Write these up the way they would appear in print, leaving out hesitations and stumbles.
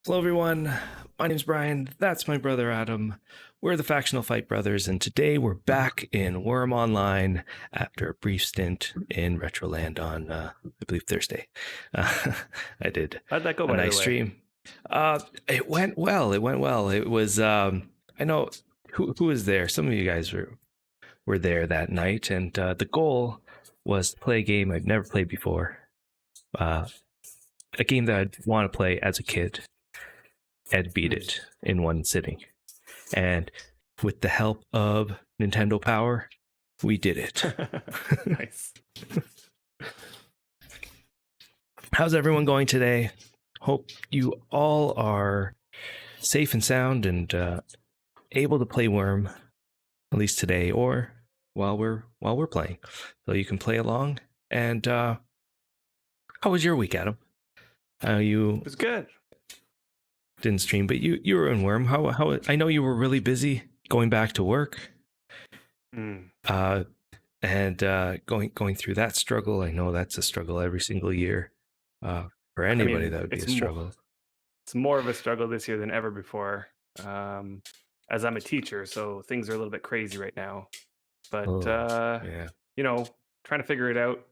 Hello, everyone. My name's Brian. That's my brother Adam. We're the Factional Fight Brothers, and today we're back in Wurm Online after a brief stint in Retroland on, I believe, Thursday. I did How'd that go, a by the nice way? stream. It went well. It went well. It was. I know who was there. Some of you guys were there that night, and the goal was to play a game I've never played before. A game that I'd want to play as a kid and beat it in one sitting. And with the help of Nintendo Power, we did it. Nice. How's everyone going today? Hope you all are safe and sound and able to play Wurm, at least today, or while we're playing, so you can play along. And how was your week, Adam? You It was good. didn't stream, but you were in Wurm. How I know you were really busy going back to work. And going through that struggle. I know that's a struggle every single year. For anybody, that would be a struggle. It's more of a struggle this year than ever before. As I'm a teacher, so things are a little bit crazy right now. But Yeah, trying to figure it out,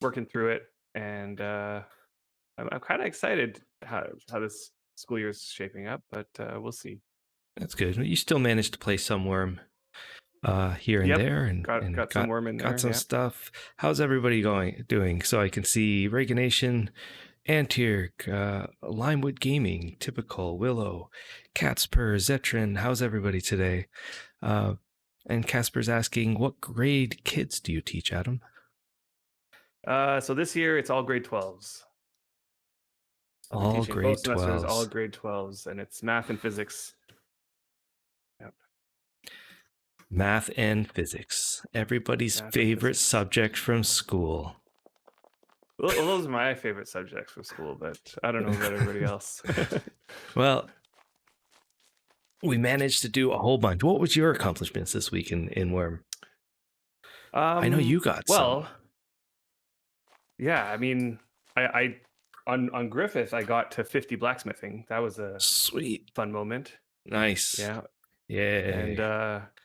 working through it, and I'm kind of excited how this school year is shaping up. But we'll see. that's good. You still managed to play some Worm here and Yep, there, and got some worm in there. got some stuff. How's everybody doing? So I can see Reagan Nation, Antierk, Limewood Gaming, Typical, Willow, Catspur, Zetrin. How's everybody today? And Casper's asking, what grade kids do you teach, Adam? So this year it's all grade 12s. All grade 12s. All grade 12s, and it's math and physics. Yep. Math and physics. Everybody's favorite subject from school. Well, those are my favorite subjects from school, but I don't know about everybody else. Well, we managed to do a whole bunch. What was your accomplishments this week in Worm? I know you got some. Yeah, I mean, I on Griffith, I got to 50 blacksmithing. That was a sweet, fun moment. Nice. Yeah. And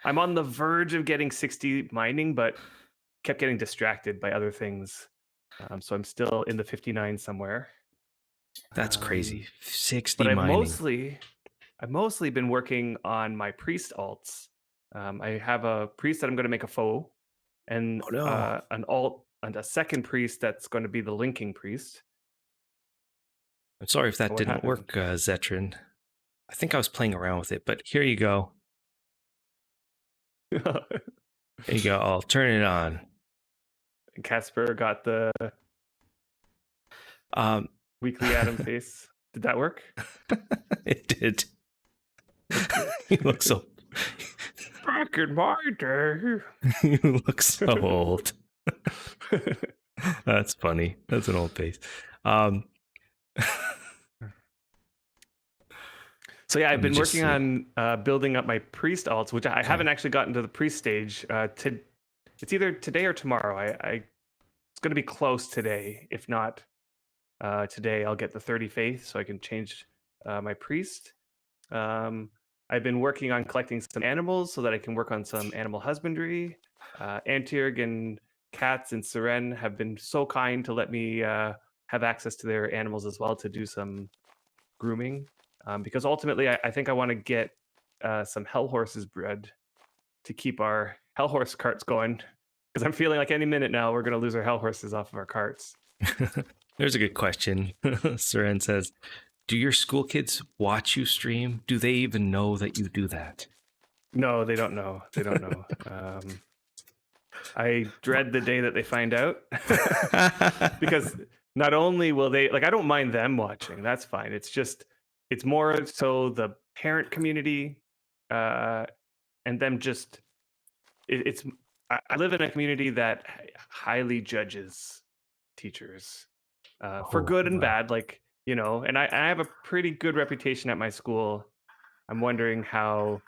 I'm on the verge of getting 60 mining, but kept getting distracted by other things. So I'm still in the 59 somewhere. That's crazy. 60 but mining. I've mostly been working on my priest alts. I have a priest that I'm going to make a foe, and an alt and a second priest that's going to be the linking priest. I'm sorry if that didn't work, Zetrin. I think I was playing around with it, but here you go. There you go. I'll turn it on. And Casper got the weekly Adam face. Did that work? It did. You look so... Back in my day. You look so old. That's funny. That's an old face. So yeah, I've been working on building up my priest alts, which I haven't actually gotten to the priest stage. It's either today or tomorrow. It's going to be close today. If not today, I'll get the 30 faith so I can change my priest. I've been working on collecting some animals so that I can work on some animal husbandry. Antierg and Cats and Seren have been so kind to let me have access to their animals as well to do some grooming. Because ultimately, I think I want to get some hell horses bred to keep our hell horse carts going. Because I'm feeling like any minute now we're going to lose our hell horses off of our carts. There's a good question. Seren says, do your school kids watch you stream? Do they even know that you do that? No, they don't know. They don't know. I dread the day that they find out. Because not only will they, I don't mind them watching. That's fine. It's more so the parent community and them just, I live in a community that highly judges teachers for good and bad, and I have a pretty good reputation at my school. I'm wondering how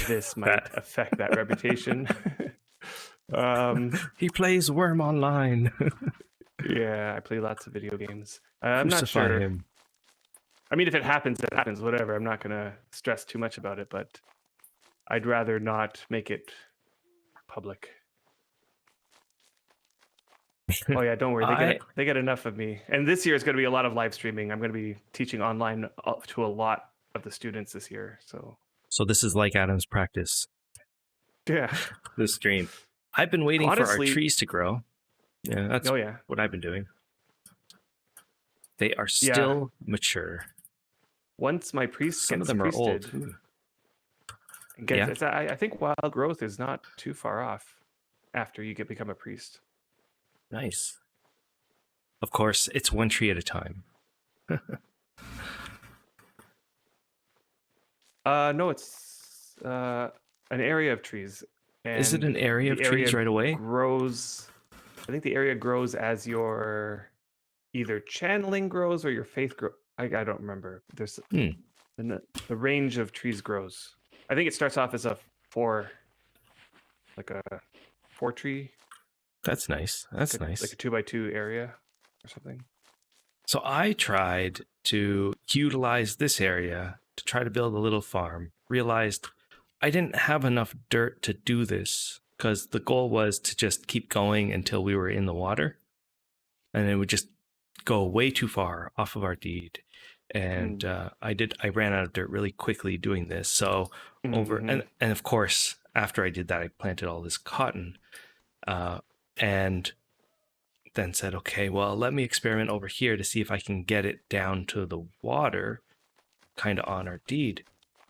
this might affect that reputation. He plays Wurm Online. Yeah, I play lots of video games. I'm not sure. I mean, if it happens, it happens. Whatever. I'm not gonna stress too much about it, but I'd rather not make it public. Oh yeah, don't worry. They get enough of me. And this year is going to be a lot of live streaming. I'm going to be teaching online to a lot of the students this year. So this is like Adam's practice. Yeah. The stream. I've been waiting for our trees to grow. Yeah, that's what I've been doing. They are still mature. Once my priest Some gets of them priested, are old. I think wild growth is not too far off after you become a priest. Nice. Of course, it's one tree at a time. No, it's an area of trees. And is it an area of trees right away? I think the area grows as your either channeling grows or your faith grows. I don't remember. There's the range of trees grows. I think it starts off as a 4 tree. That's nice. That's nice. Like a 2x2 area or something. So I tried to utilize this area to try to build a little farm. Realized I didn't have enough dirt to do this because the goal was to just keep going until we were in the water. And it would just go way too far off of our deed. And I ran out of dirt really quickly doing this. So and of course, after I did that, I planted all this cotton. And then said, okay, well, let me experiment over here to see if I can get it down to the water, kind of on our deed.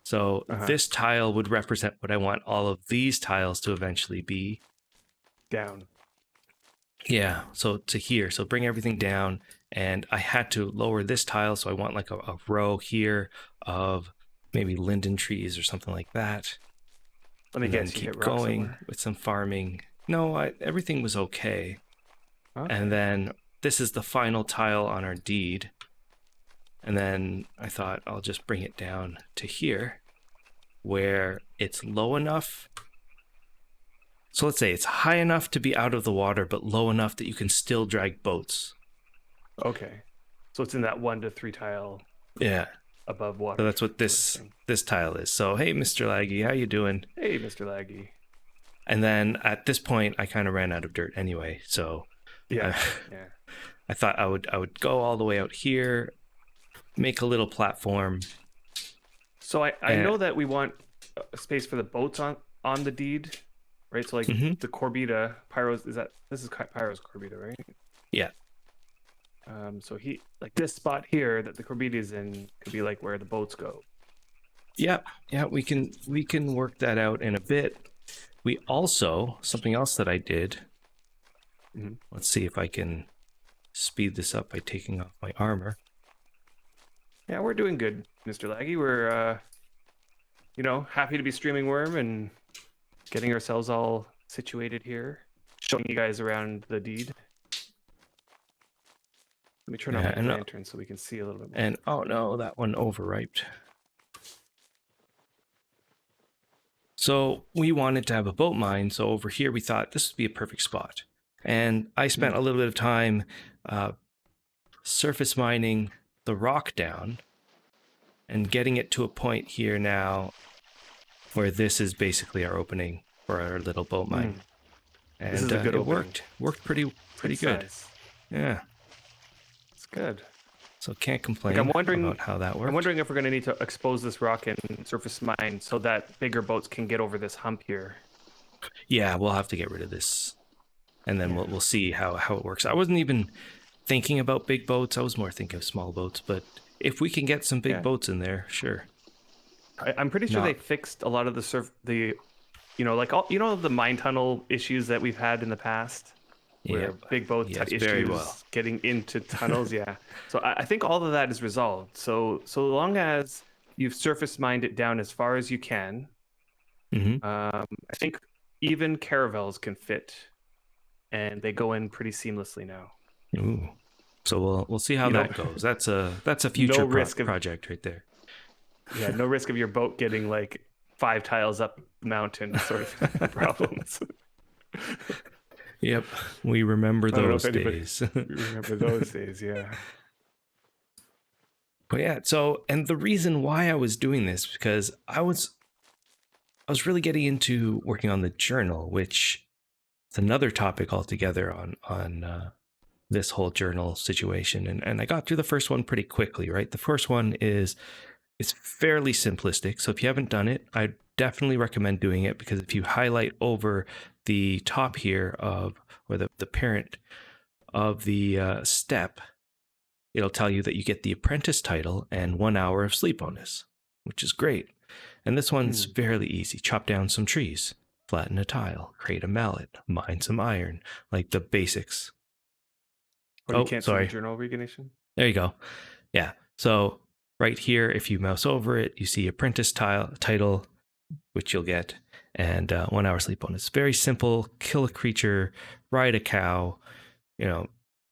So this tile would represent what I want all of these tiles to eventually be. Down. Yeah, so to here. So bring everything down. And I had to lower this tile. So I want like a row here of maybe linden trees or something like that. Let me guess, keep going with some farming. No, everything was okay. And then this is the final tile on our deed. And then I thought I'll just bring it down to here where it's low enough. So let's say it's high enough to be out of the water, but low enough that you can still drag boats. Okay. So it's in that 1 to 3 tile. Yeah. Above water. So that's what this tile is. So, hey, Mr. Laggy, how you doing? Hey, Mr. Laggy. And then at this point, I kind of ran out of dirt anyway. So I thought I would go all the way out here, make a little platform. So I know that we want a space for the boats on the deed, right? So like the Corbita, this is Pyro's Corbita, right? Yeah. So this spot here that the Corbita is in could be like where the boats go. Yeah, we can work that out in a bit. We also, something else that I did, let's see if I can speed this up by taking off my armor. Yeah, we're doing good, Mr. Laggy. We're, happy to be streaming Wurm and getting ourselves all situated here, showing you guys around the deed. Let me turn on my lantern so we can see a little bit more. And, oh no, that one overriped. So we wanted to have a boat mine. So over here, we thought this would be a perfect spot. And I spent a little bit of time surface mining the rock down and getting it to a point here now where this is basically our opening for our little boat mine. And this is a good it opening. worked pretty good. Nice. Yeah. It's good. So can't complain about how that works. I'm wondering if we're going to need to expose this rock and surface mine so that bigger boats can get over this hump here. Yeah, we'll have to get rid of this. And then we'll see how it works. I wasn't even thinking about big boats. I was more thinking of small boats. But if we can get some big boats in there, sure. I'm pretty sure they fixed a lot of the mine tunnel issues that we've had in the past. Where big boats had issues getting into tunnels. So I think all of that is resolved. So long as you've surface mined it down as far as you can, I think even caravels can fit, and they go in pretty seamlessly now. Ooh. So we'll see how that goes. That's a future project right there. Yeah, no risk of your boat getting like 5 tiles up the mountain sort of problems. Yep, we remember those days. We remember those days, yeah. But yeah, so, and the reason why I was doing this, because I was really getting into working on the journal, which is another topic altogether on this whole journal situation. And I got through the first one pretty quickly, right? The first one is it's fairly simplistic. So if you haven't done it, I definitely recommend doing it, because if you highlight over the top here or the parent of the step, it'll tell you that you get the apprentice title and 1 hour of sleep bonus, which is great. And this one's fairly easy. Chop down some trees, flatten a tile, create a mallet, mine some iron, like the basics. Oh, you can't see the journal recognition? There you go. Yeah. So right here, if you mouse over it, you see apprentice title, which you'll get, and 1 hour sleep bonus. Very simple. Kill a creature, ride a cow.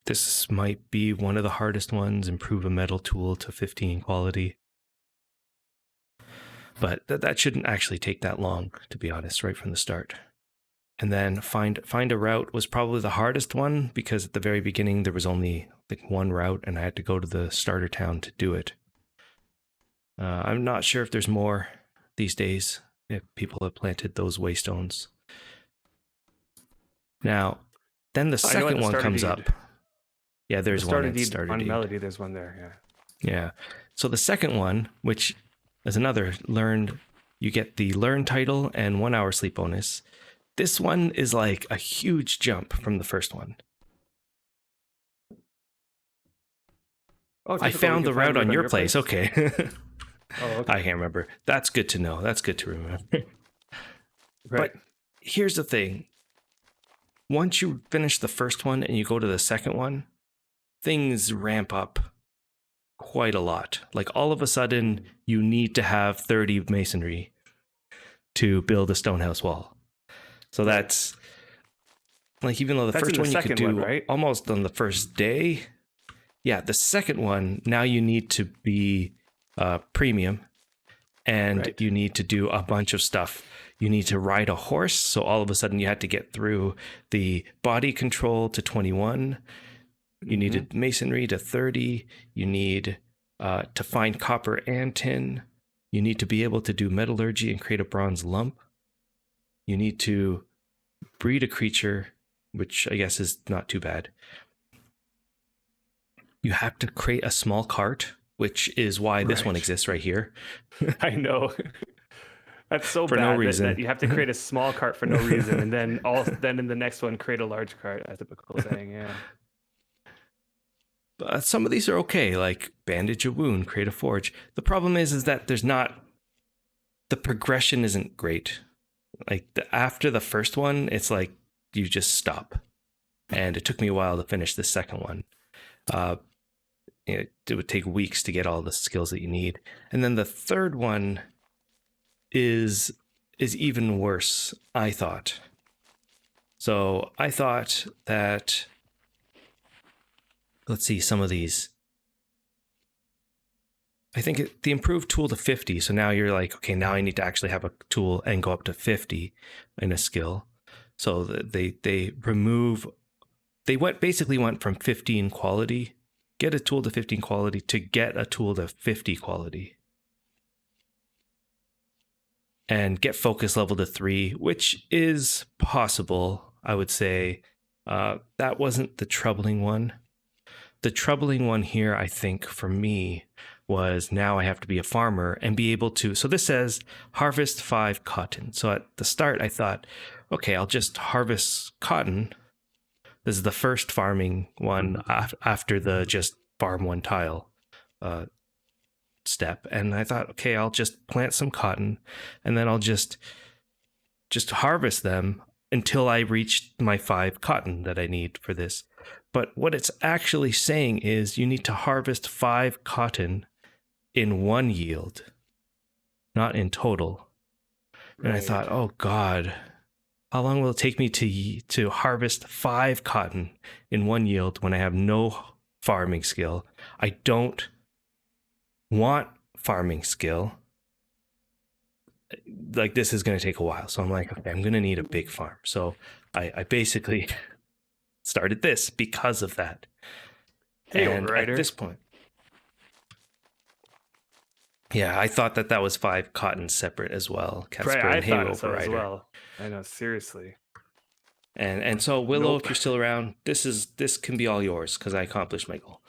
This might be one of the hardest ones. Improve a metal tool to 15 quality. But that shouldn't actually take that long, to be honest, right from the start. And then find a route was probably the hardest one, because at the very beginning there was only like one route, and I had to go to the starter town to do it. I'm not sure if there's more these days, if people have planted those waystones. Now, then the second one comes up. Yeah, there's one at starter on deed. Melody. There's one there. Yeah. So the second one, which is another learned, you get the learn title and 1 hour sleep bonus. This one is like a huge jump from the first one. Oh, I found the route on your place. Okay. Oh, okay. I can't remember. That's good to know. That's good to remember. Right. But here's the thing. Once you finish the first one and you go to the second one, things ramp up quite a lot. Like all of a sudden, you need to have 30 masonry to build a stone house wall. So that's like, even though the first one you could do almost on the first day. Yeah, the second one, now you need to be premium, and you need to do a bunch of stuff. You need to ride a horse. So all of a sudden you had to get through the body control to 21. You needed masonry to 30. You need to find copper and tin. You need to be able to do metallurgy and create a bronze lump. You need to breed a creature, which I guess is not too bad. You have to create a small cart, which is why this one exists right here. I know. That's so for bad no reason. that you have to create a small cart for no reason, and then in the next one create a large cart. That's a typical saying, yeah. But some of these are okay, like bandage a wound, create a forge. The problem is that there's not, the progression isn't great. Like after the first one, it's like you just stop. And it took me a while to finish the second one. It would take weeks to get all the skills that you need. And then the third one is even worse, I thought. So I thought that, let's see, some of these. I think the improved tool to 50. So now you're like, okay, now I need to actually have a tool and go up to 50 in a skill. So they basically went from 15 quality, get a tool to 15 quality, to get a tool to 50 quality. And get focus level to 3, which is possible, I would say. That wasn't the troubling one. The troubling one here, I think, for me, was now I have to be a farmer and be able to. So this says harvest 5 cotton. So at the start, I thought, okay, I'll just harvest cotton. This is the first farming one after the just farm 1 tile step. And I thought, okay, I'll just plant some cotton, and then I'll just harvest them until I reach my 5 cotton that I need for this. But what it's actually saying is you need to harvest 5 cotton in 1 yield, not in total. And I thought, oh God, how long will it take me to harvest 5 cotton in 1 yield when I have no farming skill? I don't want farming skill. Like, this is going to take a while. So I'm like, okay, I'm going to need a big farm. So I basically started this because of that. Hey, and at this point, Yeah, I thought that was 5 cotton separate as well. Right, Casper I and Hay thought so Overrider. as well. I know, seriously. And so Willow, Nope. if you're still around, this can be all yours because I accomplished my goal.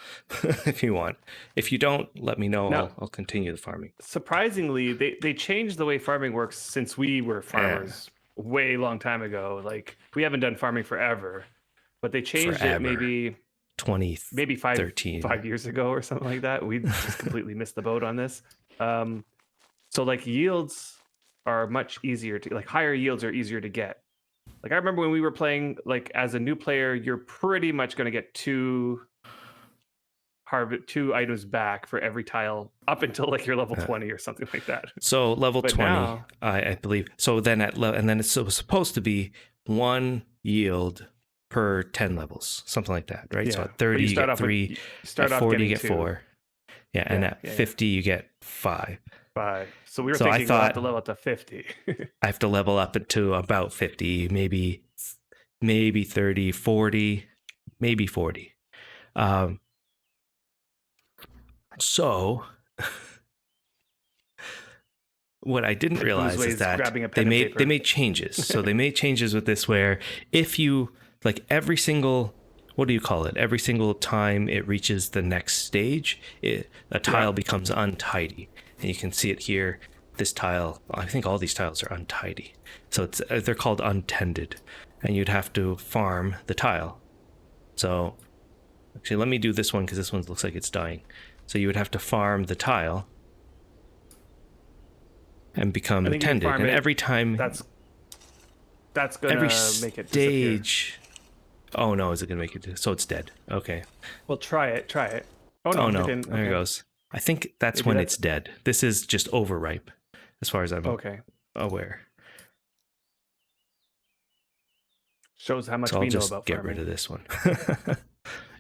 If you want, if you don't, let me know. Now, I'll continue the farming. Surprisingly, they changed the way farming works since we were farmers way long time ago. Like we haven't done farming forever, but they changed it maybe 5 years ago or something like that. We just completely missed the boat on this. So like yields are much easier to like higher yields are easier to get. Like I remember when we were playing, like as a new player, you're pretty much going to get two items back for every tile up until like you're level 20 or something like that. So level But 20, now, I believe. So then and then it's supposed to be 1 yield per 10 levels, something like that, right? Yeah. So at 30 you get 3, at 40 you get 4. Yeah, and at 50 you get 5. 5. So we were thinking we'll have to level up to 50. I have to level up to about 50, maybe 30, 40, maybe 40. So what I didn't realize is that they made changes. So they made changes with this where if you like every single, what do you call it? Every single time it reaches the next stage, a tile becomes untidy. And you can see it here. This tile, I think all these tiles are untidy. So they're called untended. And you'd have to farm the tile. So actually, let me do this one because this one looks like it's dying. So you would have to farm the tile and become tended. And every time that's gonna make it stage. Oh no, is it gonna make it? So it's dead. Okay. Well, try it. Oh no, there it goes. I think that's when it's dead. This is just overripe, as far as I'm aware. Shows how much we know about farming. Get rid of this one.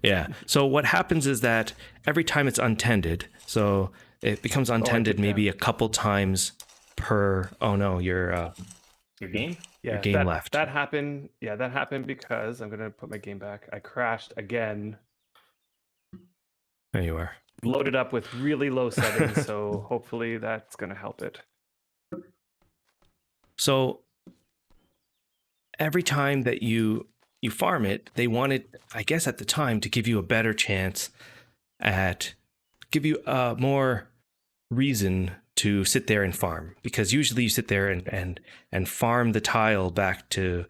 Yeah. So what happens is that every time it's untended, so it becomes untended maybe a couple times per. Oh no, your game. Yeah, your game left. That happened. Yeah, that happened because I'm gonna put my game back. I crashed again. There you are. Loaded up with really low settings, so hopefully that's gonna help it. So every time that you farm it, they wanted, I guess at the time, to give you a better chance give you more reason to sit there and farm, because usually you sit there and farm the tile back to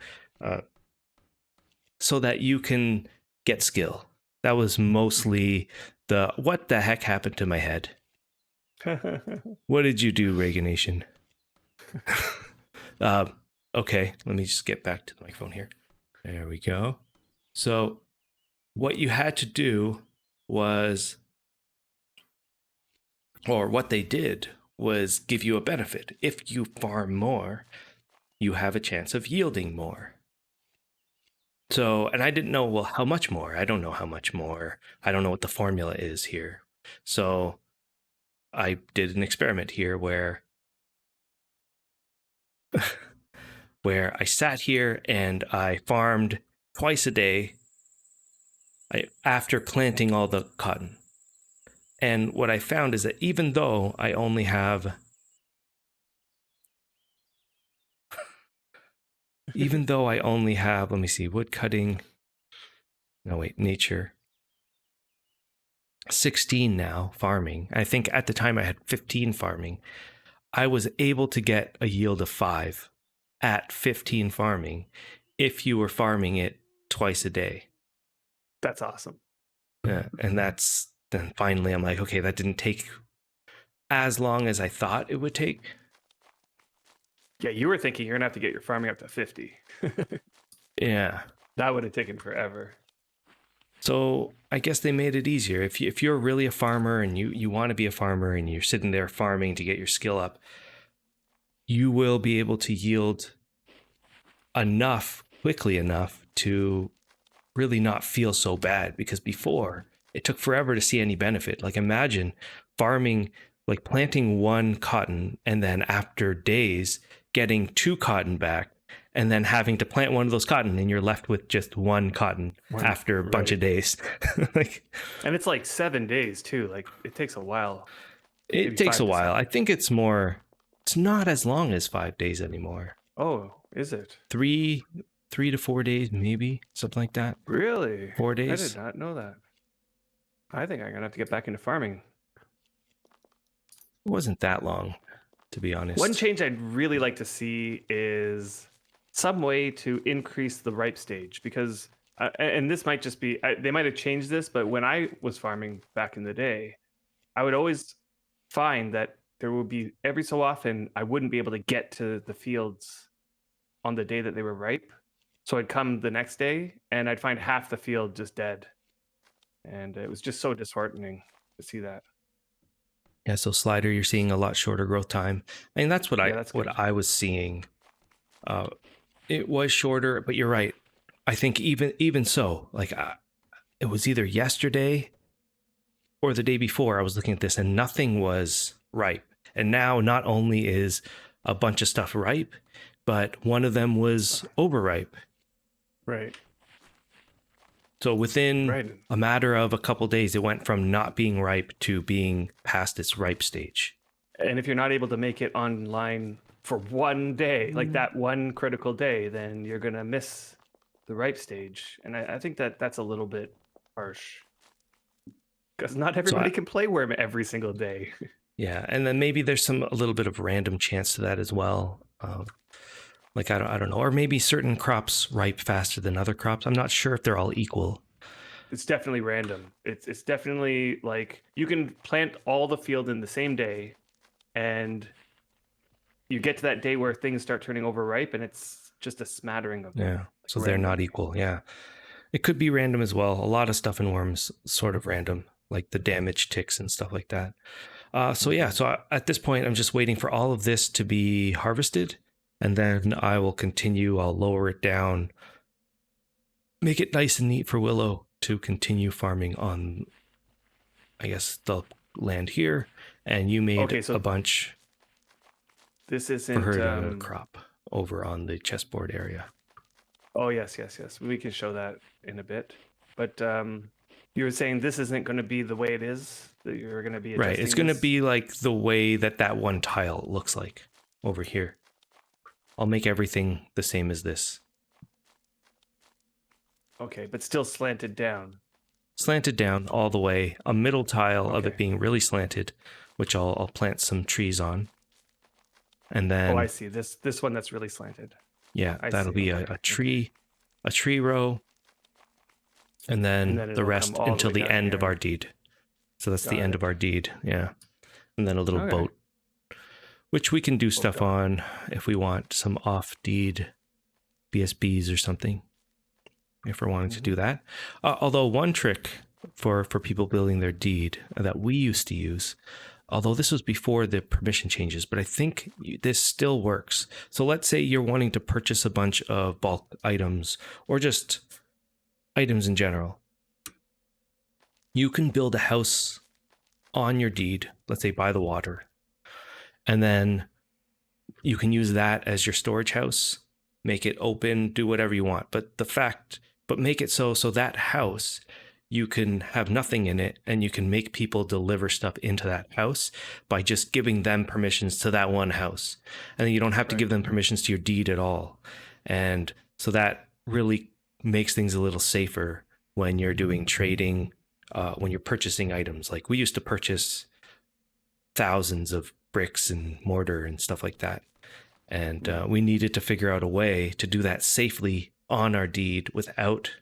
so that you can get skill. That was mostly what the heck happened to my head? What did you do, Reagan Nation? Okay, let me just get back to the microphone here. There we go. So what you had to do was, or what they did was give you a benefit. If you farm more, you have a chance of yielding more. So, and I didn't know, well, how much more? I don't know how much more. I don't know what the formula is here. So I did an experiment here where I sat here and I farmed twice a day after planting all the cotton. And what I found is that even though I only have let me see, wood cutting, no wait, nature, 16 now farming. I think at the time I had 15 farming. I was able to get a yield of 5 at 15 farming if you were farming it twice a day. That's awesome. Yeah, and then finally I'm like, okay, that didn't take as long as I thought it would take. Yeah, you were thinking you're gonna have to get your farming up to 50. Yeah, that would have taken forever. So I guess they made it easier. If you're really a farmer and you want to be a farmer and you're sitting there farming to get your skill up, you will be able to yield quickly enough to really not feel so bad, because before it took forever to see any benefit. Like imagine farming, like planting 1 cotton and then after days getting 2 cotton back and then having to plant one of those cotton and you're left with just 1 cotton after a bunch of days. And it's like 7 days too. Like it takes a while. It takes a while. I think it's not as long as 5 days anymore. Oh, is it? 3 to 4 days, maybe, something like that. Really? 4 days. I did not know that. I think I'm gonna have to get back into farming. It wasn't that long, to be honest. One change I'd really like to see is some way to increase the ripe stage, because and this might just be they might have changed this, but when I was farming back in the day, I would always find that there would be every so often I wouldn't be able to get to the fields on the day that they were ripe. So I'd come the next day and I'd find half the field just dead. And it was just so disheartening to see that. Yeah, so Slider, you're seeing a lot shorter growth time. I mean, that's what I was seeing. It was shorter, but you're right. I think even so, like it was either yesterday or the day before I was looking at this and nothing was ripe. And now not only is a bunch of stuff ripe, but one of them was overripe. Right. So within a matter of a couple days, it went from not being ripe to being past its ripe stage. And if you're not able to make it online for one day, like that one critical day, then you're going to miss the ripe stage. And I think that's a little bit harsh. Because not everybody can play Wurm every single day. Yeah, and then maybe there's a little bit of random chance to that as well. Like I don't know, or maybe certain crops ripe faster than other crops. I'm not sure if they're all equal. It's definitely random. It's definitely like you can plant all the field in the same day, and you get to that day where things start turning overripe, and it's just a smattering of them. Yeah, so they're not equal. Yeah, it could be random as well. A lot of stuff in Wurm's sort of random, like the damage ticks and stuff like that. So at this point, I'm just waiting for all of this to be harvested. And then I will continue. I'll lower it down, make it nice and neat for Willow to continue farming on, I guess, the land here. And you made a bunch. This isn't for her to crop over on the chessboard area. Oh, yes. We can show that in a bit. But you were saying this isn't going to be the way it is, that you're going to be adjusting. Right. It's going to be like the way that one tile looks like over here. I'll make everything the same as this. Okay, but still slanted down. Slanted down all the way. A middle tile of it being really slanted, which I'll plant some trees on. And then... Oh, I see. This one that's really slanted. Yeah, that'll be a tree row. And then the rest until the end of our deed. So that's the end of our deed, yeah. And then a little boat. Which we can do stuff on if we want some off-deed BSBs or something, if we're wanting to do that. Although one trick for people building their deed that we used to use, although this was before the permission changes, but I think this still works. So let's say you're wanting to purchase a bunch of bulk items or just items in general. You can build a house on your deed, let's say by the water. And then you can use that as your storage house, make it open, do whatever you want. But make it so that house, you can have nothing in it and you can make people deliver stuff into that house by just giving them permissions to that one house. And then you don't have to give them permissions to your deed at all. And so that really makes things a little safer when you're doing trading, when you're purchasing items. Like we used to purchase thousands of bricks and mortar and stuff like that. And we needed to figure out a way to do that safely on our deed without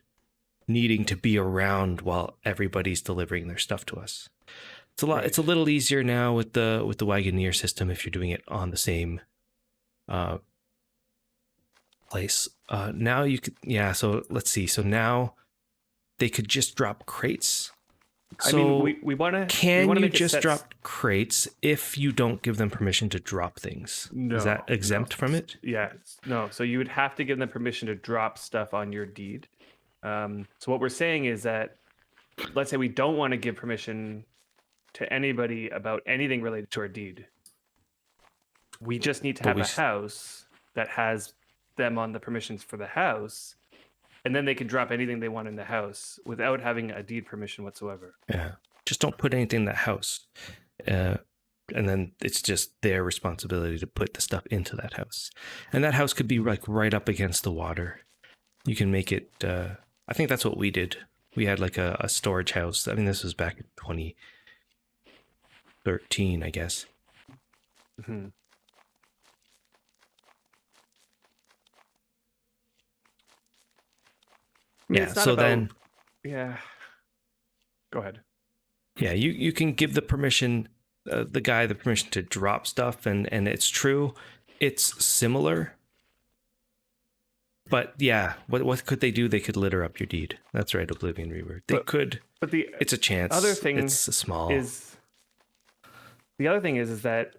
needing to be around while everybody's delivering their stuff to us. It's a lot. It's a little easier now with the Wagoneer system if you're doing it on the same place. Now you could, so let's see. So now they could just drop crates. So I mean, we want to. Can you just drop crates if you don't give them permission to drop things? No, is that exempt from it? Yeah, no. So you would have to give them permission to drop stuff on your deed. So what we're saying is that, let's say we don't want to give permission to anybody about anything related to our deed. We just need to have a house that has them on the permissions for the house. And then they can drop anything they want in the house without having a deed permission whatsoever. Yeah. Just don't put anything in that house. and then it's just their responsibility to put the stuff into that house. And that house could be like right up against the water. You can make it, I think that's what we did. We had like a storage house. I mean, this was back in 2013, I guess. Mm-hmm. I mean, Yeah, it's not so about, then... Yeah. Go ahead. Yeah, you can give the permission, the guy the permission to drop stuff, and it's true. It's similar. But yeah, what could they do? They could litter up your deed. That's right, Oblivion Reaver. They could. But it's a chance. Other thing it's small. The other thing is that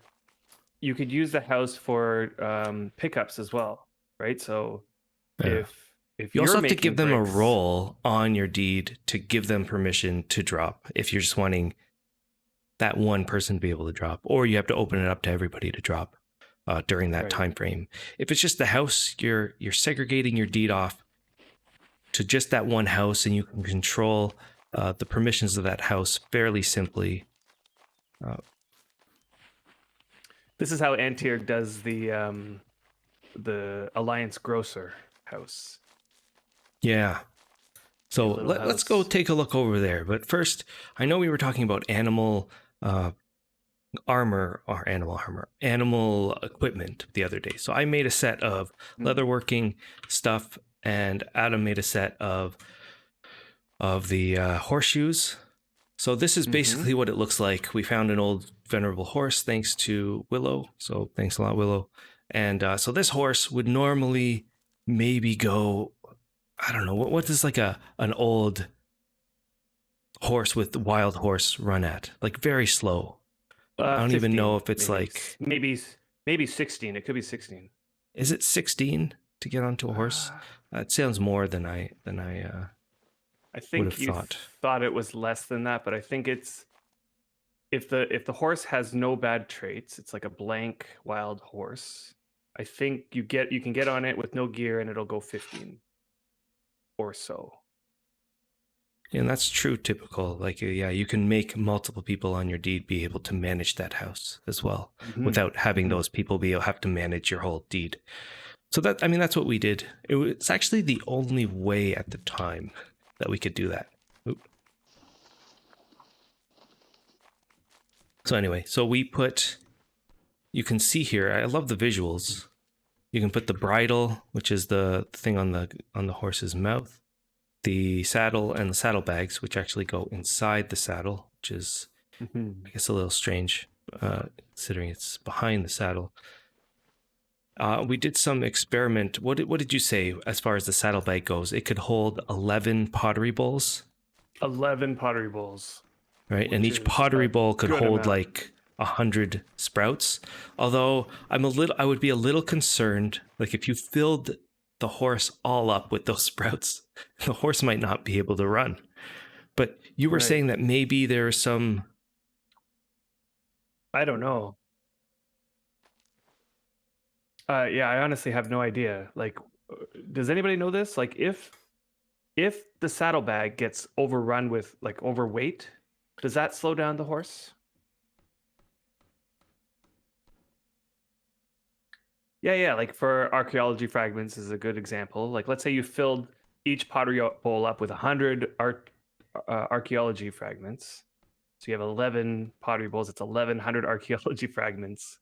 you could use the house for pickups as well, right? So if you also have to give them bricks, a role on your deed to give them permission to drop. If you're just wanting that one person to be able to drop, or you have to open it up to everybody to drop during that time frame. If it's just the house, you're segregating your deed off to just that one house, and you can control the permissions of that house fairly simply. This is how Antir does the Alliance Grocer house. Yeah. So let's go take a look over there. But first, I know we were talking about animal equipment the other day. So I made a set of leatherworking stuff, and Adam made a set of the horseshoes. So this is basically what it looks like. We found an old venerable horse thanks to Willow. So thanks a lot, Willow. And so this horse would normally maybe go, I don't know, what does like an old horse with wild horse run at? Like very slow. I don't 15, even know if it's maybe 16. It could be 16. Is it 16 to get onto a horse? It sounds more than I think would have you thought it was less than that, but I think it's if the horse has no bad traits, it's like a blank wild horse. I think you can get on it with no gear and it'll go 15 or so. And that's true, typical. Like, yeah, you can make multiple people on your deed be able to manage that house as well, without having those people have to manage your whole deed. So that's what we did. It's actually the only way at the time that we could do that. Oop. So anyway, you can see here, I love the visuals. You can put the bridle, which is the thing on the horse's mouth, the saddle, and the saddlebags, which actually go inside the saddle, which is, I guess, a little strange, considering it's behind the saddle. We did some experiment. What did you say as far as the saddlebag goes? It could hold 11 pottery bowls. 11 pottery bowls. Right, and each pottery bowl could hold like 100 sprouts. Although I would be a little concerned, like if you filled the horse all up with those sprouts, the horse might not be able to run. But you were saying that maybe there's some... I don't know. Yeah, I honestly have no idea. Like, does anybody know this? Like, if the saddlebag gets overrun with like overweight, does that slow down the horse? Yeah. Like for archaeology fragments is a good example. Like, let's say you filled each pottery bowl up with 100 archaeology fragments. So you have 11 pottery bowls. It's 1,100 archaeology fragments.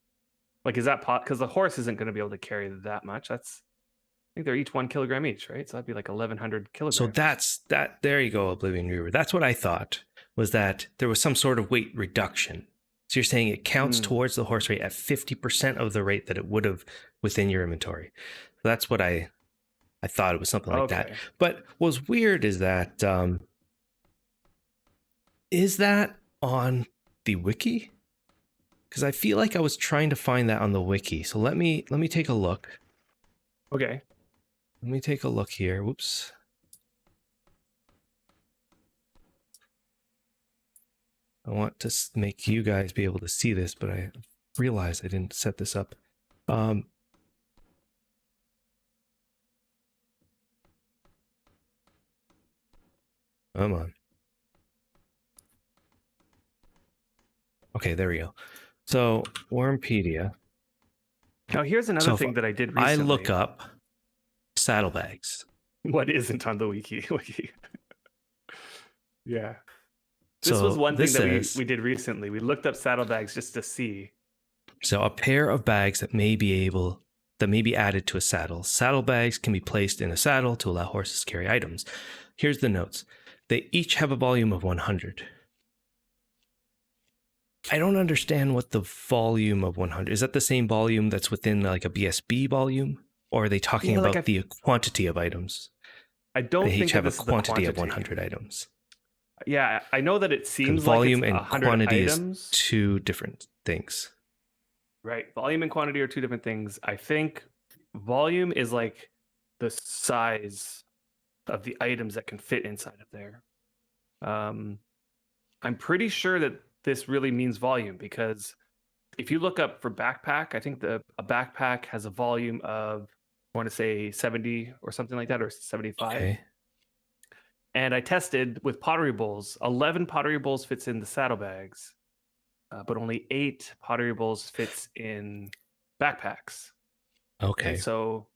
Like, is that because the horse isn't going to be able to carry that much? I think they're each 1 kilogram each, right? So that'd be like 1,100 kilograms. So that's that. There you go, Oblivion Reaver. That's what I thought, was that there was some sort of weight reduction. So you're saying it counts towards the horse rate at 50% of the rate that it would have within your inventory. So that's what I thought it was something like that. But what's weird is that on the wiki? Because I feel like I was trying to find that on the wiki. So let me take a look. Okay. Let me take a look here. Whoops. I want to make you guys be able to see this, but I realized I didn't set this up. Come on. Okay, there we go. So Wurmpedia. Now here's another thing that I did recently. I look up saddlebags. What isn't on the wiki? Yeah. This was one thing that we did recently. We looked up saddlebags just to see. So a pair of bags that may be added to a saddle. Saddlebags can be placed in a saddle to allow horses to carry items. Here's the notes. They each have a volume of 100. I don't understand what the volume of 100 is. That the same volume that's within like a BSB volume, or are they talking about the quantity of items? I don't think they each have a quantity of 100 items. Yeah, I know that it seems volume like it's and quantity items. Is two different things. Right, volume and quantity are two different things. I think volume is like the size of the items that can fit inside of there. I'm pretty sure that this really means volume, because if you look up for backpack, I think a backpack has a volume of, I want to say 70 or something like that, or 75. Okay. And I tested with pottery bowls. 11 pottery bowls fits in the saddlebags, but only 8 pottery bowls fits in backpacks. Okay. And so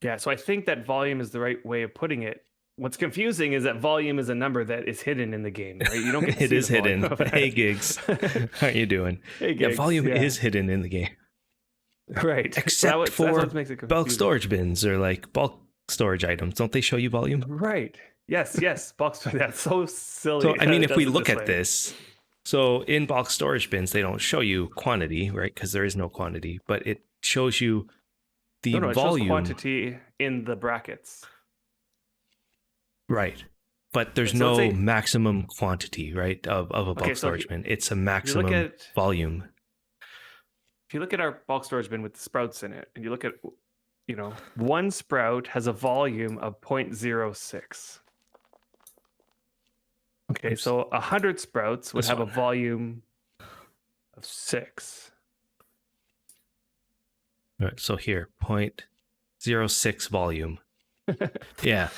I think that volume is the right way of putting it. What's confusing is that volume is a number that is hidden in the game, right? You don't get to it see is hidden. Hey, Gigs. How are you doing? Hey, Gigs. Yeah, volume is hidden in the game. Right. Except for bulk storage bins or like bulk storage items. Don't they show you volume? Right. Yes. Bulk storage. That's so silly. So, I mean, if we look at this, so in bulk storage bins, they don't show you quantity, right? Because there is no quantity, but it shows you the volume. It shows quantity in the brackets. Right. But there's no maximum quantity, right, of a bulk storage bin. It's a maximum volume. If you look at our bulk storage bin with the sprouts in it, and you look at, one sprout has a volume of 0.06. Okay, oops. So 100 sprouts would have a volume of 6. All right, so here, 0.06 volume. Yeah.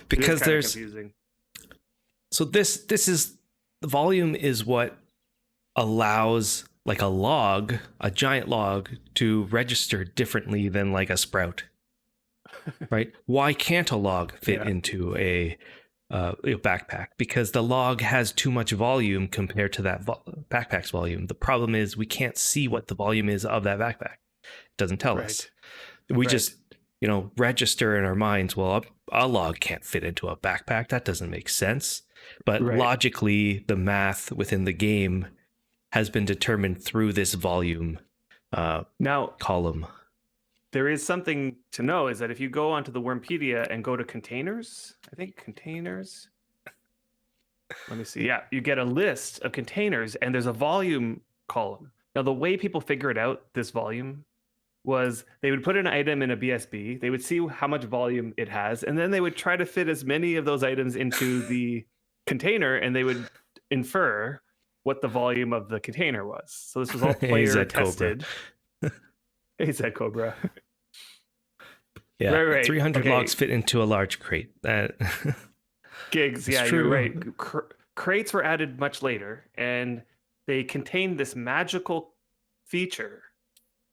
Because there's confusing. So this is the volume is what allows like a giant log to register differently than like a sprout. Right? Why can't a log fit into a backpack? Because the log has too much volume compared to that backpack's volume. The problem is we can't see what the volume is of that backpack. It doesn't tell us. We just register in our minds, well, a log can't fit into a backpack. That doesn't make sense. But logically, the math within the game has been determined through this volume column. There is something to know, is that if you go onto the Wurmpedia and go to containers, let me see. Yeah, you get a list of containers and there's a volume column. Now, the way people figure it out, this volume, was they would put an item in a BSB, they would see how much volume it has, and then they would try to fit as many of those items into the container, and they would infer what the volume of the container was. So this was all player tested. Hey, Zed Cobra. Yeah, right. 300 logs fit into a large crate. Gigs, yeah, true. You're right. Crates were added much later, and they contain this magical feature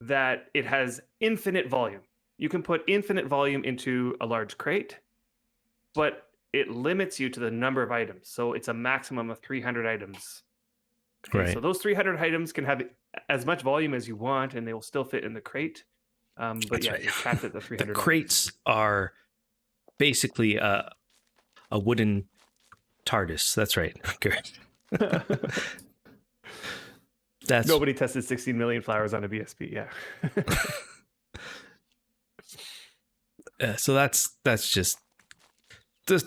that it has infinite volume. You can put infinite volume into a large crate, but it limits you to the number of items. So it's a maximum of 300 items. Okay, right. So those 300 items can have as much volume as you want, and they will still fit in the crate. But you're capped at the 300. The crates are basically a wooden TARDIS. That's right. That's nobody tested 16 million flowers on a BSB. So that's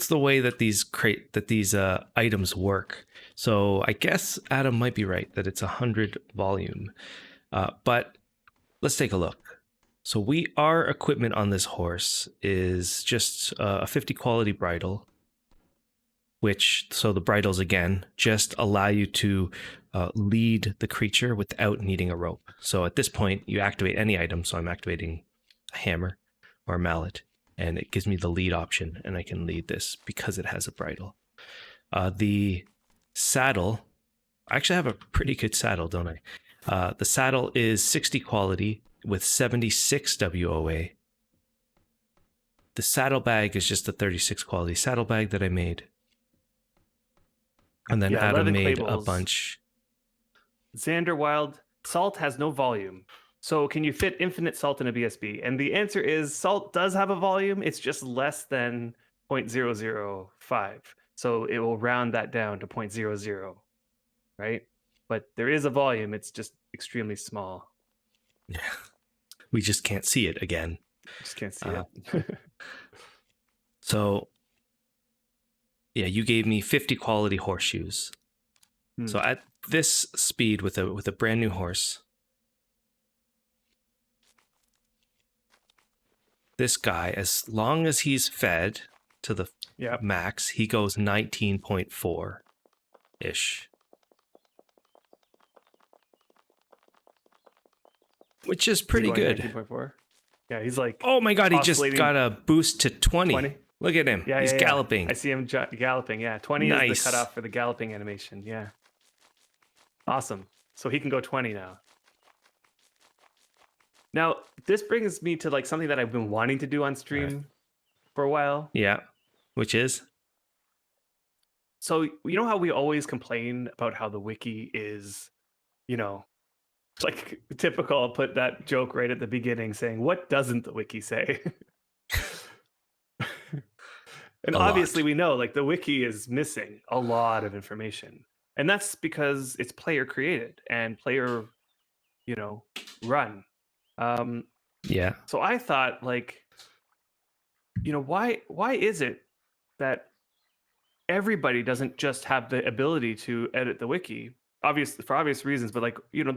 the way that these items work. So I guess Adam might be right that it's 100 volume, but let's take a look. So our equipment on this horse is just a 50 quality bridle, so the bridles again just allow you to lead the creature without needing a rope. So at this point you activate any item. So I'm activating a hammer or a mallet, and it gives me the lead option, and I can lead this because it has a bridle. The saddle, I actually have a pretty good saddle, don't I? The saddle is 60 quality with 76 WOA. The saddlebag is just a 36 quality saddlebag that I made. And then Adam made a bunch. Xander Wild, salt has no volume. So can you fit infinite salt in a BSB? And the answer is salt does have a volume. It's just less than 0.005. So it will round that down to 0.00, right? But there is a volume. It's just extremely small. Yeah. We just can't see it again. Just can't see it. So, yeah, you gave me 50 quality horseshoes. So at this speed with a brand new horse, this guy, as long as he's fed to the max, he goes 19.4 ish. Which is pretty good. 19.4. Yeah, he's like, oh my god, he just got a boost to 20. Look at him. Yeah, he's galloping. I see him galloping. Yeah, 20 is the cutoff for the galloping animation. Yeah. Awesome. So he can go 20 now. Now, this brings me to like something that I've been wanting to do on stream for a while. Yeah. Which is? So, you know how we always complain about how the wiki is, you know, like typical. I'll put that joke right at the beginning saying, what doesn't the wiki say? And obviously we know like the wiki is missing a lot of information. And that's because it's player created and player, you know, run. Yeah. So I thought like, you know, why is it that everybody doesn't just have the ability to edit the wiki? Obviously for obvious reasons, but like, you know,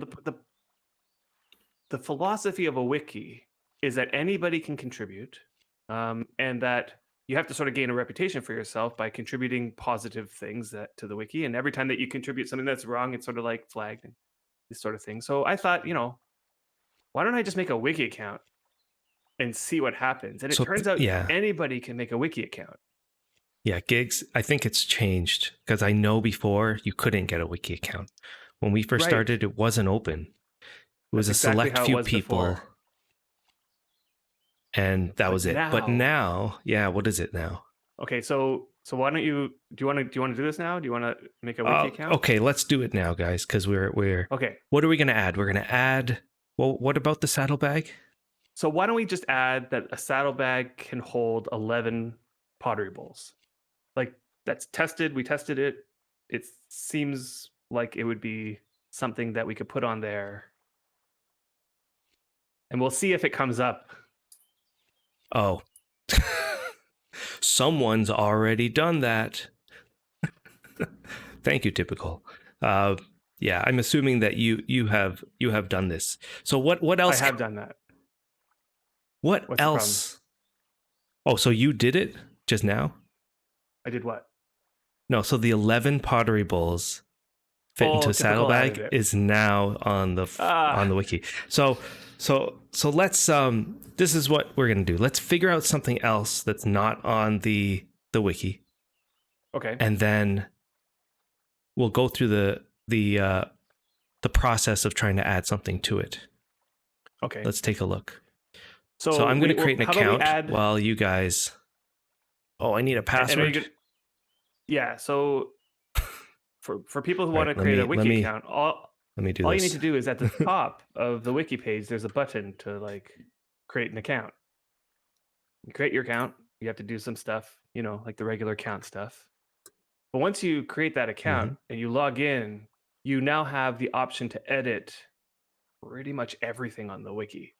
the philosophy of a wiki is that anybody can contribute, and that you have to sort of gain a reputation for yourself by contributing positive things to the wiki. And every time that you contribute something that's wrong, it's sort of like flagged and this sort of thing. So I thought, you know, why don't I just make a wiki account and see what happens? And it turns out anybody can make a wiki account. Yeah, Gigs, I think it's changed because I know before you couldn't get a wiki account. When we first started, it wasn't open. It was a select few people. Before. And that was it. But now, what is it now? Okay, so why don't you do you want to do this now? Do you want to make a wiki account? Okay, let's do it now, guys, because we're okay. What are we going to add? We're going to add. Well, what about the saddlebag? So why don't we just add that a saddlebag can hold 11 pottery bowls? Like that's tested. We tested it. It seems like it would be something that we could put on there, and we'll see if it comes up. Oh, someone's already done that. Thank you, Typical. Yeah, I'm assuming that you have done this. So what else? I have done that. What's else? Oh, so you did it just now? I did what? No, so the 11 pottery bowls fit into a saddlebag is now on the wiki. So let's this is what we're gonna do. Let's figure out something else that's not on the wiki. Okay. And then we'll go through the process of trying to add something to it. Okay. Let's take a look. So I'm gonna create an account while you guys. Oh, I need a password. Yeah. So for people who want to create a wiki account, all you need to do is at the top of the wiki page, there's a button to like create an account. You create your account. You have to do some stuff, you know, like the regular account stuff. But once you create that account and you log in, you now have the option to edit pretty much everything on the wiki.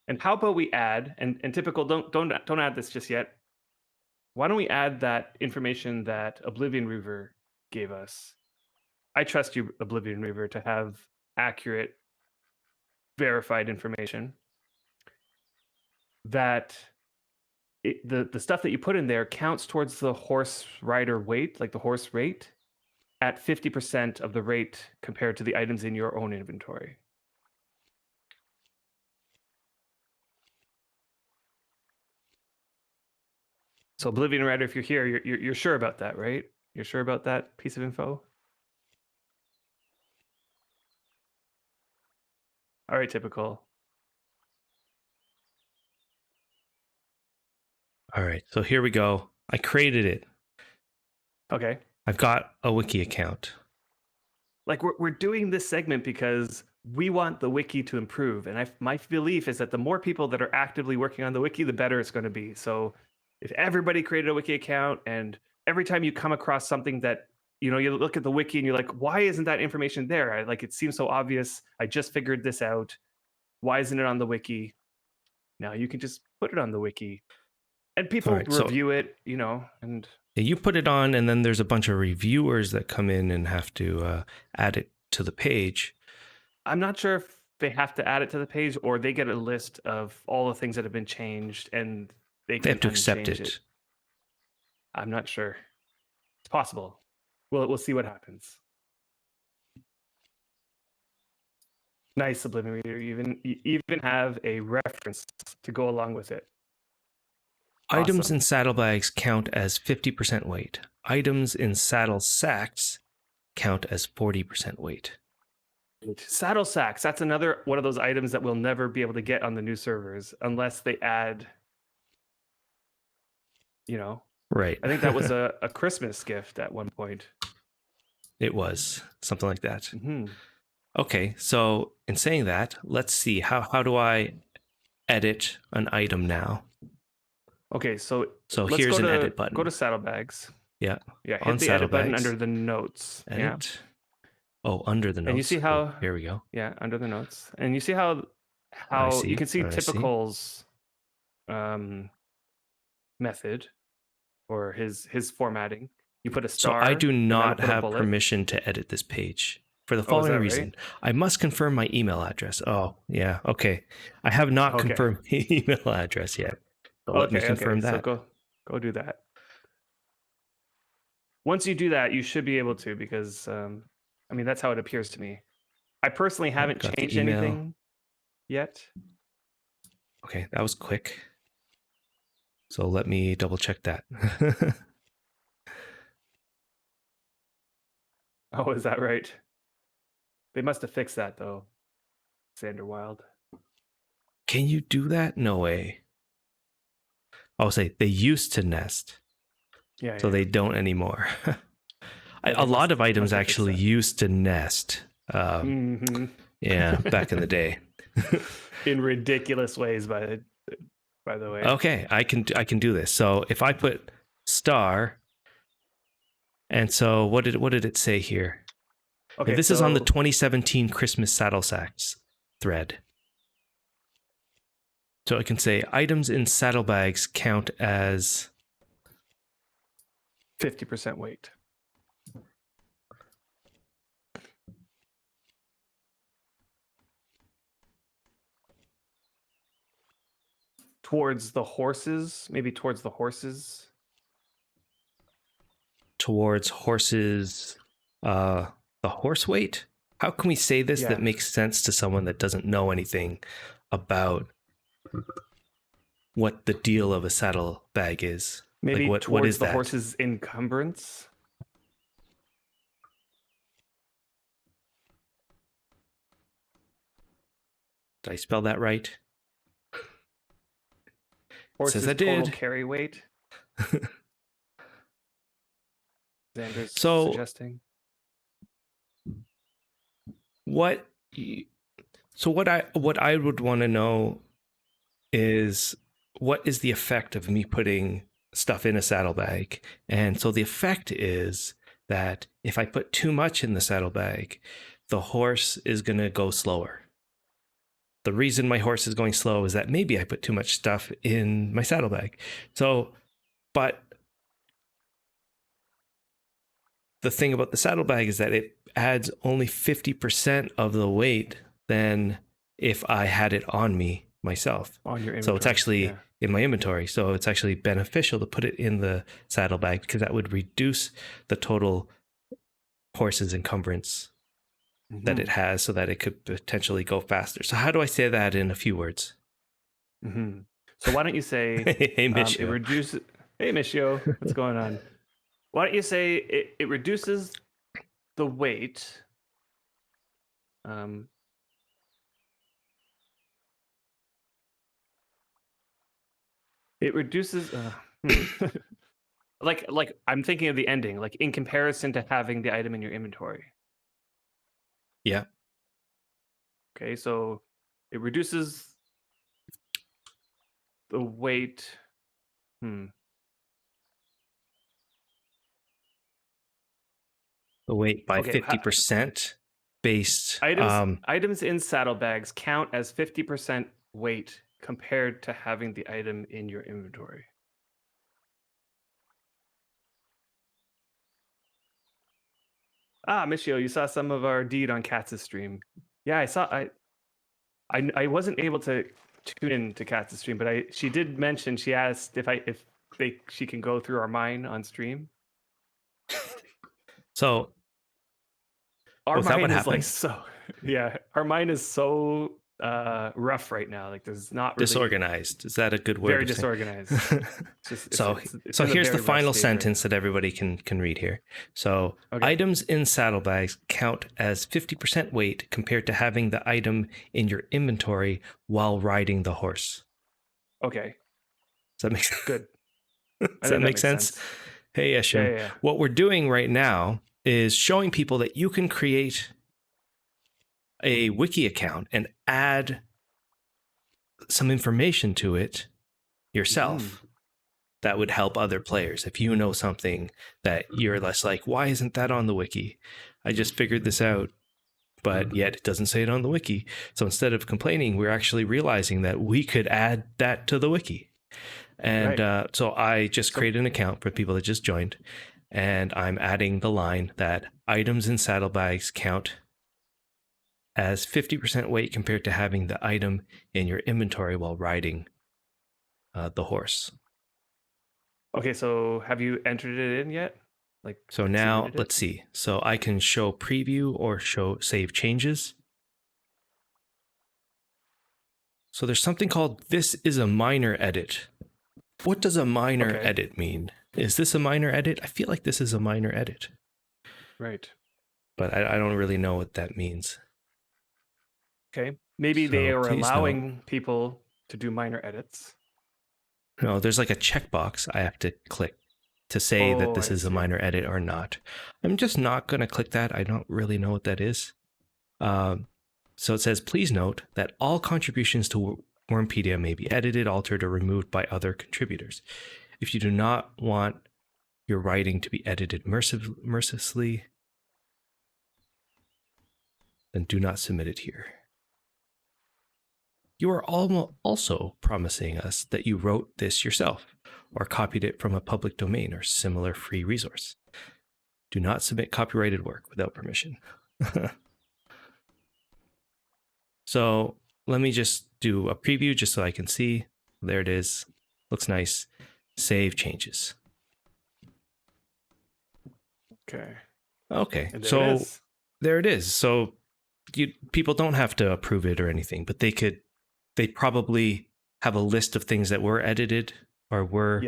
And how about we add, and Typical, don't add this just yet. Why don't we add that information that Oblivion Reaver gave us? I trust you, Oblivion Reaver, to have accurate, verified information. That the stuff that you put in there counts towards the horse rider weight, like the horse rate, at 50% of the rate compared to the items in your own inventory. So Oblivion Rider, if you're here, you're sure about that, right? You're sure about that piece of info? All right, typical. All right, so here we go. I created it. Okay. I've got a wiki account. Like we're doing this segment because we want the wiki to improve, and my belief is that the more people that are actively working on the wiki, the better it's going to be. So if everybody created a wiki account, and every time you come across something that you look at the wiki and you're like, why isn't that information there? Like, it seems so obvious. I just figured this out. Why isn't it on the wiki? Now you can just put it on the wiki, and people All right, so review it. And you put it on, and then there's a bunch of reviewers that come in and have to add it to the page. I'm not sure if they have to add it to the page or they get a list of all the things that have been changed and they They can have to accept unchange it. I'm not sure. It's possible. We'll see what happens. Nice, Subliminal Reader. You even have a reference to go along with it. Items Awesome. in saddlebags count as 50% weight. Items in saddle sacks count as 40% weight. Saddle sacks. That's another one of those items that we'll never be able to get on the new servers unless they add, Right. I think that was a Christmas gift at one point. It was something like that. Mm-hmm. Okay, so in saying that, let's see how do I edit an item now? Okay, so let's here's go an to edit button. Go to saddlebags. Yeah. Yeah, hit On the edit button saddlebags. under the notes. Edit. Yeah. Oh, under the notes. And you see how here we go. Yeah, under the notes. And you see how you can see Typical's method or his formatting. You put a star. So I do not and then have permission to edit this page. For the is following that reason, right? I must confirm my email address. Oh, yeah. Okay. I have not confirmed my email address yet. So let me confirm that. So go do that. Once you do that, you should be able to, because that's how it appears to me. I personally haven't changed anything yet. Okay, that was quick. So let me double check that. Oh, is that right? They must have fixed that though. Xander Wild. Can you do that? No way. I'll say they used to nest. Yeah. So they don't anymore. A lot of items actually used to nest. Yeah, back in the day. In ridiculous ways, by the way. Okay, I can do this. So if I put star, and so what did it say here? Okay, this is on the 2017 Christmas saddle sacks thread. So I can say items in saddlebags count as 50% weight. Towards the horses, maybe towards the horses. Towards horses, the horse weight? How can we say this that makes sense to someone that doesn't know anything about what the deal of a saddlebag is? Maybe like what is the horse's encumbrance? Did I spell that right? Horse's total carry weight. Xander's suggesting. What I would want to know is, what is the effect of me putting stuff in a saddlebag? And so the effect is that if I put too much in the saddlebag, the horse is going to go slower. The reason my horse is going slow is that maybe I put too much stuff in my saddlebag. So, but the thing about the saddlebag is that it adds only 50% of the weight than if I had it on me myself. On your inventory. So it's actually in my inventory. So it's actually beneficial to put it in the saddlebag, because that would reduce the total horse's encumbrance that it has, so that it could potentially go faster. So how do I say that in a few words? So why don't you say, hey, Michio. It reduces. Hey, Michio, what's going on? Why don't you say it reduces the weight It reduces. Like I'm thinking of the ending, like in comparison to having the item in your inventory. Yeah. Okay, so it reduces the weight. The weight by Okay, 50% based. items in saddlebags count as 50% weight compared to having the item in your inventory. Ah, Michio, you saw some of our deed on Katz's stream. Yeah, I saw. I wasn't able to tune in to Katz's stream, but she did mention, she asked if she can go through our mine on stream. So our mine is like our mine is so rough right now. Like there's not really disorganized. Is that a good word? Very disorganized. So here's the final sentence that everybody can read here. So items in saddlebags count as 50% weight compared to having the item in your inventory while riding the horse. Okay. Does that make sense? Good. Does that make sense? Hey, Eshim. Yeah. What we're doing right now is showing people that you can create a wiki account and add some information to it yourself that would help other players. If you know something that you're less like, why isn't that on the wiki? I just figured this out, but yet it doesn't say it on the wiki. So instead of complaining, we're actually realizing that we could add that to the wiki. And so I just created an account for people that just joined, and I'm adding the line that items in saddlebags count as 50% weight compared to having the item in your inventory while riding the horse. Okay, so have you entered it in yet? So now let's see. So I can show preview or show save changes. So there's something called this is a minor edit. What does a minor edit mean? Is this a minor edit? I feel like this is a minor edit. Right. But I don't really know what that means. Okay. Maybe they are allowing people to do minor edits. No, there's like a checkbox I have to click to say that this is a minor edit or not. I'm just not going to click that. I don't really know what that is. So it says, please note that all contributions to Wurmpedia may be edited, altered, or removed by other contributors. If you do not want your writing to be edited mercilessly, then do not submit it here. You are also promising us that you wrote this yourself or copied it from a public domain or similar free resource. Do not submit copyrighted work without permission. So let me just do a preview just so I can see. There it is. Looks nice. Save changes. Okay. So there it is. So people don't have to approve it or anything, but they probably have a list of things that were edited or were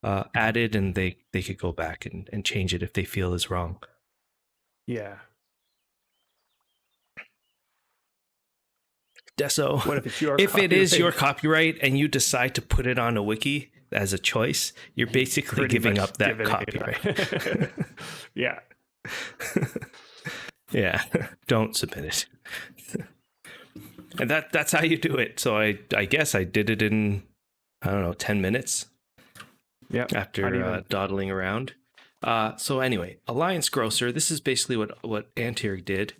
added, and they could go back and change it if they feel is wrong. Yeah. Deso, what if it's your if it is your copyright and you decide to put it on a wiki as a choice, you're basically giving up that copyright. Yeah. Yeah. Don't submit it. And that's how you do it. So I guess I did it in, 10 minutes. Yeah. After dawdling around. So anyway, Alliance Grocer, this is basically what Antir did.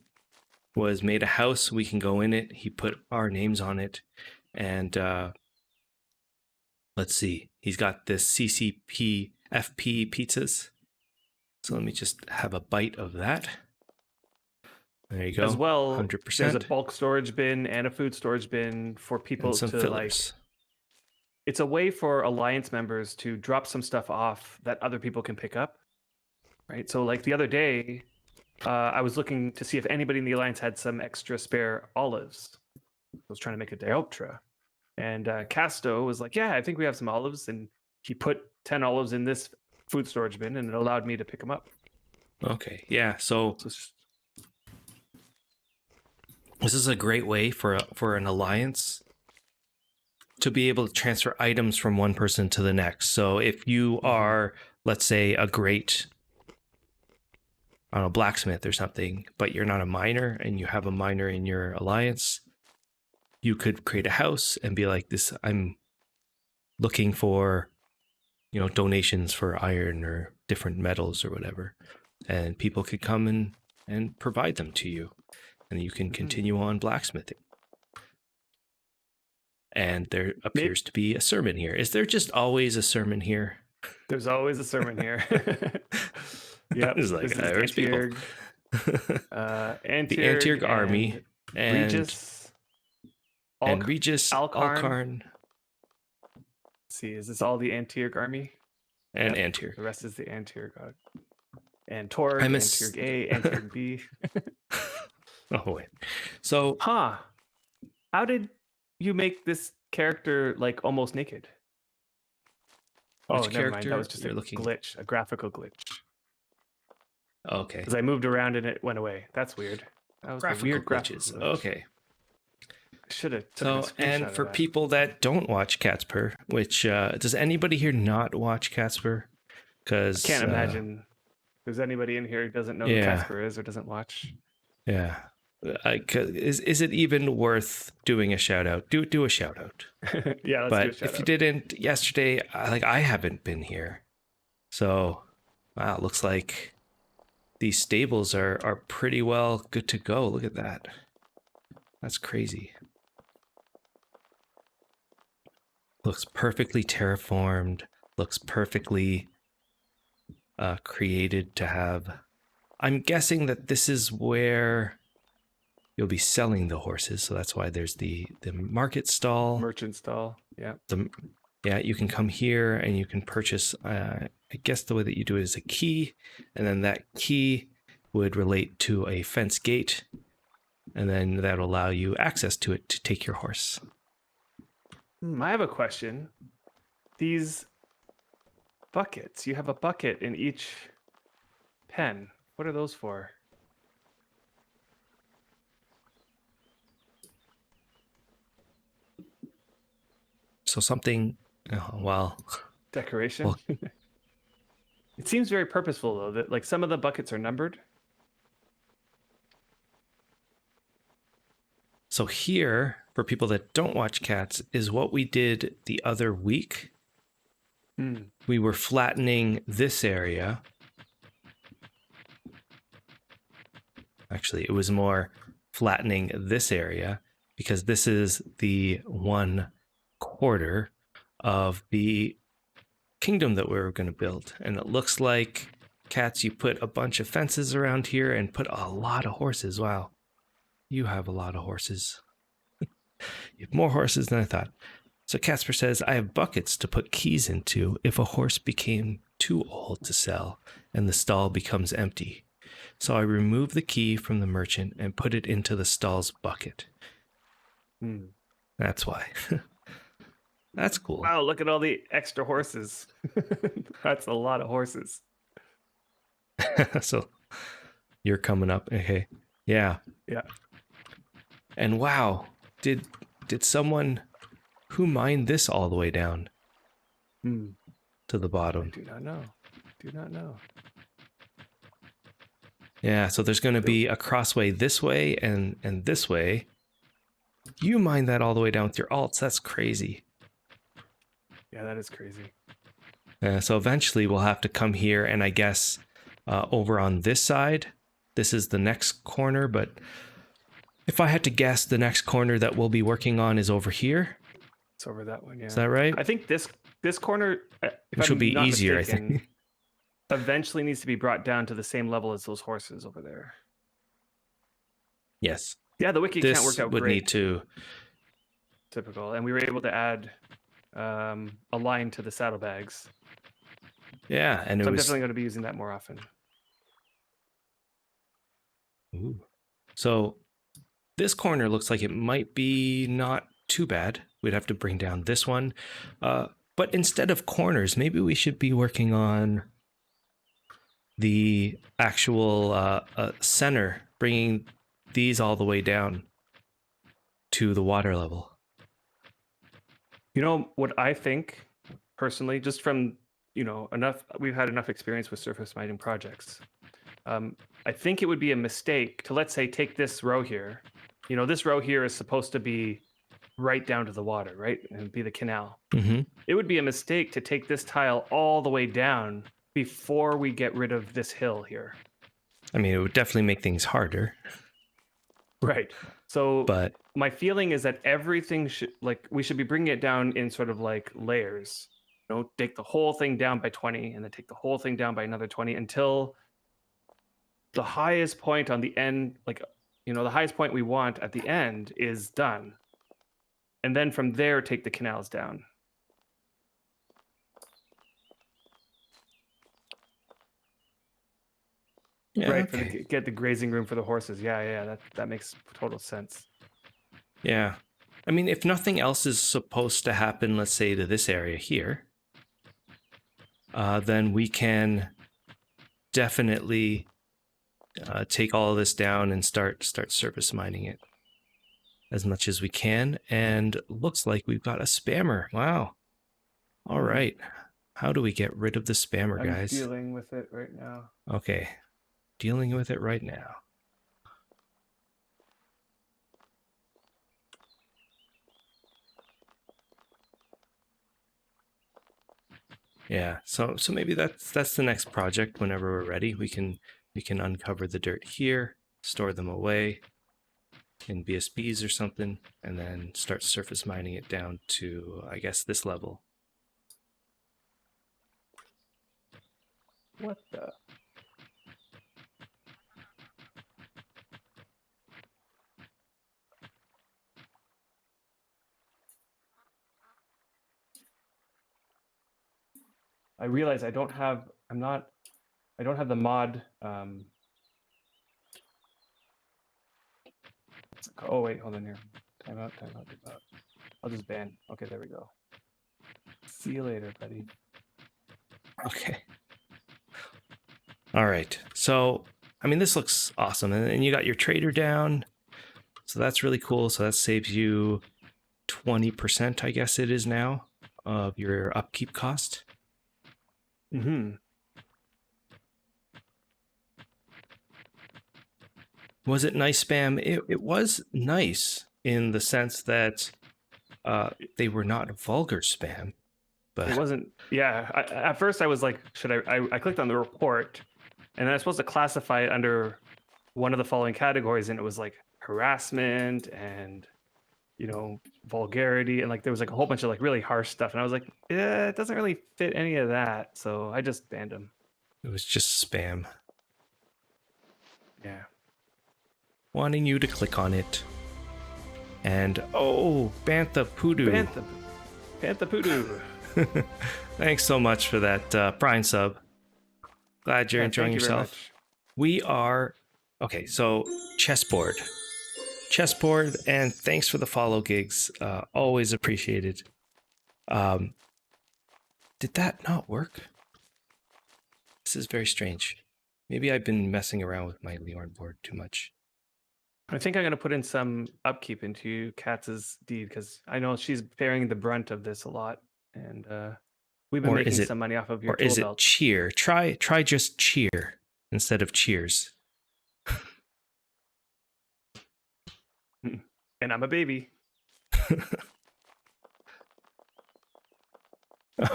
Was made a house. We can go in it. He put our names on it. And let's see. He's got this CCP FP pizzas. So let me just have a bite of that. There you go. As well, 100%. There's a bulk storage bin and a food storage bin for people and some to fillers. It's a way for Alliance members to drop some stuff off that other people can pick up. Right. So like the other day, I was looking to see if anybody in the Alliance had some extra spare olives. I was trying to make a dioptra. And Casto was like, yeah, I think we have some olives. And he put 10 olives in this food storage bin, and it allowed me to pick them up. Okay, yeah. So this is a great way for an Alliance to be able to transfer items from one person to the next. So if you are, let's say, a great, I don't know, blacksmith or something, but you're not a miner and you have a miner in your alliance, you could create a house and be like, this, I'm looking for, donations for iron or different metals or whatever. And people could come and provide them to you. And you can continue on blacksmithing. And there appears to be a sermon here. Is there just always a sermon here? There's always a sermon here. Yeah, it's like there's people. The Antierg army and Regis, Alcarn. Let's see, is this all the Antierg army? And Antierg. The rest is the Antierg. And Torg, Antierg A, Antierg B. Oh wait. So, how did you make this character like almost naked? Never mind. That was just a glitch, a graphical glitch. Okay. Because I moved around and it went away. That's weird. That was weird glitches. Okay. I should have. So, and for people that don't watch Catspur, which does anybody here not watch Catspur? Because can't imagine there's anybody in here who doesn't know who Catspur is or doesn't watch. Yeah. Is it even worth doing a shout out? Do a shout out. Yeah, let's but do a shout if you didn't yesterday, I haven't been here, so wow, it looks like these stables are pretty well good to go. Look at that. That's crazy. Looks perfectly terraformed. Looks perfectly created to have. I'm guessing that this is where you'll be selling the horses, so that's why there's the market stall, merchant stall. Yeah. You can come here and you can purchase. I guess the way that you do it is a key, and then that key would relate to a fence gate, and then that'll allow you access to it to take your horse. I have a question. These buckets, you have a bucket in each pen. What are those for? So something, decoration. It seems very purposeful though, that like some of the buckets are numbered. So here, for people that don't watch Cats, is what we did the other week. We were flattening this area. Actually, it was more flattening this area because this is the 1/4 of the kingdom that we were going to build. And it looks like, Cats, you put a bunch of fences around here and put a lot of horses. Wow. You have a lot of horses. You have more horses than I thought. So Casper says, I have buckets to put keys into if a horse became too old to sell and the stall becomes empty. So I remove the key from the merchant and put it into the stall's bucket. That's why. That's cool. Wow, look at all the extra horses. That's a lot of horses. So you're coming up. Okay. Yeah. Yeah. And wow, did someone who mined this all the way down to the bottom? I do not know. Yeah, so there's going to be a crossway this way and this way. You mined that all the way down with your alts. That's crazy. Yeah, that is crazy. So eventually we'll have to come here, and I guess over on this side, this is the next corner, but if I had to guess, the next corner that we'll be working on is over here. It's over that one, yeah. Is that right? I think this corner, which will be easier, I think. Eventually needs to be brought down to the same level as those horses over there. Yes. Yeah, the wiki can't work out would great. Need to. Typical. And we were able to add a line to the saddlebags. Yeah, and so I'm definitely going to be using that more often. Ooh. So this corner looks like it might be not too bad. We'd have to bring down this one. But instead of corners, maybe we should be working on the actual center, bringing these all the way down to the water level. You know what I think personally, just from we've had enough experience with surface mining projects. I think it would be a mistake to, let's say, take this row here. This row here is supposed to be right down to the water, right? And be the canal. Mm-hmm. It would be a mistake to take this tile all the way down before we get rid of this hill here. I mean, it would definitely make things harder. Right. So but my feeling is that everything we should be bringing it down in sort of like layers. Take the whole thing down by 20 and then take the whole thing down by another 20 until the highest point on the end, the highest point we want at the end is done. And then from there, take the canals down. Yeah, right, okay. get the grazing room for the horses. Yeah, that makes total sense. Yeah. I mean, if nothing else is supposed to happen, let's say to this area here, then we can definitely take all of this down and start surface mining it as much as we can. And looks like we've got a spammer. Wow. All right. How do we get rid of the spammer, guys? I'm dealing with it right now. Okay. Dealing with it right now. Yeah, so maybe that's the next project. Whenever we're ready, we can uncover the dirt here, store them away in BSBs or something, and then start surface mining it down to, I guess, this level. What the? I realize I don't have the mod. Oh wait, hold on here. Time out. I'll just ban. Okay, there we go. See you later, buddy. Okay. All right. So, I mean, this looks awesome. And you got your trader down. So that's really cool. So that saves you 20%, I guess it is now, of your upkeep cost. Mm-hmm. Was it nice spam? It was nice in the sense that they were not vulgar spam. But it wasn't. Yeah. At first, I was like, should I clicked on the report, and then I was supposed to classify it under one of the following categories, and it was like harassment and vulgarity, and like there was like a whole bunch of like really harsh stuff, and I was like, yeah, it doesn't really fit any of that, so I just banned them. It was just spam. Yeah. Wanting you to click on it. And Bantha Poodoo. Bantha Poodoo. Thanks so much for that Prime sub. Glad you're enjoying yourself. We are okay, so chessboard, and thanks for the follow, Gigs. Always appreciated. Did that not work? This is very strange. Maybe I've been messing around with my Leorn board too much. I think I'm going to put in some upkeep into Katz's deed because I know she's bearing the brunt of this a lot, and we've been making some money off of your tool belt. Or is it cheer? Try just cheer instead of cheers. And I'm a baby.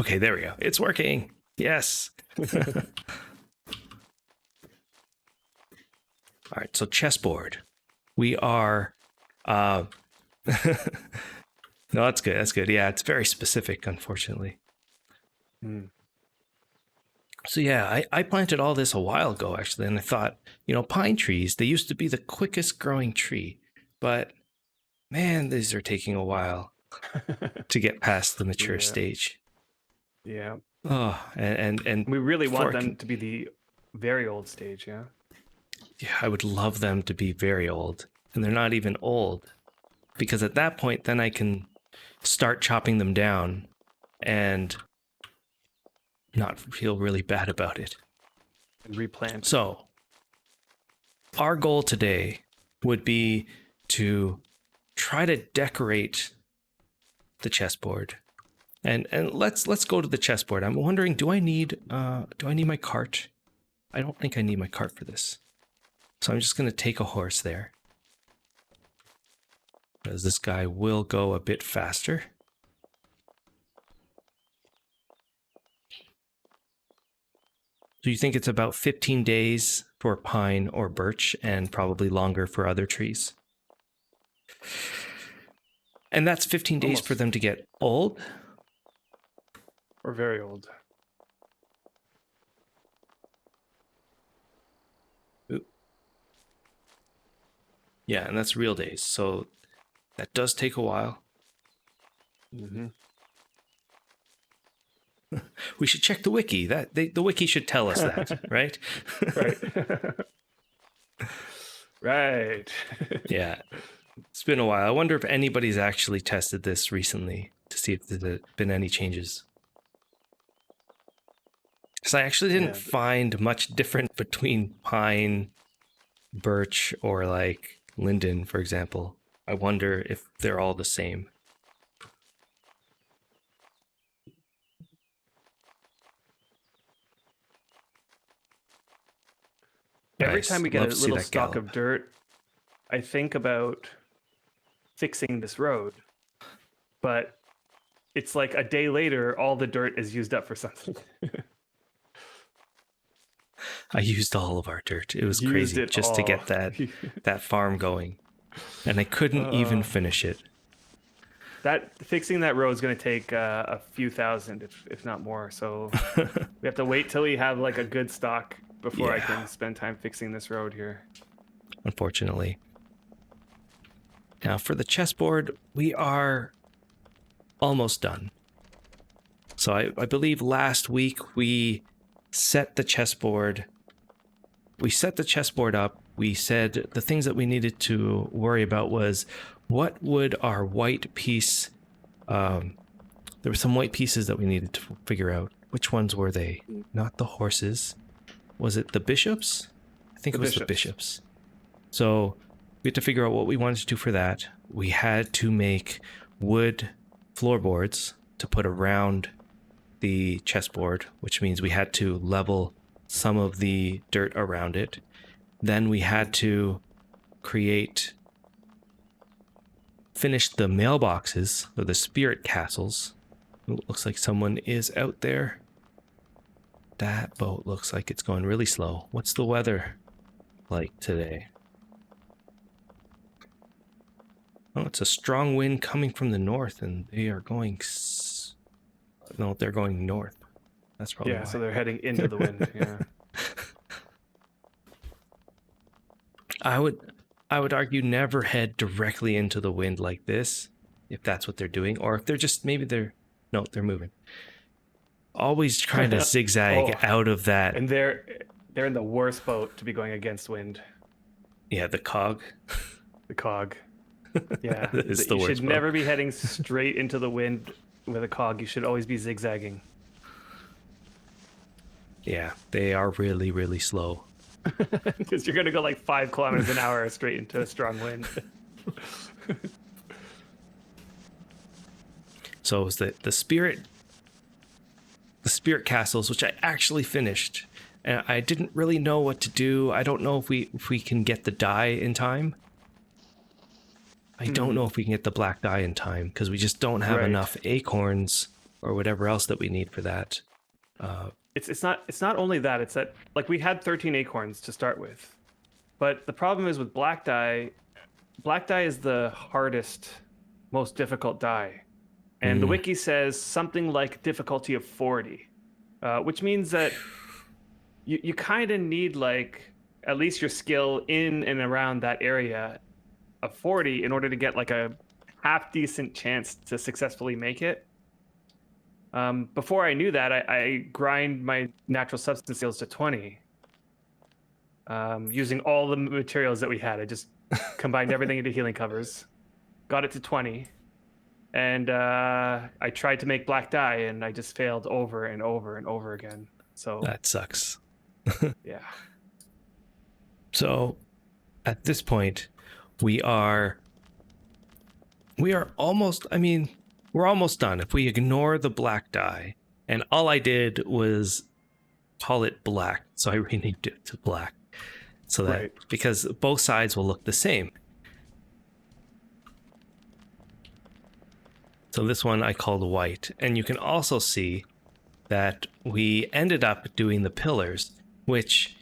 Okay, there we go. It's working. Yes. All right, so chessboard. We are no, that's good. That's good. Yeah, it's very specific, unfortunately. So yeah, I planted all this a while ago, actually, and I thought, pine trees, they used to be the quickest growing tree, but man, these are taking a while to get past the mature stage. Yeah. Oh, and we really want them to be the very old stage, yeah? Yeah, I would love them to be very old, and they're not even old, because at that point, then I can start chopping them down and not feel really bad about it. And replant. So, our goal today would be to try to decorate the chessboard And let's go to the chessboard. I'm wondering, do I need my cart? I don't think I need my cart for this. So I'm just going to take a horse there. Because this guy will go a bit faster. So you think it's about 15 days for pine or birch and probably longer for other trees? And that's 15 days for them to get old? Or very old. Oop. Yeah, and that's real days. So that does take a while. Mm-hmm. We should check the wiki. The wiki should tell us that, right? Right. Right. Yeah. It's been a while. I wonder if anybody's actually tested this recently to see if there's been any changes. Because I actually didn't find much different between pine, birch, or like linden, for example. I wonder if they're all the same. Every time we get a little stalk of dirt, I think about fixing this road. But it's like a day later, all the dirt is used up for something. I used all of our dirt. It was crazy just to get that farm going. And I couldn't even finish it. Fixing that road is going to take a few thousand, if not more. So we have to wait till we have like a good stock before I can spend time fixing this road here. Unfortunately. Now for the chessboard, we are almost done. So I believe last week we set the chessboard. We set the chessboard up. We said the things that we needed to worry about was what would our white piece... there were some white pieces that we needed to figure out. Which ones were they? Not the horses. Was it the bishops? I think it was the bishops. So we had to figure out what we wanted to do for that. We had to make wood floorboards to put around the chessboard, which means we had to level some of the dirt around it. Then we had to finish the mailboxes, or the spirit castles. It looks like someone is out there. That boat looks like it's going really slow. What's the weather like today? Oh, it's a strong wind coming from the north, and they are going... No, they're going north. That's probably why. So they're heading into the wind. Yeah. I would argue never head directly into the wind like this, if that's what they're doing, or if they're just they're moving. Always trying to zigzag out of that. And they're in the worst boat to be going against wind. Yeah, the cog. The cog. Yeah, it's the worst. You should never be heading straight into the wind with a cog. You should always be zigzagging. Yeah, they are really, really slow. Because you're gonna go like 5 kilometers an hour straight into a strong wind. So it was the spirit castles, which I actually finished, and I didn't really know what to do. I don't know if we can get the dye in time. I don't know if we can get the black dye in time because we just don't have enough acorns or whatever else that we need for that. It's not only that, it's that like we had 13 acorns to start with, but the problem is with black dye is the hardest, most difficult dye, and the wiki says something like difficulty of 40, which means that you kind of need like at least your skill in and around that area of 40 in order to get like a half decent chance to successfully make it. Before I knew that, I grind my natural substance skills to 20, using all the materials that we had. I just combined everything into healing covers, got it to 20, and I tried to make black dye, and I just failed over and over and over again. So that sucks. Yeah. So at this point, we are almost, I mean, we're almost done. If we ignore the black die, and all I did was call it black, so I renamed it to black, so that because both sides will look the same. So this one I called white, and you can also see that we ended up doing the pillars, which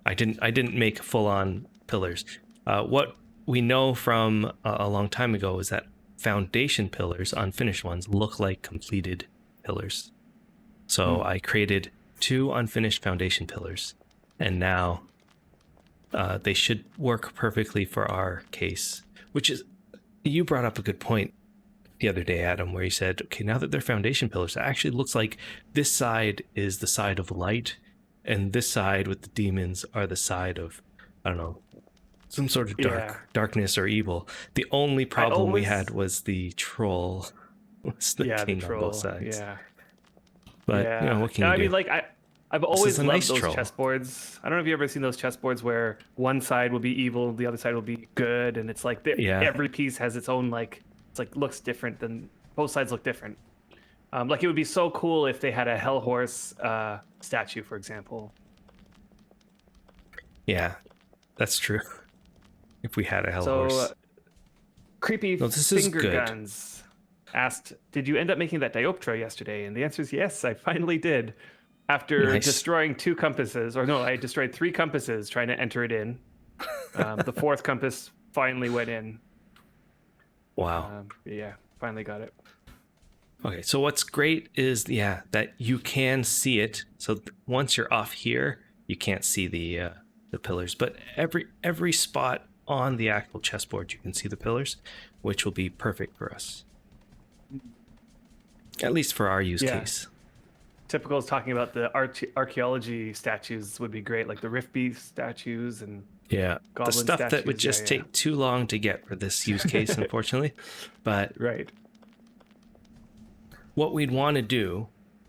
I didn't make full-on pillars. What we know from a long time ago is that foundation pillars, unfinished ones, look like completed pillars. So I created 2 unfinished foundation pillars, and now they should work perfectly for our case, which is, you brought up a good point the other day, Adam, where you said, okay, now that they're foundation pillars, it actually looks like this side is the side of light, and this side with the demons are the side of, I don't know, some sort of darkness or evil. The only problem we had was the troll. Was the king on both sides. Yeah. But you know, what can you do? I mean, like I've always loved those chessboards. I don't know if you've ever seen those chessboards where one side will be evil, the other side will be good, and it's like every piece has its own, like, it's like looks different, than both sides look different. Like, it would be so cool if they had a hell horse statue, for example. Yeah, that's true. If we had a hell horse. Creepy finger guns asked, did you end up making that dioptra yesterday? And the answer is yes, I finally did. After destroying 2 compasses, or no, I destroyed 3 compasses trying to enter it in. The 4th compass finally went in. Wow. Yeah, finally got it. Okay, so what's great is, that you can see it. So once you're off here, you can't see the pillars, but every spot on the actual chessboard you can see the pillars, which will be perfect for us. At least for our use case. Typical is talking about the archaeology statues would be great, like the Rift Beast statues and the stuff statues, that would just take too long to get for this use case, unfortunately. But what we'd want to do,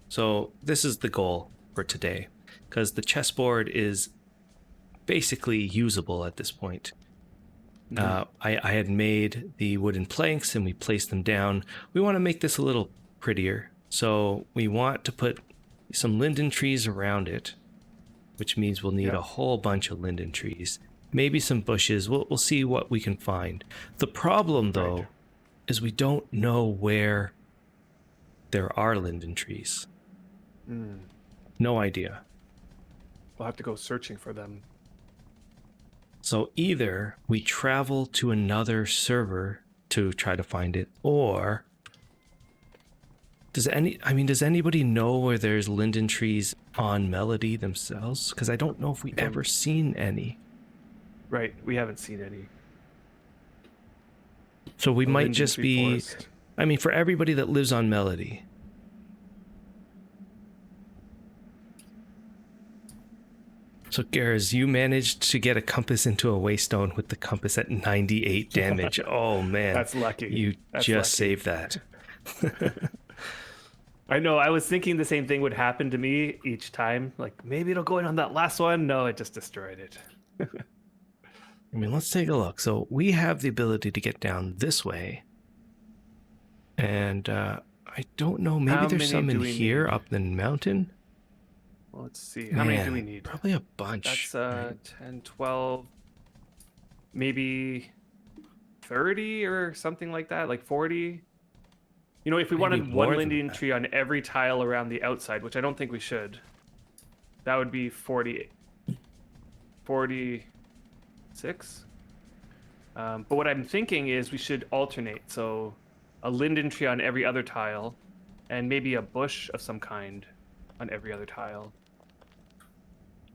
so this is the goal for today, because the chessboard is basically usable at this point. I had made the wooden planks and we placed them down. We want to make this a little prettier, so we want to put some linden trees around it, which means we'll need a whole bunch of linden trees, maybe some bushes. We'll see what we can find. The problem, though, is we don't know where there are linden trees. No idea. We'll have to go searching for them. So either we travel to another server to try to find it, or does anybody know where there's linden trees on Melody themselves? Because I don't know if we've ever seen any. Right, we haven't seen any. So we might just be forest. I mean, for everybody that lives on Melody. So, Garrus, you managed to get a compass into a waystone with the compass at 98 damage. Oh, man. That's lucky. You just saved that. I know. I was thinking the same thing would happen to me each time. Like, maybe it'll go in on that last one. No, it just destroyed it. I mean, let's take a look. So we have the ability to get down this way. And I don't know. Maybe there's some in here up the mountain. Well, let's see. How many do we need? Probably a bunch. That's 10, 12, maybe 30 or something like that, like 40. You know, if we wanted one linden tree on every tile around the outside, which I don't think we should, that would be 46. But what I'm thinking is we should alternate. So a linden tree on every other tile and maybe a bush of some kind on every other tile.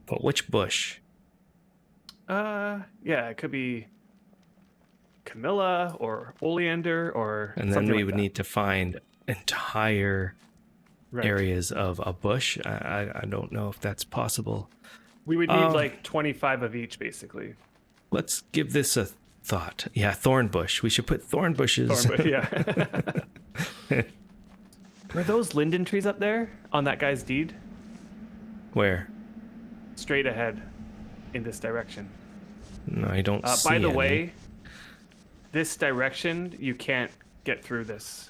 But which bush? Yeah, it could be Camilla or oleander or and then we would need to find entire areas of a bush. I don't know if that's possible. We would need like 25 of each, basically. Let's give this a thought. Yeah, thorn bush. We should put thorn bushes. Were those linden trees up there on that guy's deed? Where? Straight ahead in this direction. No, I don't see By the any. way, this direction, you can't get through this.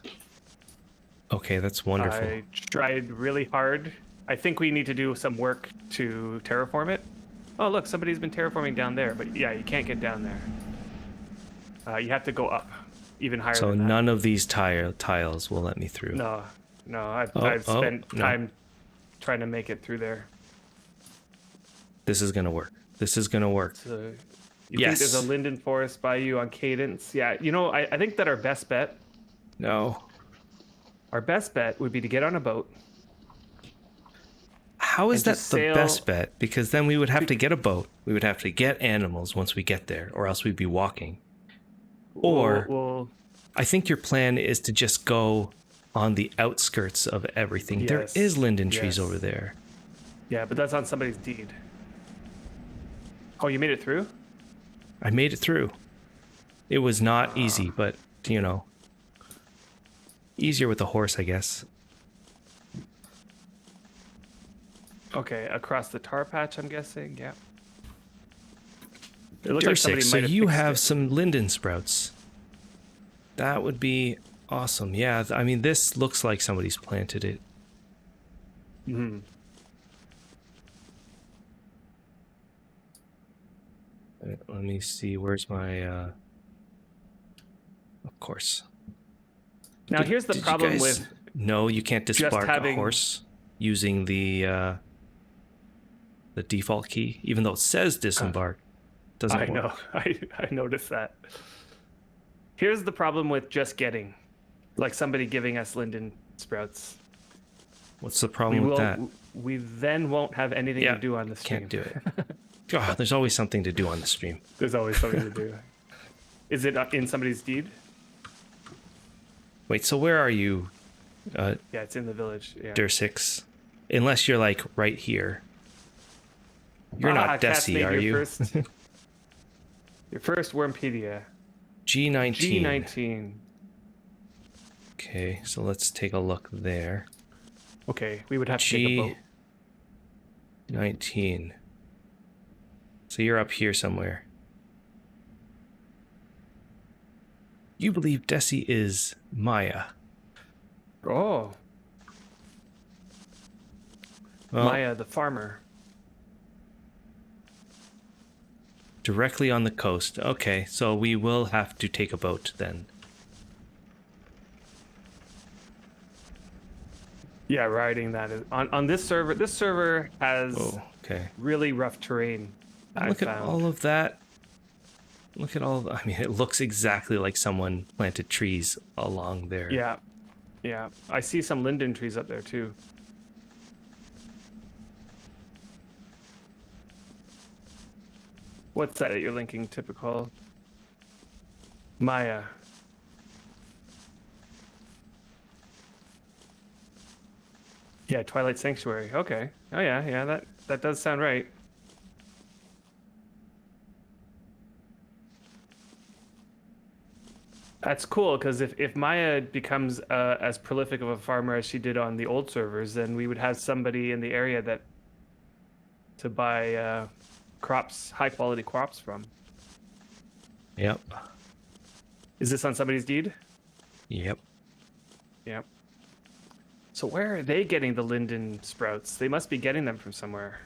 Okay, that's wonderful. I tried really hard. I think we need to do some work to terraform it. Oh, look, somebody's been terraforming down there, but yeah, you can't get down there. You have to go up, even higher So than that. none of these tiles will let me through. No, I've spent time trying to make it through there. This is gonna work. This is gonna work. So, you think there's a linden forest by you on Cadence? Yeah, you know, I think that our best bet would be to get on a boat. How is that the best bet? Because then we would have to get a boat. We would have to get animals once we get there, or else we'd be walking. Or I think your plan is to just go on the outskirts of everything. Yes, there is linden trees over there. Yeah, but that's on somebody's deed. Oh, you made it through? I made it through. It was not easy, but, you know, easier with a horse, I guess. Okay, across the tar patch, I'm guessing. Yeah. It looks like somebody might have you have some linden sprouts. That would be awesome. Yeah, I mean, this looks like somebody's planted it. Hmm. Let me see. Where's my? Of course. Now here's the problem with. No, you can't disembark a horse using the default key, even though it says disembark. Doesn't work. Know. I noticed that. Here's the problem with just getting, like somebody giving us linden sprouts. What's the problem with that? We then won't have anything to do on the stream. Can't do it. Oh, there's always something to do on the stream. There's always something to do. Is it in somebody's deed? Wait, so where are you? Yeah, it's in the village. Yeah. Dursix. Unless you're like right here. You're not Desi, are you? Your first Wurmpedia. G19. G19. Okay, so let's take a look there. Okay, we would have to take a boat. 19. So you're up here somewhere. You believe Desi is Maya. Oh. Well, Maya, the farmer. Directly on the coast. Okay, so we will have to take a boat then. Yeah, riding that is on this server. This server has really rough terrain. Look at all of that. Look at all. I mean, it looks exactly like someone planted trees along there. Yeah, yeah. I see some linden trees up there too. What's that you're linking? Typical. Maya. Yeah, Twilight Sanctuary. Okay. Oh yeah. That does sound right. That's cool, because if Maya becomes as prolific of a farmer as she did on the old servers, then we would have somebody in the area that to buy crops, high quality crops from. Yep. Is this on somebody's deed? Yep. Yep. So where are they getting the linden sprouts? They must be getting them from somewhere.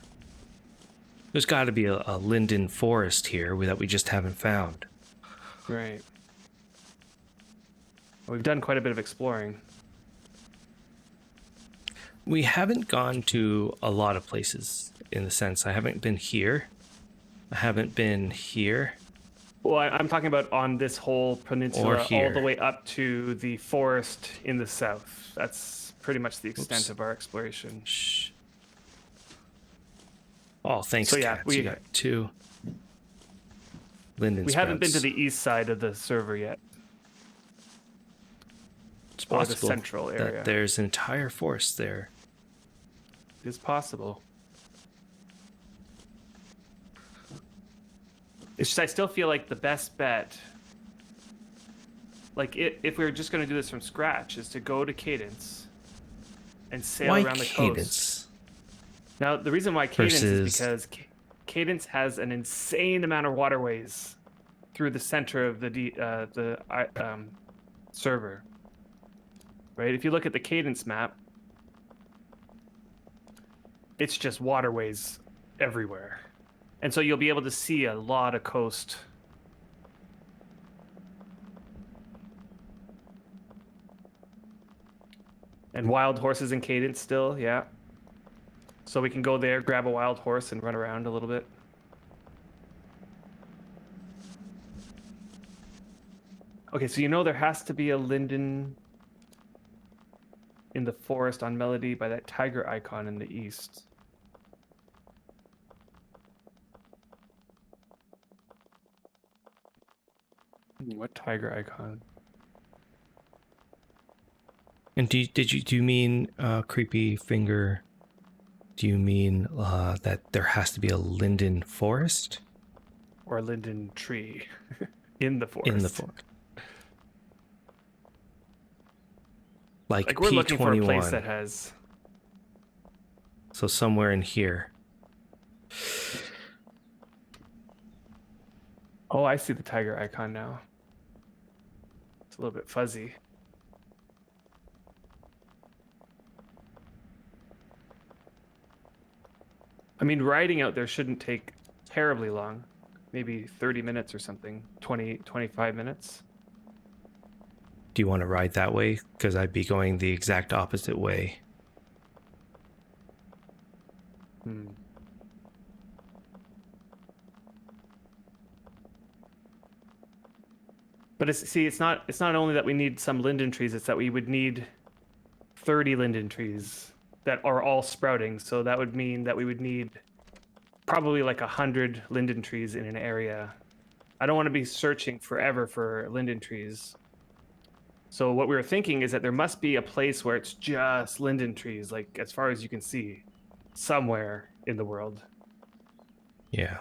There's got to be a linden forest here that we just haven't found. Right. We've done quite a bit of exploring. We haven't gone to a lot of places, in the sense I haven't been here. I haven't been here. Well, I'm talking about on this whole peninsula, all the way up to the forest in the south. That's pretty much the extent of our exploration. Shh. Oh, thanks, so, yeah, you got 2 linden sprouts. We haven't been to the east side of the server yet. It's possible the central area. That there's an entire forest there. It is possible. It's just I still feel like the best bet, like if we were just going to do this from scratch, is to go to Cadence and sail around the coast. Now, the reason why Cadence is because Cadence has an insane amount of waterways through the center of the server. right? If you look at the cadence map, it's just waterways everywhere. And so you'll be able to see a lot of coast. And wild horses in cadence still, yeah. So we can go there, grab a wild horse, and run around a little bit. Okay, so you know there has to be a linden in the forest on Melody by that tiger icon in the east. What tiger icon? And do you mean creepy finger? Do you mean that there has to be a linden forest? Or a linden tree in the forest. In the forest. Like we're P21. looking for a place that has... So somewhere in here. Oh, I see the tiger icon now. It's a little bit fuzzy. I mean, riding out there shouldn't take terribly long. Maybe 30 minutes or something. 20, 25 minutes. Do you want to ride that way? Because I'd be going the exact opposite way. But it's not only that we need some linden trees, it's that we would need 30 linden trees that are all sprouting. So that would mean that we would need probably like 100 linden trees in an area. I don't want to be searching forever for linden trees. So what we were thinking is that there must be a place where it's just linden trees, like as far as you can see, somewhere in the world. Yeah.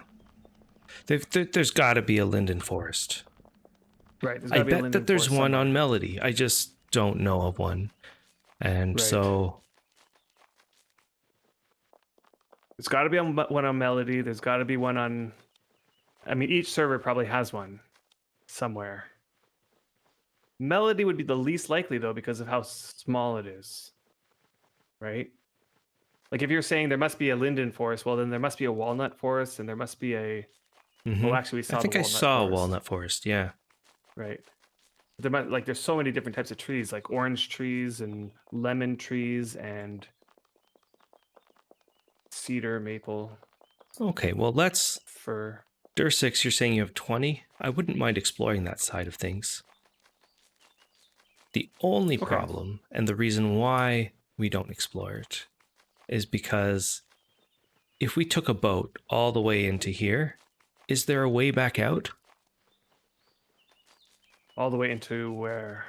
There's got to be a linden forest. Right. I bet that there's one on Melody. I just don't know of one. And so... There's got to be one on Melody. There's got to be one on... I mean, each server probably has one somewhere. Melody would be the least likely, though, because of how small it is. Right? Like, if you're saying there must be a linden forest, well, then there must be a walnut forest, and there must be a... Mm-hmm. Well, actually, we saw I think I saw a walnut forest, yeah. Right. There might, like, there's so many different types of trees, like orange trees and lemon trees and cedar, maple. Okay, well, let's... Fir. Dursix, you're saying you have 20? I wouldn't mind exploring that side of things. The only problem, and the reason why we don't explore it, is because if we took a boat all the way into here, is there a way back out? All the way into where?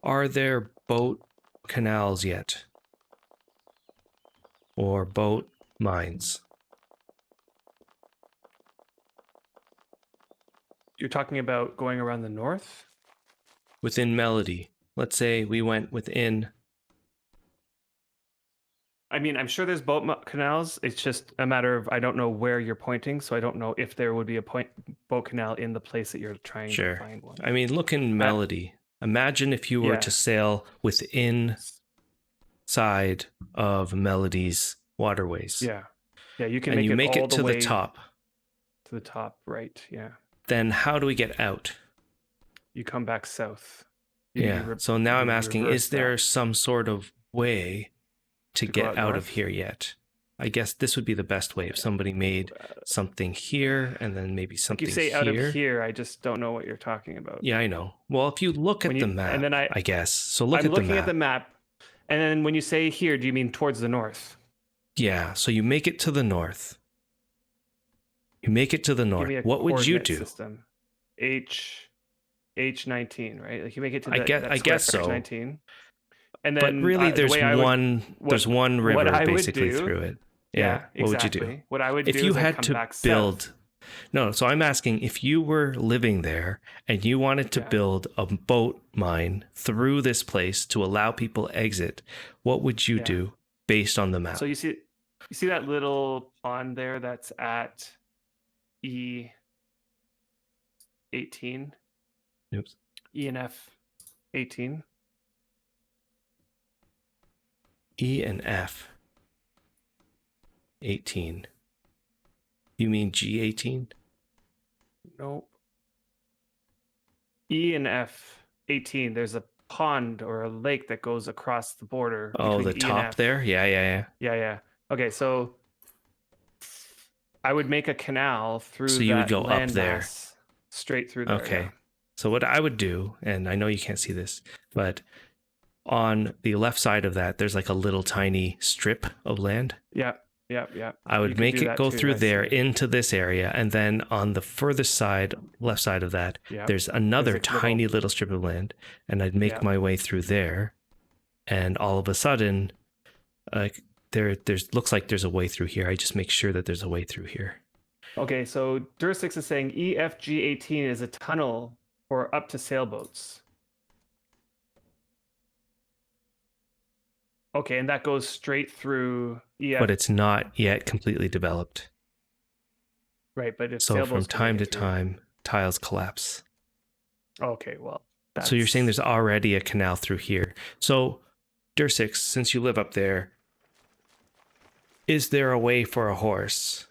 Are there boat canals yet? Or boat mines? You're talking about going around the north? Within Melody. Let's say we went within... I mean, I'm sure there's boat canals. It's just a matter of, I don't know where you're pointing, so I don't know if there would be a boat canal in the place that you're trying to find one. I mean, look in Melody. Imagine if you were to sail within side of Melody's waterways. Yeah. Yeah, you can and you make all it to the top. To the top, right, yeah. Then how do we get out? You come back south. So now I'm asking, is there some sort of way to get out of here yet? I guess this would be the best way if somebody made something here and then maybe something here. You say out of here, I just don't know what you're talking about. Yeah, I know. Well, if you look at the map, and then I guess. So look at the map. I'm looking at the map. And then when you say here, do you mean towards the north? Yeah, so you make it to the north. You make it to the north. What would you do? System. H19, right? Like you make it to the I guess so. H19. And then but really there's one river basically through it. Yeah. Exactly. What would you do? What I would do if you is had to build south. No, so I'm asking if you were living there and you wanted to build a boat mine through this place to allow people exit, what would you do based on the map? So you see that little pond there that's at E18? Oops. E and F 18. E and F 18. You mean G18? Nope. E and F 18. There's a pond or a lake that goes across the border. Oh, the E top and F. there? Yeah. Yeah. Okay, so I would make a canal through So you would that go up there. landmass straight through there. Okay. Yeah. So what I would do, and I know you can't see this, but on the left side of that, there's like a little tiny strip of land. Yeah. I would make it go through there into this area, and then on the furthest side, left side of that, there's another tiny little strip of land, and I'd make my way through there, and all of a sudden, like there's looks like there's a way through here. I just make sure that there's a way through here. Okay, so Dursix is saying EFG18 is a tunnel for up to sailboats. Okay, and that goes straight through EF. But it's not yet completely developed. Right, but if so from time to time, tiles collapse. Okay, well. So you're saying there's already a canal through here. So, Dursix, since you live up there, is there a way for a horse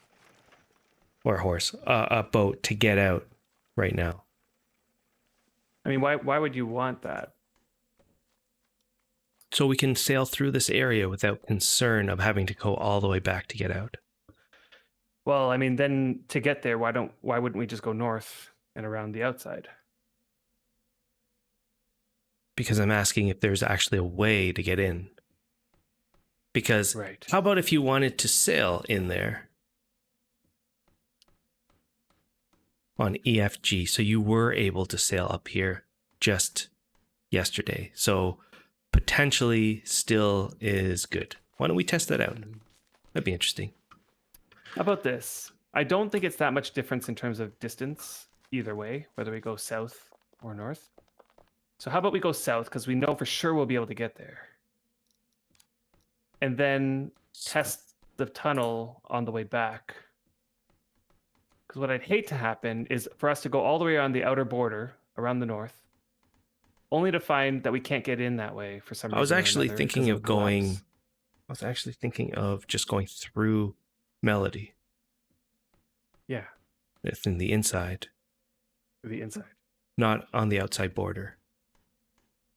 or a boat to get out right now? I mean, why would you want that? So we can sail through this area without concern of having to go all the way back to get out. Well, I mean, then to get there, why wouldn't we just go north and around the outside? Because I'm asking if there's actually a way to get in. Because how about if you wanted to sail in there on EFG? So you were able to sail up here just yesterday. So potentially still is good. Why don't we test that out? That'd be interesting. How about this? I don't think it's that much difference in terms of distance either way, whether we go south or north. So how about we go south, because we know for sure we'll be able to get there. And then test the tunnel on the way back. Because what I'd hate to happen is for us to go all the way around the outer border, around the north, only to find that we can't get in that way for some reason. I was actually thinking of going... I was actually thinking of just going through Melody. Yeah. It's in the inside. The inside. Not on the outside border.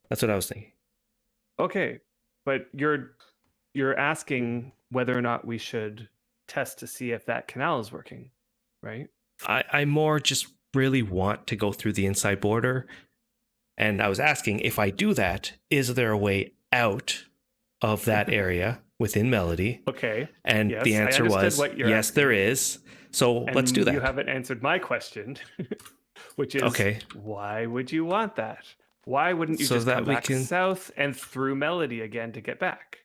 That's what I was thinking. Okay. But you're asking whether or not we should test to see if that canal is working, right? I more just really want to go through the inside border. And I was asking, if I do that, is there a way out of that area within Melody? Okay. And the answer was, yes, there is. So let's do that. You haven't answered my question, which is, why would you want that? Why wouldn't you just come back south and through Melody again to get back?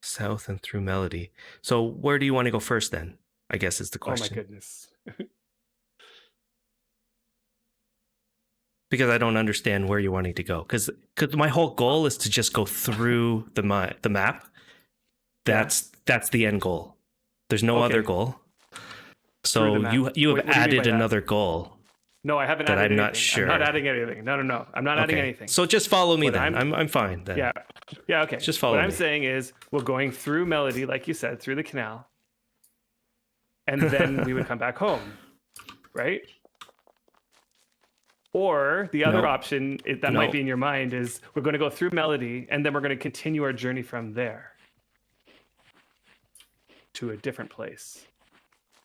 South and through Melody. So where do you want to go first then? I guess is the question. Oh my goodness. Because I don't understand where you're wanting to go. Because my whole goal is to just go through the map. That's the end goal. There's no other goal. So you have added another goal. No, I haven't added anything. I'm not sure. I'm not adding anything. No. I'm not adding anything. So just follow me then. I'm fine then. Yeah, okay. Just follow me. What I'm saying is we're going through Melody, like you said, through the canal. And then we would come back home. Right? Or the other option that might be in your mind is we're going to go through Melody and then we're going to continue our journey from there to a different place.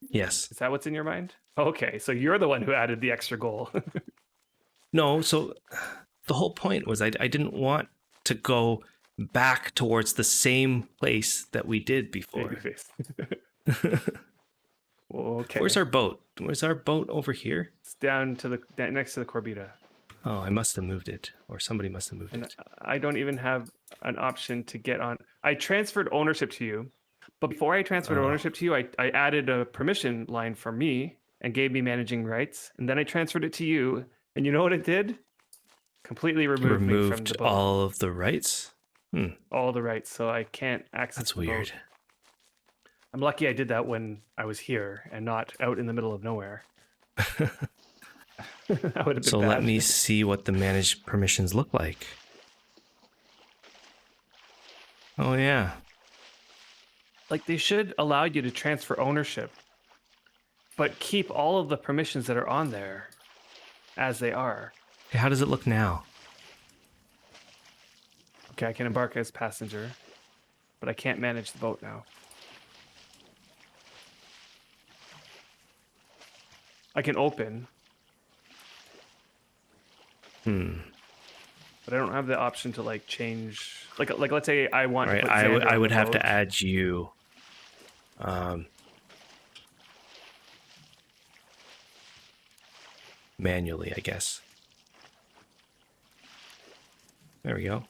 Yes. Is that what's in your mind? Okay, so you're the one who added the extra goal. No, so the whole point was I didn't want to go back towards the same place that we did before. Okay. Where's our boat? Where's our boat over here? It's down to next to the Corbita. Oh, I must have moved it, or somebody must have moved it. I don't even have an option to get on. I transferred ownership to you, but before I transferred ownership to you, I added a permission line for me and gave me managing rights, and then I transferred it to you, and you know what it did? Completely removed me from the boat. All of the rights? All the rights, so I can't access. That's weird. Boat. I'm lucky I did that when I was here and not out in the middle of nowhere. That would have been So bad. let me see what the manage permissions look like. Oh yeah. Like they should allow you to transfer ownership, but keep all of the permissions that are on there as they are. Okay, how does it look now? Okay, I can embark as passenger, but I can't manage the boat now. I can open. But I don't have the option to like change. Like let's say I want to put Xander I on would the have boat. to add you. Manually, I guess. There we go.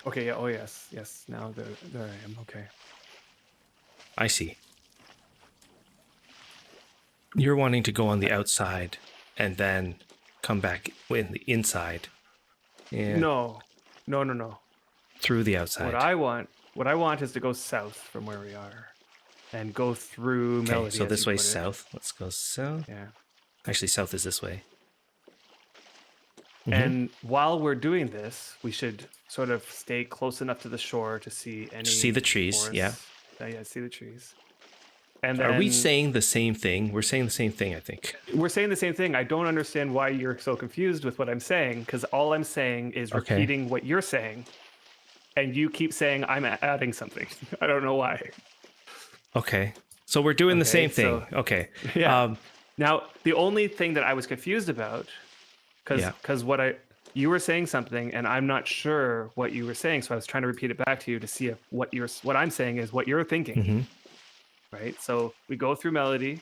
Okay, yeah, oh yes. Now there I am. Okay. I see. You're wanting to go on the outside and then come back in the inside. Yeah. No. Through the outside. What I want is to go south from where we are and go through Melody. Okay, so this way south. Let's go south. Yeah. Actually, south is this way. And while we're doing this, we should sort of stay close enough to the shore to see the trees, forests. yeah. Yeah, see the trees. And then, are we saying the same thing? We're saying the same thing, I think. We're saying the same thing. I don't understand why you're so confused with what I'm saying, because all I'm saying is repeating what you're saying, and you keep saying I'm adding something. I don't know why. Okay. So we're doing the same thing. So, okay. Yeah. Now, the only thing that I was confused about, because you were saying something, and I'm not sure what you were saying, so I was trying to repeat it back to you to see if what I'm saying is what you're thinking. Right? So we go through Melody.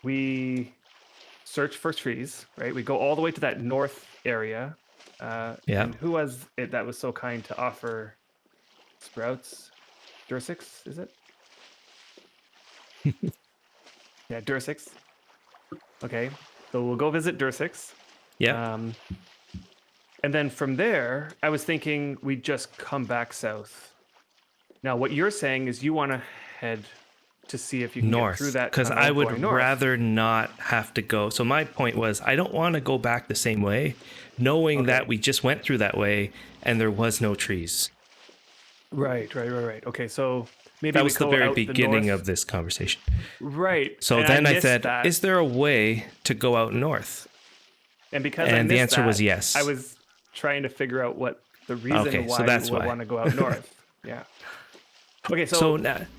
We search for trees, right? We go all the way to that north area. And who was it that was so kind to offer sprouts? Dursix, is it? Yeah, Dursix. Okay, so we'll go visit Dursix. Yeah. And then from there, I was thinking we'd just come back south. Now, what you're saying is you want to head to see if you can north, get through that. Because I would rather not have to go. So my point was, I don't want to go back the same way, knowing that we just went through that way and there was no trees. Right. Okay, so maybe that was the very beginning of this conversation. Right. So then I said, is there a way to go out north? And because the answer was yes. I was trying to figure out what the reason why you would want to go out north. Yeah. Okay, so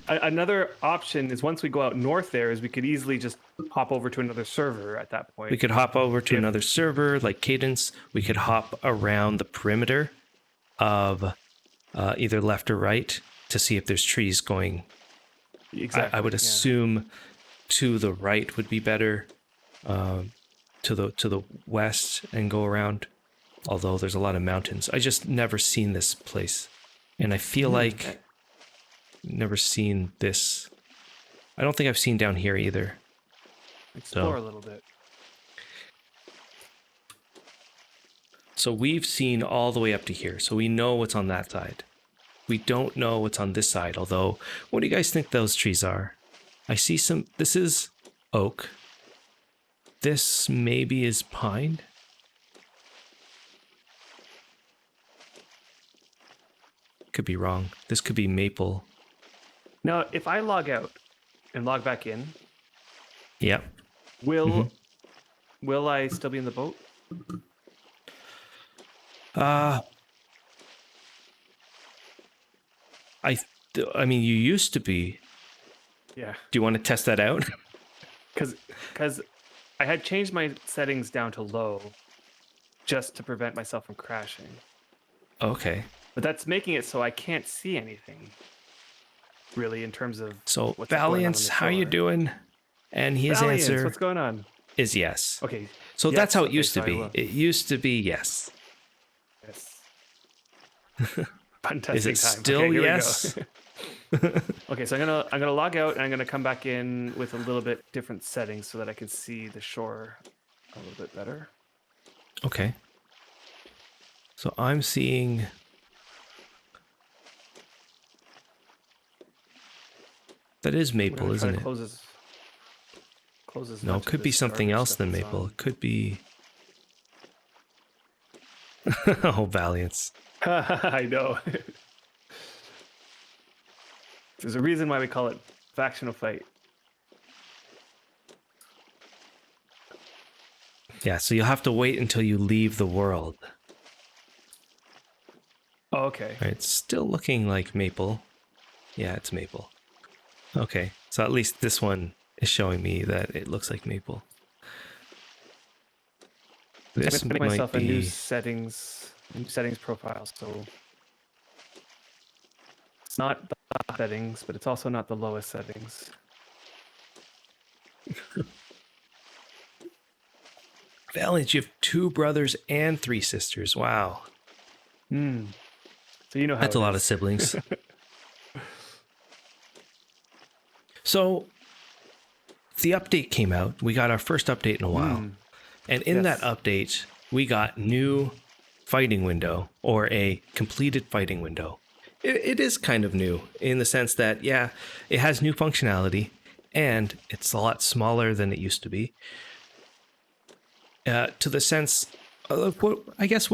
another option is once we go out north there is we could easily just hop over to another server at that point. We could hop over to another server like Cadence. We could hop around the perimeter of either left or right to see if there's trees going. Exactly. I would assume to the right would be better, to the west and go around. Although there's a lot of mountains. I just never seen this place, and I feel like never seen this. I don't think I've seen down here either. Explore a little bit. So we've seen all the way up to here, so we know what's on that side. We don't know what's on this side, although, what do you guys think those trees are? I see some, this is oak. This maybe is pine. Could be wrong. This could be maple. Now, if I log out and log back in, will I still be in the boat? I mean, you used to be. Yeah. Do you want to test that out? Because I had changed my settings down to low just to prevent myself from crashing. Okay. But that's making it so I can't see anything, really, in terms of. So, Valiance, how you doing? And his answer, what's going on? Is yes. Okay. So yes, that's how it used to be. It used to be yes. Yes. Fun testing Is it time. still yes? Okay, so I'm gonna log out and I'm gonna come back in with a little bit different settings so that I can see the shore a little bit better. Okay. So I'm seeing. That is maple, isn't it? closes. No, it could be something else than maple. It could be... Oh, Valiance. I know. There's a reason why we call it factional fight. Yeah, so you'll have to wait until you leave the world. Oh, okay. All right, it's still looking like maple. Yeah, it's maple. Okay, so at least this one is showing me that it looks like maple. This I'm putting might myself be... a new settings profile, so it's not the top settings, but it's also not the lowest settings. Valiant, you have 2 brothers and 3 sisters. Wow. So you know how that's a lot of siblings. So the update came out. We got our first update in a while. And in that update, we got new fighting window, or a completed fighting window. It is kind of new in the sense that, yeah, it has new functionality and it's a lot smaller than it used to be. To the sense of what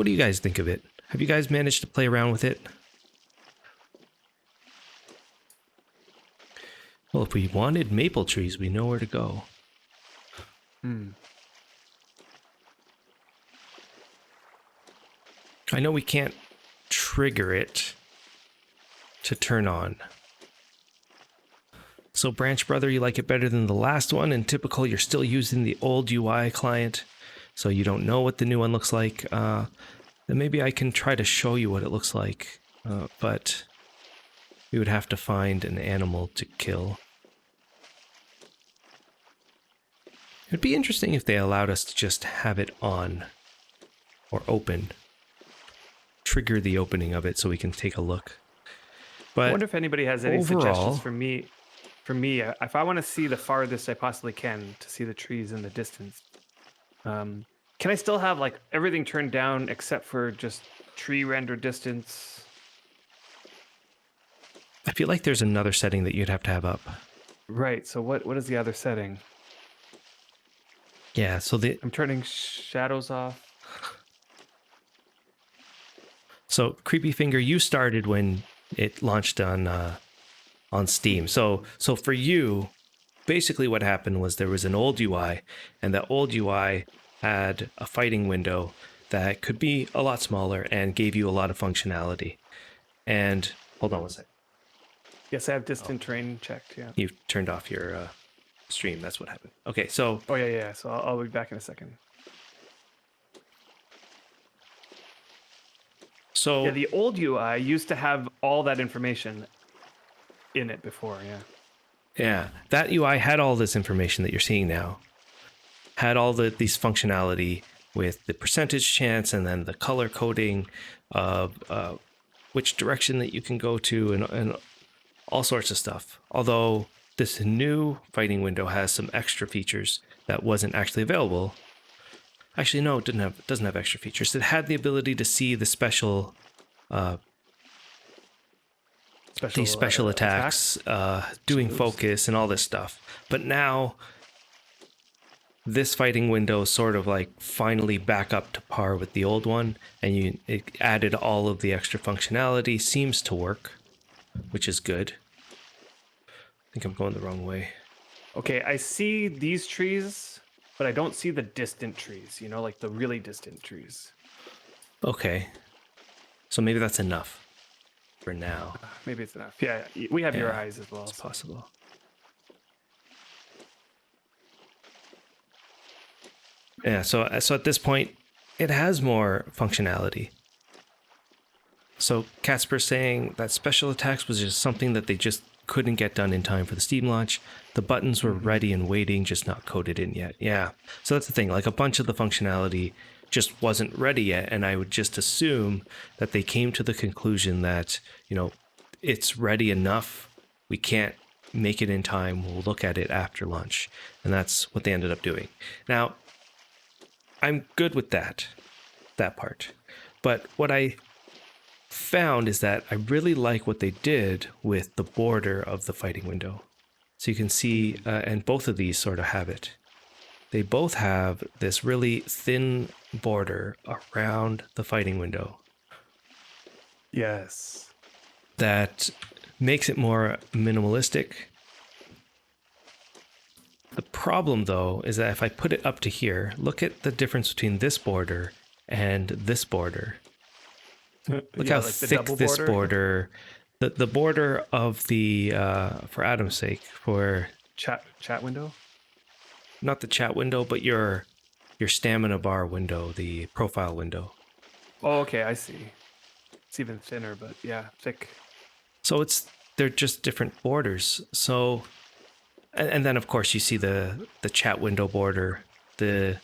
do you guys think of it? Have you guys managed to play around with it? Well, if we wanted maple trees, we know where to go. I know we can't trigger it to turn on. So Branch Brother, you like it better than the last one, and typical, you're still using the old UI client, so you don't know what the new one looks like. Then maybe I can try to show you what it looks like, but we would have to find an animal to kill. It'd be interesting if they allowed us to just have it on or open. Trigger the opening of it so we can take a look. But I wonder if anybody has any overall, suggestions for me. If I want to see the farthest I possibly can to see the trees in the distance, can I still have like everything turned down except for just tree render distance? I feel like there's another setting that you'd have to have up. Right. So what is the other setting? Yeah. So I'm turning shadows off. So Creepy Finger, you started when it launched on Steam. So for you, basically what happened was there was an old UI, and that old UI had a fighting window that could be a lot smaller and gave you a lot of functionality. And hold on one sec. Yes, I have distant terrain checked. Yeah. You turned off your stream. That's what happened. Okay, so. Oh yeah. So I'll be back in a second. So yeah, the old UI used to have all that information in it before. Yeah. Yeah, that UI had all this information that you're seeing now. Had all these functionality with the percentage chance and then the color coding of which direction that you can go to and all sorts of stuff. Although this new fighting window has some extra features that wasn't actually available. Actually, no, it doesn't have extra features. It had the ability to see the special attacks, doing focus and all this stuff. But now this fighting window is sort of like finally back up to par with the old one, and it added all of the extra functionality. Seems to work, which is good. I think I'm going the wrong way. Okay, I see these trees, but I don't see the distant trees, like the really distant trees. Okay. So maybe that's enough for now. Maybe it's enough. Yeah, we have your eyes as well. It's possible. Yeah, so at this point, it has more functionality. So Casper's saying that special attacks was just something that they just couldn't get done in time for the Steam launch. The buttons were ready and waiting, just not coded in yet. Yeah, so that's the thing. Like a bunch of the functionality just wasn't ready yet, and I would just assume that they came to the conclusion that, it's ready enough. We can't make it in time. We'll look at it after launch. And that's what they ended up doing. Now, I'm good with that part. But what I found is that I really like what they did with the border of the fighting window. So you can see, and both of these sort of have it. they both have this really thin border around the fighting window. Yes. That makes it more minimalistic. The problem, though, is that if I put it up to here, look at the difference between this border and this border. Look how like thick this border, the border of the, for Adam's sake, for... Chat window? Not the chat window, but your stamina bar window, the profile window. Oh, okay, I see. It's even thinner, but yeah, thick. So they're just different borders. So, and then of course you see the chat window border, the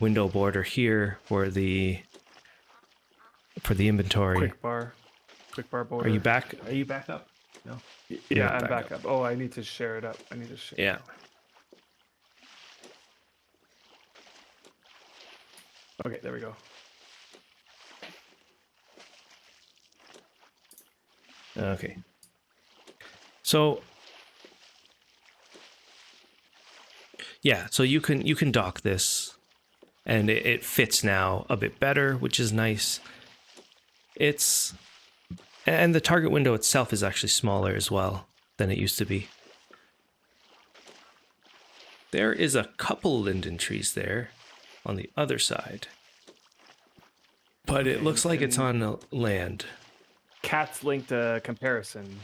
window border here for the inventory. Quick bar border. Are you back up? No. Yeah, I'm back up. Oh, I need to share it up. Yeah. Okay, there we go. Okay. So yeah, so you can dock this, and it fits now a bit better, which is nice. And the target window itself is actually smaller as well than it used to be. There is a couple linden trees there on the other side, but it looks like it's on land. Cat's linked a comparison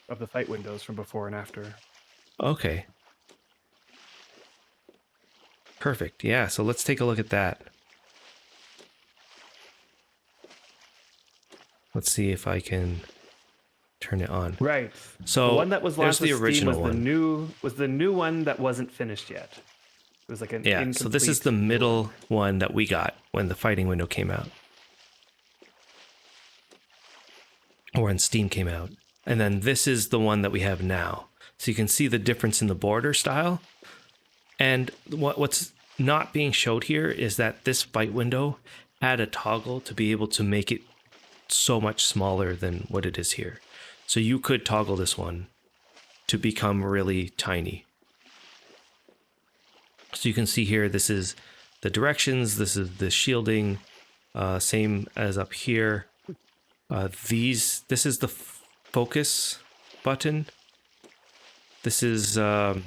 of the fight windows from before and after. Okay. Perfect. Yeah, so let's take a look at that. Let's see if I can turn it on. Right. So the one that was launched the with original Steam was the new one that wasn't finished yet. It was like an incomplete. So this is the middle one that we got when the fighting window came out. Or when Steam came out. And then this is the one that we have now. So you can see the difference in the border style. And what's not being showed here is that this fight window had a toggle to be able to make it so much smaller than what it is here. So you could toggle this one to become really tiny. So you can see here, this is the directions, this is the shielding, same as up here. This is the focus button. This is, I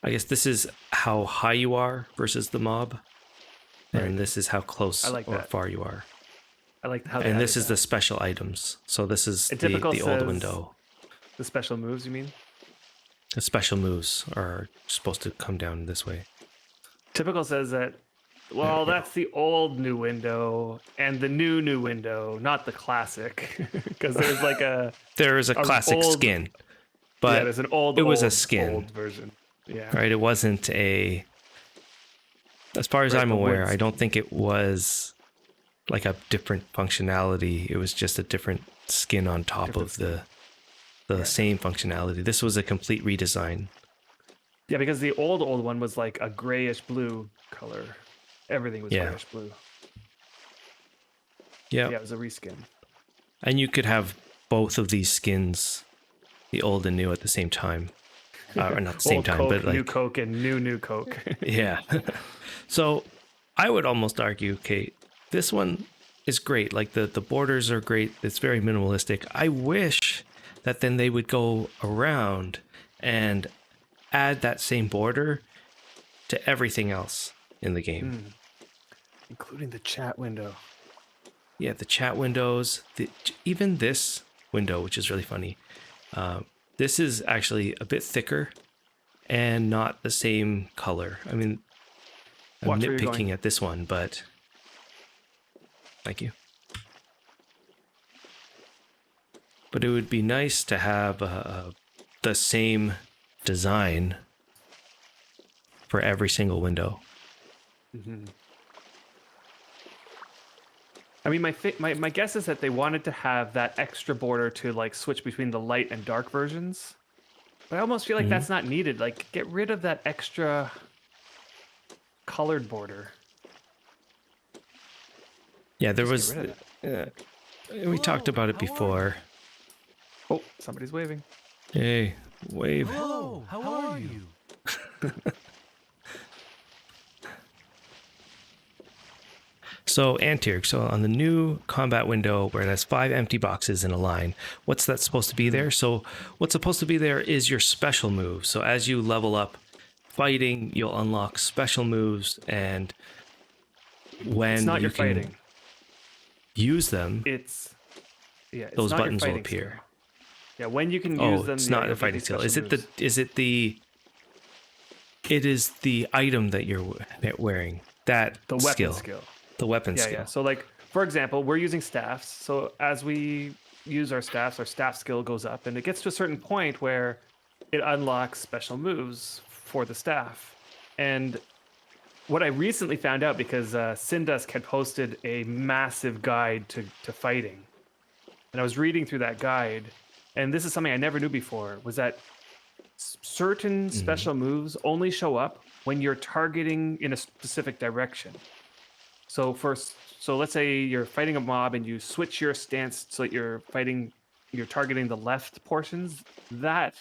guess this is how high you are versus the mob. And this is how close or far you are. I like how. And this is the special items. So this is the old window. The special moves, you mean? The special moves are supposed to come down this way. Typical says that. Well, that's the old new window and the new window, not the classic, because there's like there is a classic skin, but there's an old. It was a skin old version. Yeah. Right. It wasn't a. As far as I'm aware, I don't think it was like a different functionality. It was just a different skin on top of the same functionality. This was a complete redesign. Yeah, because the old one was like a grayish blue color. Everything was grayish blue. Yeah. Yeah, it was a reskin. And you could have both of these skins, the old and new, at the same time. Or not the same time, Coke, but like new Coke and new Coke. Yeah. So I would almost argue, Kate, this one is great. Like the borders are great. It's very minimalistic. I wish that then they would go around and add that same border to everything else in the game. Including the chat window. Yeah, the chat windows, even this window, which is really funny. This is actually a bit thicker and not the same color. I mean, I'm nitpicking at this one, but thank you. But it would be nice to have the same design for every single window. Mm-hmm. I mean, my guess is that they wanted to have that extra border to like switch between the light and dark versions. But I almost feel like that's not needed. Like, get rid of that extra colored border. Yeah, there was. We talked about it before. Oh, somebody's waving. Hey, wave. Hello, how are you? So, Antir, so on the new combat window where it has 5 empty boxes in a line, what's that supposed to be there? So, what's supposed to be there is your special move. So, as you level up fighting, you'll unlock special moves, and when it's not you your can fighting. use them, It's those not buttons your will fighting appear. skill. Yeah, when you can Oh, use them, it's yeah, not you'll a get fighting these skill. special moves. It is the item that you're wearing. That the weapon skill. The weapon skill. Yeah. So like, for example, we're using staffs. So as we use our staff skill goes up, and it gets to a certain point where it unlocks special moves for the staff. And what I recently found out, because Syndusk had posted a massive guide to fighting, and I was reading through that guide, and this is something I never knew before, was that certain special moves only show up when you're targeting in a specific direction. So let's say you're fighting a mob and you switch your stance so that you're targeting the left portions. That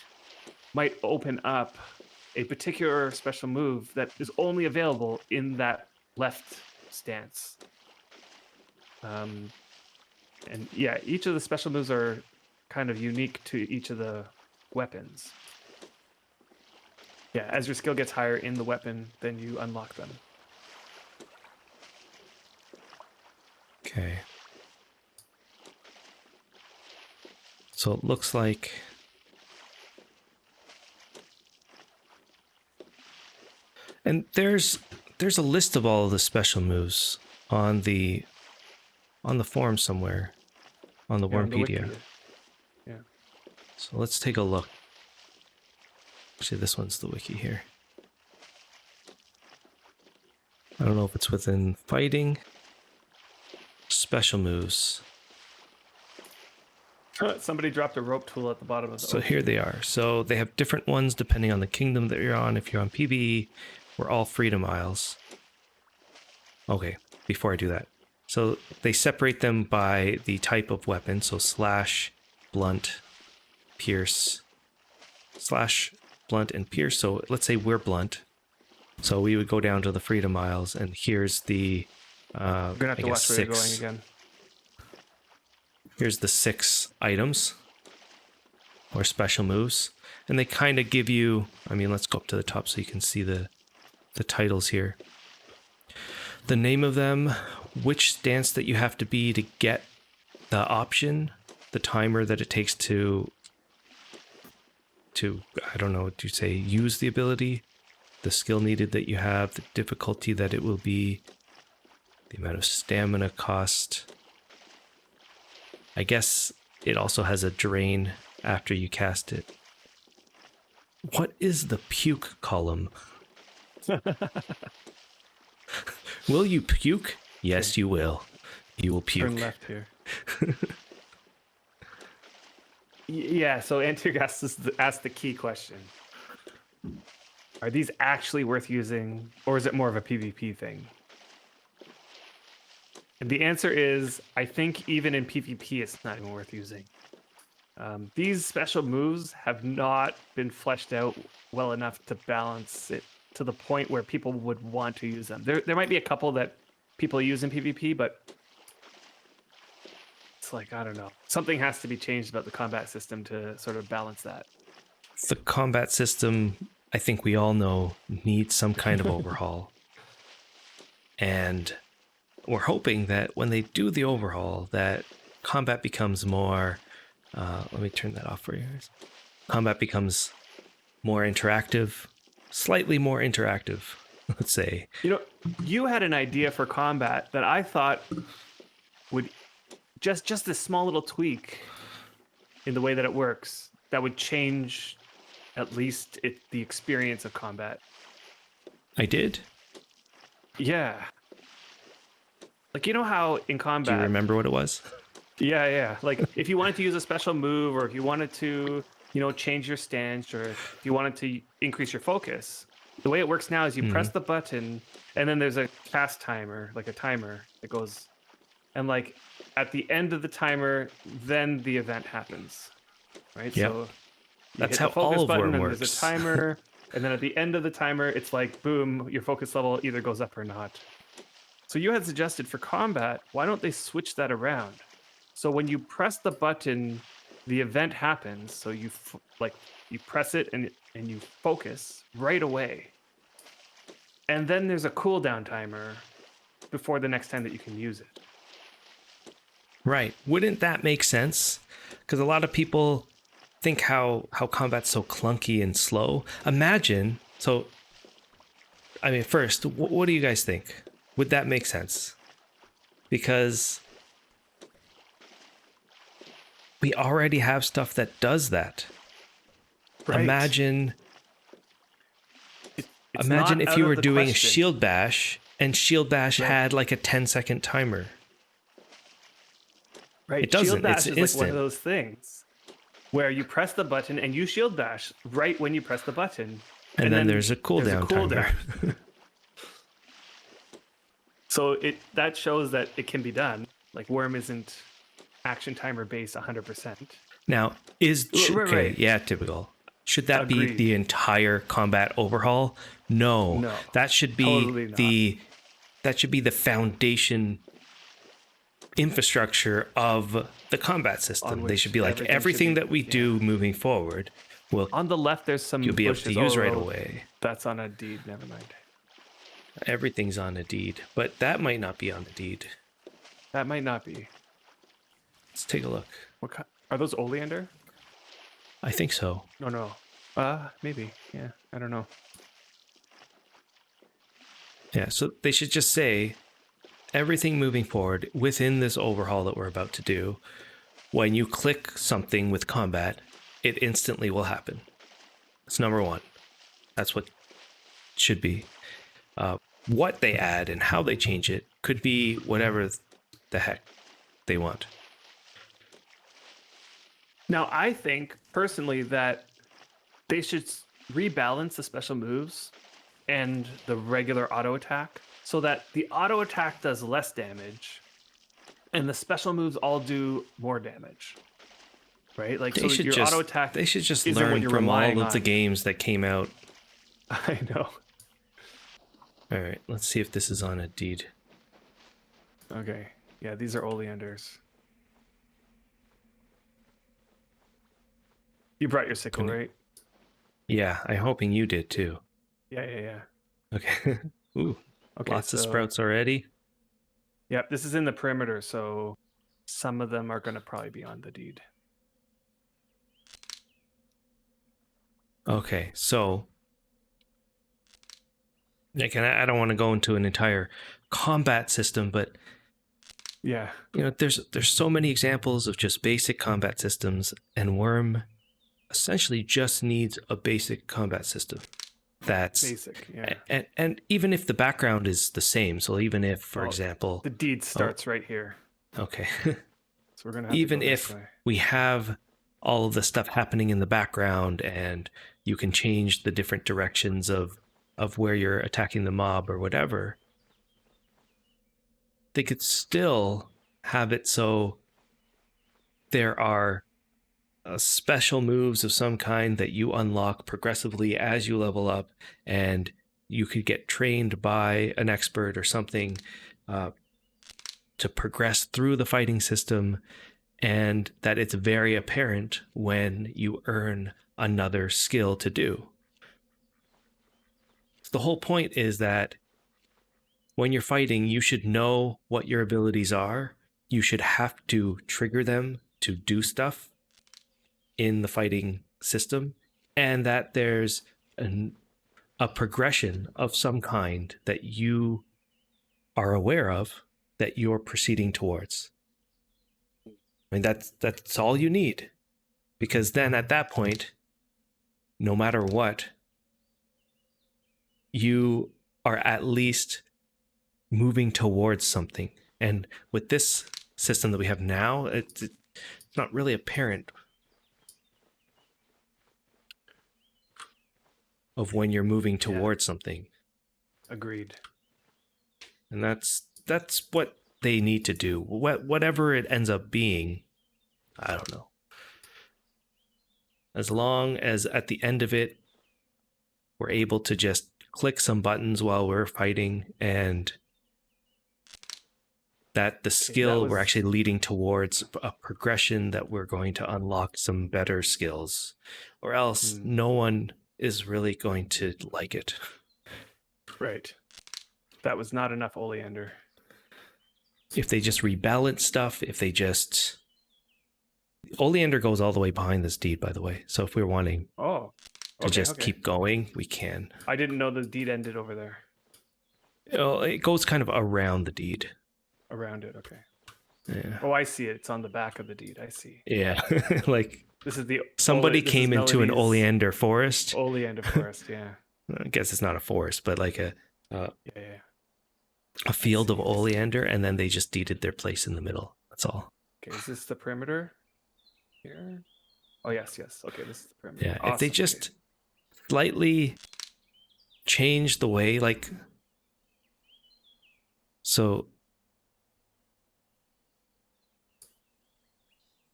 might open up a particular special move that is only available in that left stance. And yeah, each of the special moves are kind of unique to each of the weapons. Yeah, as your skill gets higher in the weapon, then you unlock them. Okay. So it looks like and there's a list of all of the special moves on the forum somewhere on the Wurmpedia. Yeah. So let's take a look. Actually, this one's the wiki here. I don't know if it's within fighting. Special moves. Somebody dropped a rope tool at the bottom of the So here they are. So they have different ones depending on the kingdom that you're on. If you're on PvE, we're all Freedom Isles. Okay, before I do that. So they separate them by the type of weapon. So slash, blunt, pierce, slash, blunt, and pierce. So let's say we're blunt. So we would go down to the Freedom Isles, and here's the you're gonna have to watch where you're going again. Here's the 6 items or special moves, and they kind of give you, I mean, let's go up to the top so you can see the titles here. The name of them, which stance that you have to be to get the option, the timer that it takes to I don't know, to say use the ability, the skill needed that you have, the difficulty that it will be, the amount of stamina cost. I guess it also has a drain after you cast it. What is the puke column? Will you puke? Yes, you will. You will puke. Turn left here. Yeah, so Antir asked the key question. Are these actually worth using, or is it more of a PvP thing? And the answer is, I think even in PvP, it's not even worth using. These special moves have not been fleshed out well enough to balance it to the point where people would want to use them. There might be a couple that people use in PvP, but it's like, I don't know. Something has to be changed about the combat system to sort of balance that. The combat system, I think we all know, needs some kind of overhaul. And we're hoping that when they do the overhaul, that combat becomes more... let me turn that off for you guys. Combat becomes more interactive, slightly more interactive, let's say. You know, you had an idea for combat that I thought would just this small little tweak in the way that it works that would change at least the experience of combat. I did? Yeah. Like, you know how in combat... Do you remember what it was? Yeah. Like, if you wanted to use a special move, or if you wanted to, change your stance, or if you wanted to increase your focus, the way it works now is you press the button, and then there's a cast timer, like a timer that goes, and like at the end of the timer, then the event happens, right? Yep. So that's how all of Wurm works. There's a timer, And then at the end of the timer, it's like, boom, your focus level either goes up or not. So you had suggested for combat, why don't they switch that around? So when you press the button, the event happens. So you you press it and you focus right away. And then there's a cooldown timer before the next time that you can use it. Right. Wouldn't that make sense? Because a lot of people think how combat's so clunky and slow. Imagine, first, what do you guys think? Would that make sense? Because we already have stuff that does that. Right. Imagine if you were doing a shield bash and shield bash had like a 10-second timer. Right. It doesn't. Shield bash it's is instant. Like one of those things where you press the button and you shield bash right when you press the button. And then there's a cooldown timer. So that shows that it can be done. Like Wurm isn't action timer based 100%. Now, typical. Should that Agreed. be the entire combat overhaul? No. That should be the foundation infrastructure of the combat system. They should be like everything that we do moving forward. Well, on the left, there's some you'll be able to use right away. That's on a deed. Never mind. Everything's on a deed, but that might not be on the deed. That might not be. Let's take a look. Are those oleander? I think so. No. Maybe. Yeah, I don't know. Yeah, so they should just say everything moving forward within this overhaul that we're about to do. When you click something with combat, it instantly will happen. That's number one. That's what should be. What they add and how they change it could be whatever the heck they want. Now, I think personally that they should rebalance the special moves and the regular auto attack so that the auto attack does less damage and the special moves all do more damage. Right? Like, so your auto attack. They should just learn from all of the games that came out. I know. All right, let's see if this is on a deed. Okay. Yeah, these are oleanders. You brought your sickle, right? Yeah, I'm hoping you did too. Yeah. Okay. Ooh. Okay, lots of sprouts already. Yep, this is in the perimeter, so some of them are going to probably be on the deed. Okay, so I don't want to go into an entire combat system, but yeah, there's so many examples of just basic combat systems, and Wurm essentially just needs a basic combat system. That's basic, yeah. And even if the background is the same, so even if, for example, the deed starts right here. Okay. So we're gonna have even to go if we have all of the stuff happening in the background, and you can change the different directions of where you're attacking the mob or whatever, they could still have it so there are special moves of some kind that you unlock progressively as you level up, and you could get trained by an expert or something to progress through the fighting system, and that it's very apparent when you earn another skill to do. The whole point is that when you're fighting, you should know what your abilities are. You should have to trigger them to do stuff in the fighting system, and that there's a progression of some kind that you are aware of that you're proceeding towards. I mean, that's all you need, because then at that point, no matter what, you are at least moving towards something. And with this system that we have now, it's not really apparent of when you're moving towards something. Agreed. And that's what they need to do. Whatever it ends up being, I don't know. As long as at the end of it, we're able to just click some buttons while we're fighting, and that the skill we're actually leading towards a progression that we're going to unlock some better skills, or else no one is really going to like it. Right. That was not enough oleander. If they just rebalance stuff, if they just... Oleander goes all the way behind this deed, by the way. So if we're wanting to keep going, we can. I didn't know the deed ended over there. It goes kind of around the deed. Around it, okay. Yeah. Oh, I see it. It's on the back of the deed. I see. Yeah. Like this is the somebody came into an oleander forest. Oleander forest, yeah. I guess it's not a forest, but like a field of oleander, and then they just deeded their place in the middle. That's all. Okay, is this the perimeter here? Oh, yes. Okay, this is the perimeter. Yeah, awesome. If they just slightly change the way, like... So...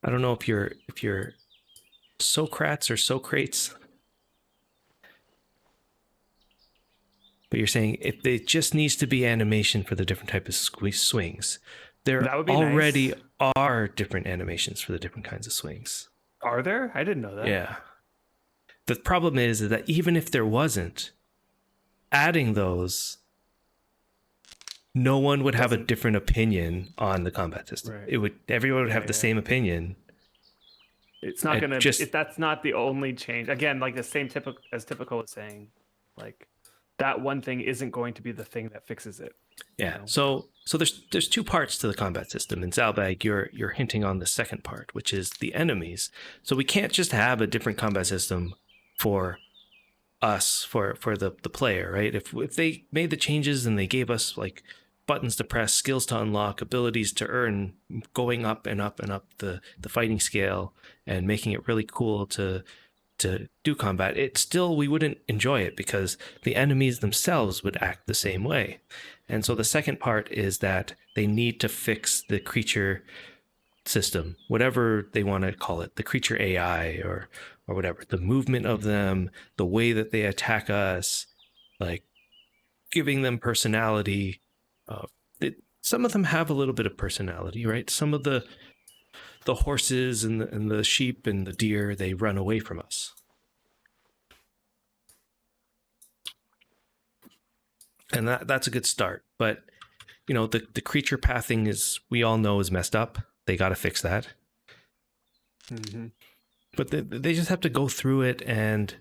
I don't know if you're Socrates or Socrates, but you're saying if it just needs to be animation for the different type of swings, there already are different animations for the different kinds of swings. Are there? I didn't know that. Yeah. The problem is that even if there wasn't, adding those, no one would have a different opinion on the combat system. Right. Everyone would have the same opinion. It's not going to, that's not the only change. Again, like the same typical was saying, like that one thing isn't going to be the thing that fixes it. Yeah. You know? So there's two parts to the combat system. In Zalbag, you're hinting on the second part, which is the enemies. So we can't just have a different combat system for us, for the player, right? If they made the changes and they gave us like buttons to press, skills to unlock, abilities to earn, going up and up and up the fighting scale, and making it really cool to do combat, we wouldn't enjoy it because the enemies themselves would act the same way. And so the second part is that they need to fix the creature system, whatever they want to call it, the creature AI or whatever, the movement of them, the way that they attack us, like giving them personality. Some of them have a little bit of personality, right? Some of the horses and the sheep and the deer, they run away from us. And that's a good start. But, you know, the creature pathing we all know is messed up. They got to fix that. Mm-hmm. But they just have to go through it, and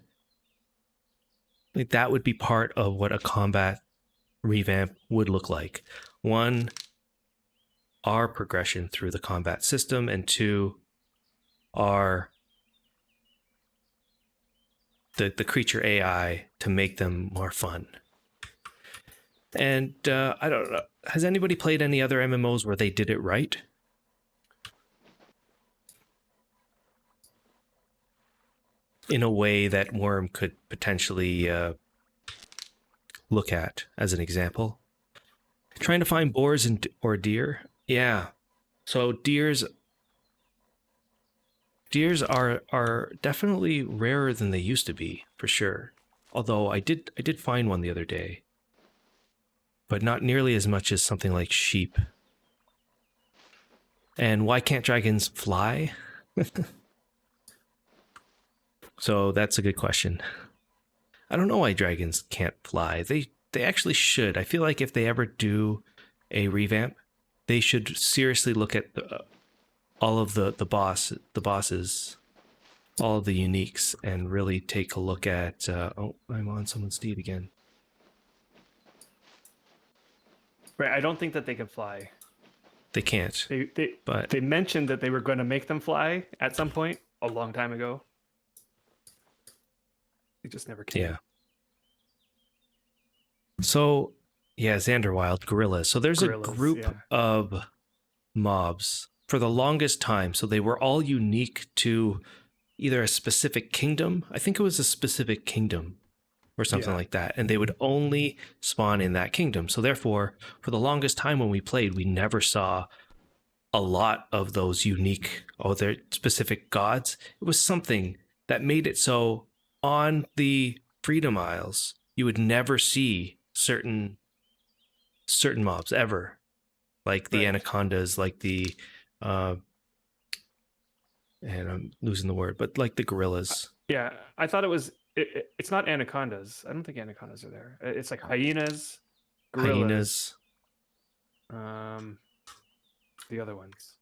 like that would be part of what a combat revamp would look like. One, our progression through the combat system, and two, our the creature AI to make them more fun. And I don't know, has anybody played any other MMOs where they did it right? In a way that Wurm could potentially look at as an example. Trying to find boars or deer. Yeah. So deers are definitely rarer than they used to be, for sure. Although I did find one the other day. But not nearly as much as something like sheep. And why can't dragons fly? So that's a good question. I don't know why dragons can't fly. They actually should. I feel like if they ever do a revamp, they should seriously look at all of the bosses, all of the uniques, and really take a look at... oh, I'm on someone's deed again. Right, I don't think that they can fly. They can't. They mentioned that they were going to make them fly at some point a long time ago. They just never came. Yeah. So, yeah, Xanderwild, gorillas. So there's a group of mobs for the longest time. So they were all unique to either a specific kingdom. I think it was a specific kingdom or something like that. And they would only spawn in that kingdom. So therefore, for the longest time when we played, we never saw a lot of those unique, their specific gods. It was something that made it so on the Freedom Isles, you would never see certain mobs ever, like the anacondas, like the and I'm losing the word, but like the gorillas. Yeah, I thought it was. It's not anacondas. I don't think anacondas are there. It's like hyenas, gorillas, the other ones.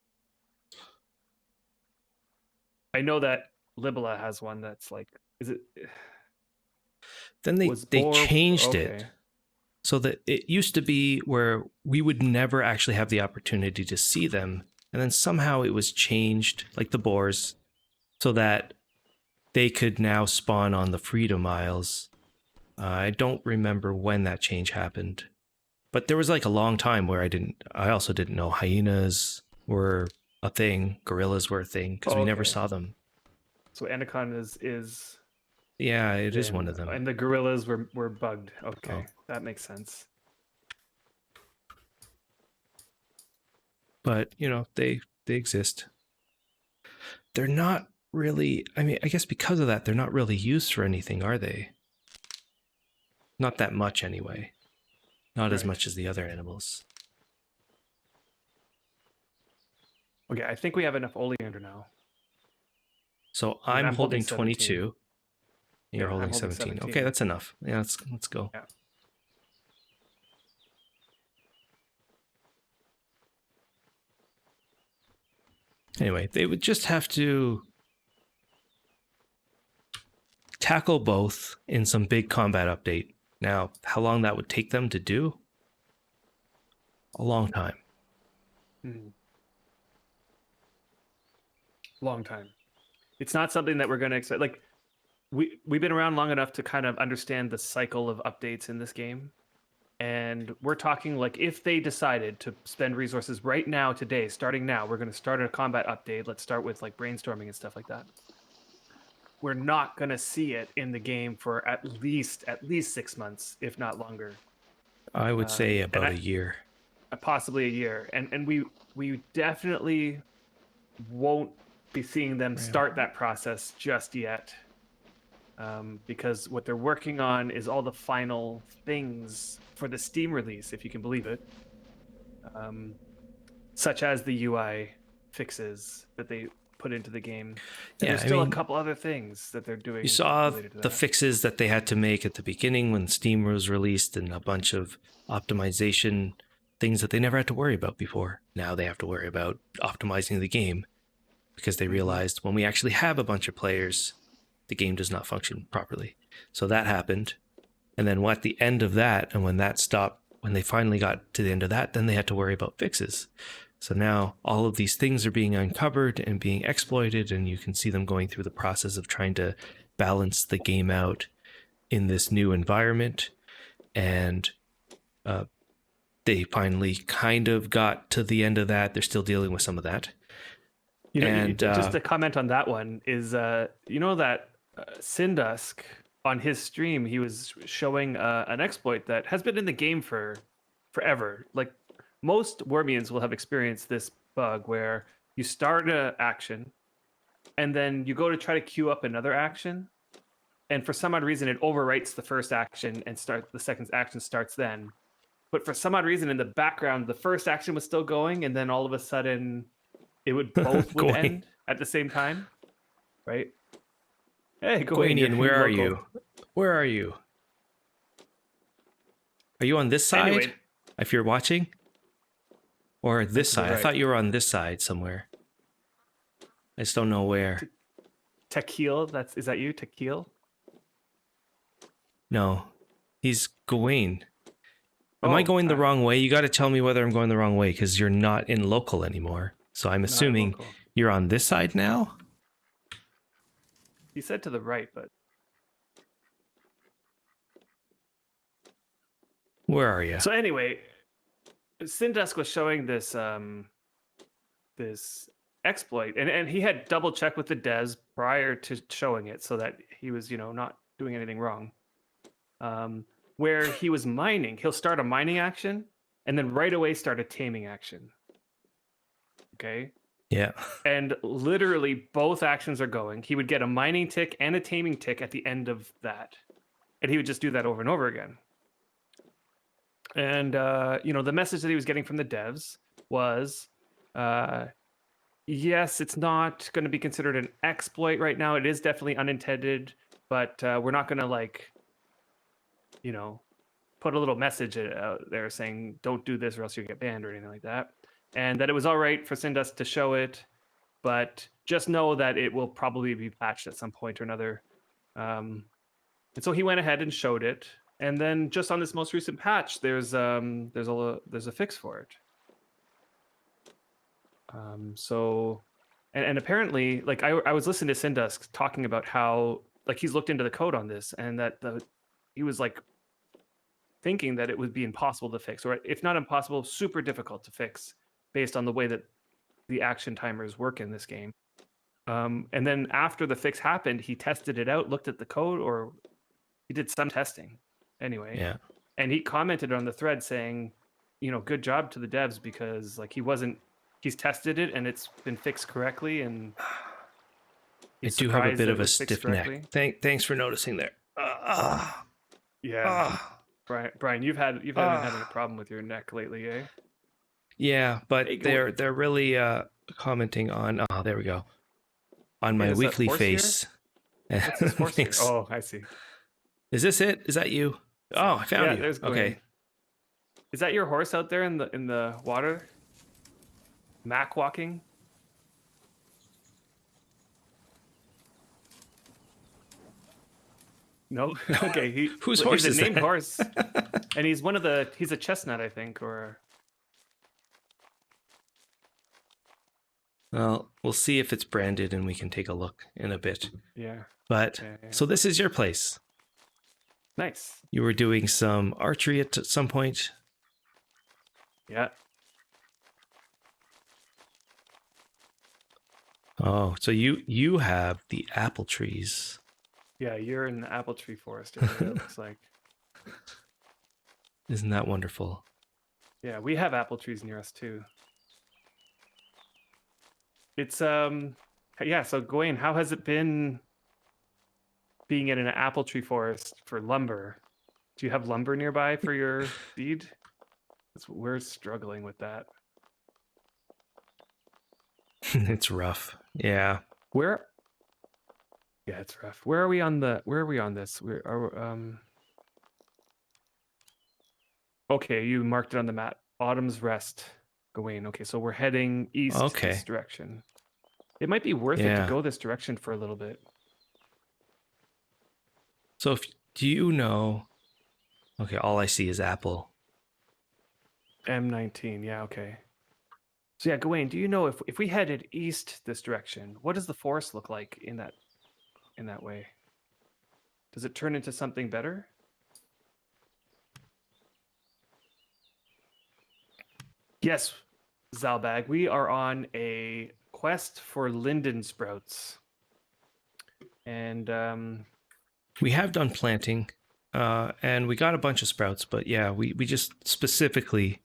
I know that Libela has one that's like. Is it? Then they changed it so that it used to be where we would never actually have the opportunity to see them, and then somehow it was changed, like the boars, so that they could now spawn on the Freedom Isles. I don't remember when that change happened, but there was like a long time where I also didn't know hyenas were a thing, gorillas were a thing, because we never saw them. So anacondas is... Yeah, it is one of them. And the gorillas were bugged. Okay, that makes sense. But, you know, they exist. They're not really, I mean, I guess because of that, they're not really used for anything, are they? Not that much anyway. Not as much as the other animals. Okay, I think we have enough oleander now. So I'm holding 22. You're holding 17. Okay, that's enough. Yeah, let's go. Yeah. Anyway, they would just have to tackle both in some big combat update. Now, how long that would take them to do? A long time. Long time. It's not something that we're going to expect. Like, we've been around long enough to kind of understand the cycle of updates in this game. And we're talking like if they decided to spend resources right now, today, starting now, we're going to start a combat update. Let's start with like brainstorming and stuff like that. We're not going to see it in the game for at least 6 months, if not longer. I would say about a year. Possibly a year. And we definitely won't be seeing them start that process just yet. Because what they're working on is all the final things for the Steam release, if you can believe it. Such as the UI fixes that they put into the game. And there's still a couple other things that they're doing. You saw the fixes that they had to make at the beginning when Steam was released, and a bunch of optimization things that they never had to worry about before. Now they have to worry about optimizing the game because they realized when we actually have a bunch of players, the game does not function properly. So that happened. And then at the end of that, and when that stopped, when they finally got to the end of that, then they had to worry about fixes. So now all of these things are being uncovered and being exploited, and you can see them going through the process of trying to balance the game out in this new environment. And they finally kind of got to the end of that. They're still dealing with some of that. You know, and just to comment on that one is, you know that Syndusk on his stream, he was showing an exploit that has been in the game for forever. Like most Wormians will have experienced this bug where you start an action and then you go to try to queue up another action. And for some odd reason, it overwrites the first action and the second action starts then. But for some odd reason in the background, the first action was still going. And then all of a sudden it would both end at the same time. Right? Hey, Guanian, where are you? Where are you? Are you on this side? Anyway, if you're watching? Or this side? Right. I thought you were on this side somewhere. I just don't know where. Tequil, is that you, Tequil? No. He's Gawain. Am I going the wrong way? You got to tell me whether I'm going the wrong way, because you're not in local anymore. So I'm assuming you're on this side now? He said to the right, but... Where are you? So anyway, Syndusk was showing this this exploit, and he had double checked with the devs prior to showing it so that he was, not doing anything wrong. Where he was mining, he'll start a mining action and then right away start a taming action. Okay? Yeah. And literally both actions are going. He would get a mining tick and a taming tick at the end of that. And he would just do that over and over again. And, the message that he was getting from the devs was, yes, it's not going to be considered an exploit right now. It is definitely unintended, but we're not going to put a little message out there saying, don't do this or else you'll get banned or anything like that. And that it was all right for Syndust to show it, but just know that it will probably be patched at some point or another. And so he went ahead and showed it. And then just on this most recent patch, there's a fix for it. And apparently, like I was listening to Syndusk talking about how like he's looked into the code on this, and that he was like thinking that it would be impossible to fix, or if not impossible, super difficult to fix based on the way that the action timers work in this game. And then after the fix happened, he tested it out, looked at the code, or he did some testing anyway. Yeah. And he commented on the thread saying, good job to the devs, because like he's tested it and it's been fixed correctly. And I do have a bit of a stiff neck. Thanks for noticing there. Yeah. Brian, you've been having a problem with your neck lately, eh? Yeah, but they're really commenting on. Oh, there we go. On my weekly face. Oh, I see. Is this it? Is that you? Oh, I found you. There's Gwen. Okay. Is that your horse out there in the water? Mac walking? No. Okay. Whose horse is that? He's a named horse, and he's he's a chestnut, I think, or. Well, we'll see if it's branded, and we can take a look in a bit. Yeah. But so this is your place. Nice. You were doing some archery at some point. Yeah. Oh, so you have the apple trees. Yeah, you're in the apple tree forest area, it looks like. Isn't that wonderful? Yeah, we have apple trees near us too. It's yeah, so Gawain, how has it been being in an apple tree forest for lumber? Do you have lumber nearby for your feed? We're struggling with that. It's rough. Yeah. Yeah, it's rough. Where are we on this? Okay, you marked it on the map. Autumn's Rest, Gawain. Okay, so we're heading east this direction. It might be worth it to go this direction for a little bit. So do you know? Okay, all I see is apple. M19, yeah, okay. So yeah, Gawain, do you know if we headed east this direction, what does the forest look like in that way? Does it turn into something better? Yes, Zalbag, we are on a quest for linden sprouts. And we have done planting, and we got a bunch of sprouts, but yeah, we just specifically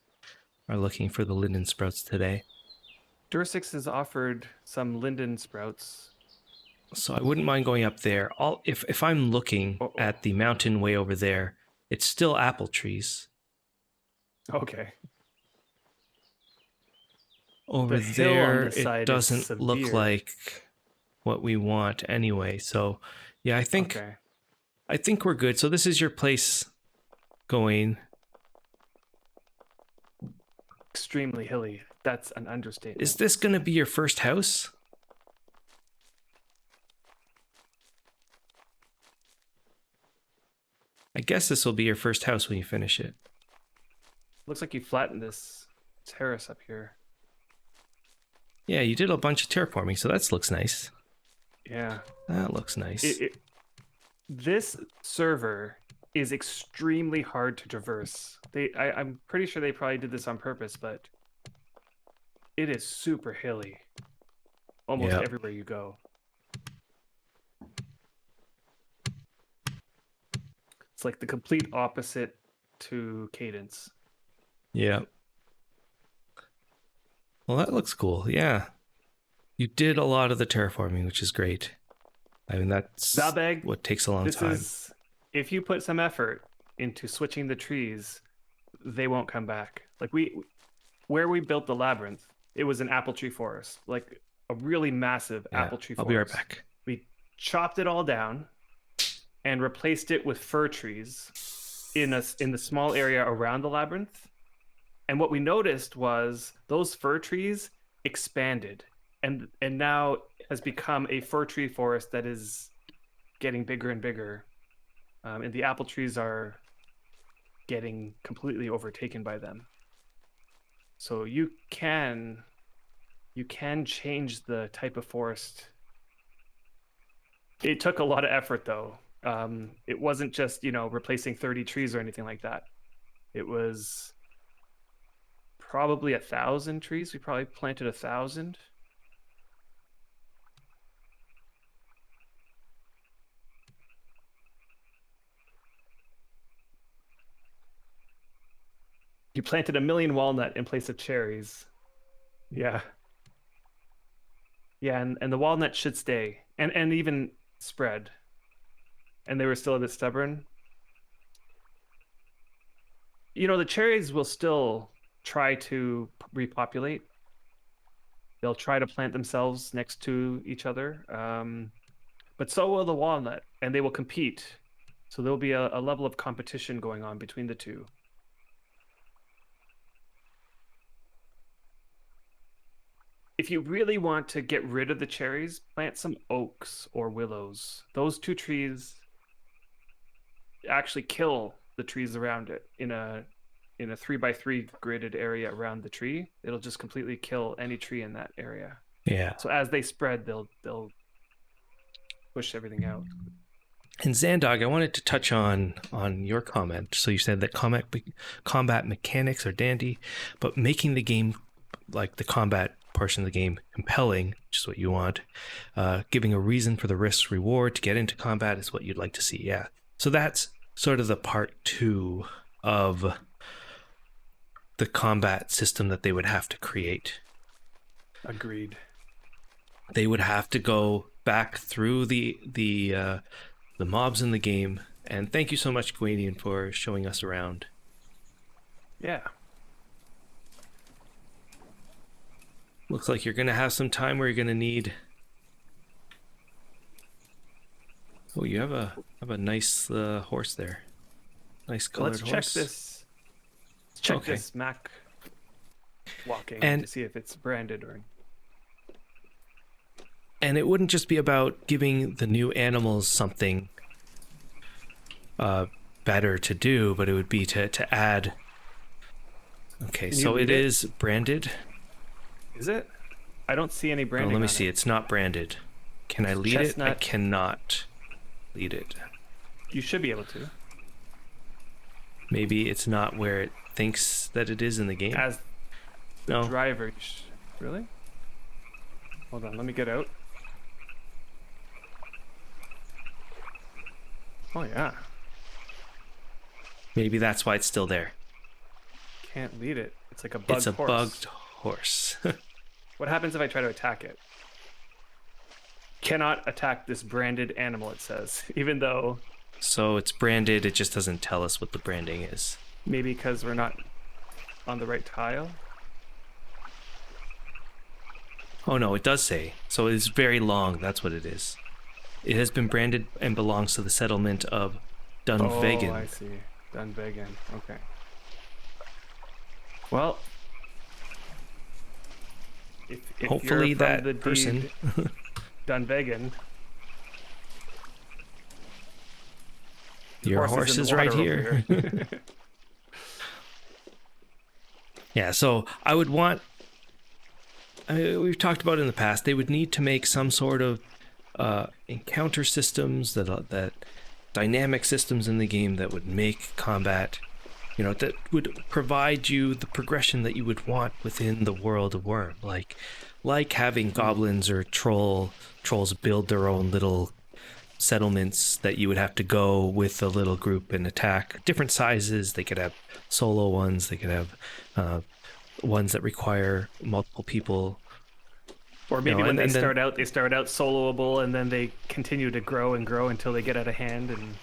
are looking for the linden sprouts today. Dursix has offered some linden sprouts. So I wouldn't mind going up there. If I'm looking at the mountain way over there, it's still apple trees. Okay. Over there, it doesn't look like what we want anyway. So yeah, I think we're good. So this is your place, Gawain. Extremely hilly. That's an understatement. Is this going to be your first house? I guess this will be your first house when you finish it. Looks like you flattened this terrace up here. Yeah, you did a bunch of terraforming, so that looks nice. Yeah. That looks nice. This server is extremely hard to traverse. I'm pretty sure they probably did this on purpose, but it is super hilly almost everywhere you go. It's like the complete opposite to Cadence. Yeah. Well, that looks cool. Yeah. You did a lot of the terraforming, which is great. I mean, that's what takes a long time. if you put some effort into switching the trees, they won't come back. Like where we built the labyrinth, it was an apple tree forest, like a really massive apple tree forest. I'll be right back. We chopped it all down and replaced it with fir trees in the small area around the labyrinth. And what we noticed was those fir trees expanded and now has become a fir tree forest that is getting bigger and bigger. And the apple trees are getting completely overtaken by them. So you can change the type of forest. It took a lot of effort though. It wasn't just, replacing 30 trees or anything like that. It was probably 1,000 trees. We probably planted 1,000. You planted 1 million walnut in place of cherries. Yeah. Yeah, and the walnut should stay and even spread. And they were still a bit stubborn. The cherries will still try to repopulate. They'll try to plant themselves next to each other. But so will the walnut, and they will compete. So there'll be a level of competition going on between the two. If you really want to get rid of the cherries, plant some oaks or willows. Those two trees actually kill the trees around it in a 3x3 gridded area around the tree. It'll just completely kill any tree in that area. Yeah. So as they spread, they'll push everything out. And Zandog, I wanted to touch on your comment. So you said that combat mechanics are dandy, but making the game, like the combat portion of the game, compelling, which is what you want, giving a reason for the risk reward to get into combat is what you'd like to see. Yeah. So that's sort of the part 2 of the combat system that they would have to create. Agreed. They would have to go back through the mobs in the game. And thank you so much, Gwanian, for showing us around. Yeah. Looks like you're going to have some time where you're going to need... Oh, you have a nice horse there. Nice colored horse. Let's check this Mac walking to see if it's branded or... And it wouldn't just be about giving the new animals something better to do, but it would be to add... Okay, so it is branded. Is it? I don't see any branding. Let me see. It's not branded. Can I lead it? I cannot lead it. You should be able to. Maybe it's not where it thinks that it is in the game. As the driver. Really? Hold on. Let me get out. Oh, yeah. Maybe that's why it's still there. Can't lead it. It's like a bugged horse. It's a bugged horse. What happens if I try to attack it? Cannot attack this branded animal, it says, even though... So it's branded, it just doesn't tell us what the branding is. Maybe because we're not on the right tile? Oh no, it does say. So it's very long, that's what it is. It has been branded and belongs to the settlement of Dunvegan. Oh, I see. Dunvegan, okay. Well... If hopefully that person... Dunvegan. Your horse is right here. Yeah, so I would want... we've talked about in the past, they would need to make some sort of encounter systems, that dynamic systems in the game that would make combat, that would provide you the progression that you would want within the world of Wurm. Like having goblins or trolls build their own little settlements that you would have to go with a little group and attack. Different sizes. They could have solo ones. They could have ones that require multiple people. Or maybe when they start out soloable, and then they continue to grow and grow until they get out of hand. And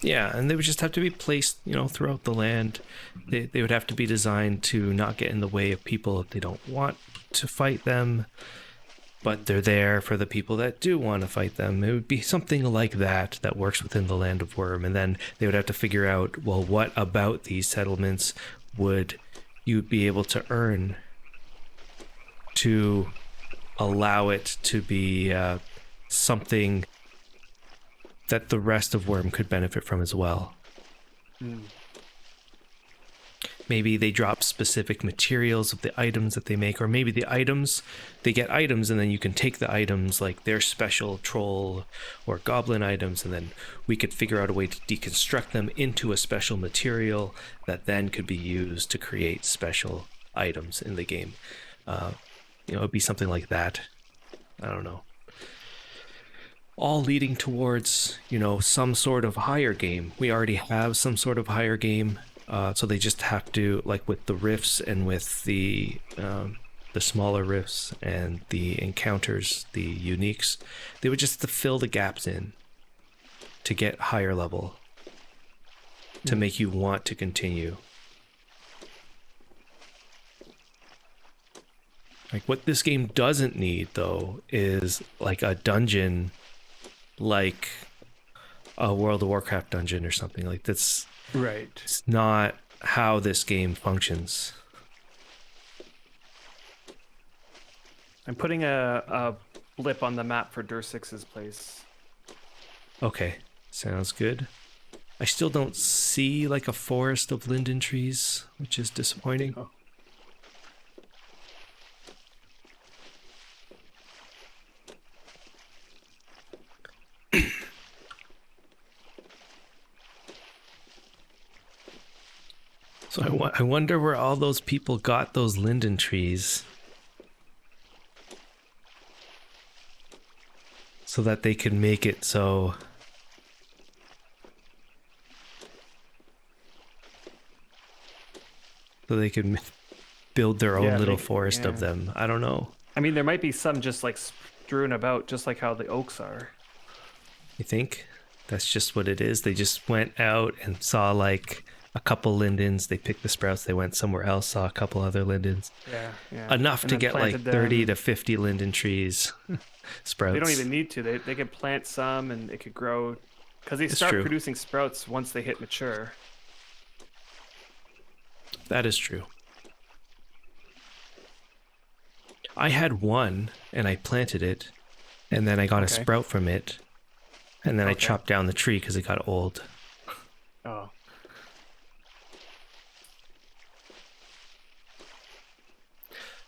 Yeah, and they would just have to be placed, throughout the land. They would have to be designed to not get in the way of people if they don't want to fight them, but they're there for the people that do want to fight them. It would be something like that works within the land of Wurm. And then they would have to figure out, well, what about these settlements would you be able to earn to allow it to be something that the rest of Wurm could benefit from as well. Maybe they drop specific materials of the items that they make, or maybe they get items and then you can take the items, like their special troll or goblin items, and then we could figure out a way to deconstruct them into a special material that then could be used to create special items in the game. It'd be something like that. I don't know. All leading towards, some sort of higher game. We already have some sort of higher game. So they just have to, like with the rifts and with the smaller rifts and the encounters, the uniques, they would just have to fill the gaps in to get higher level, to make you want to continue. Like what this game doesn't need though is like a dungeon, like a World of Warcraft dungeon or something like that's. Right. It's not how this game functions. I'm putting a blip on the map for Dursix's place. Okay, sounds good. I still don't see like a forest of linden trees, which is disappointing. Oh. So I wonder where all those people got those linden trees so that they could make it so they could build their own little forest of them. I don't know. I mean, there might be some just like strewn about, just like how the oaks are. You think that's just what it is? They just went out and saw like a couple lindens, they picked the sprouts, they went somewhere else, saw a couple other lindens. Yeah. Enough to get like 30 to 50 linden trees sprouts. They don't even need to. They could plant some and it could grow, because they start producing sprouts once they hit mature. That is true. I had one and I planted it, and then I got a sprout from it, and then I chopped down the tree because it got old. Oh.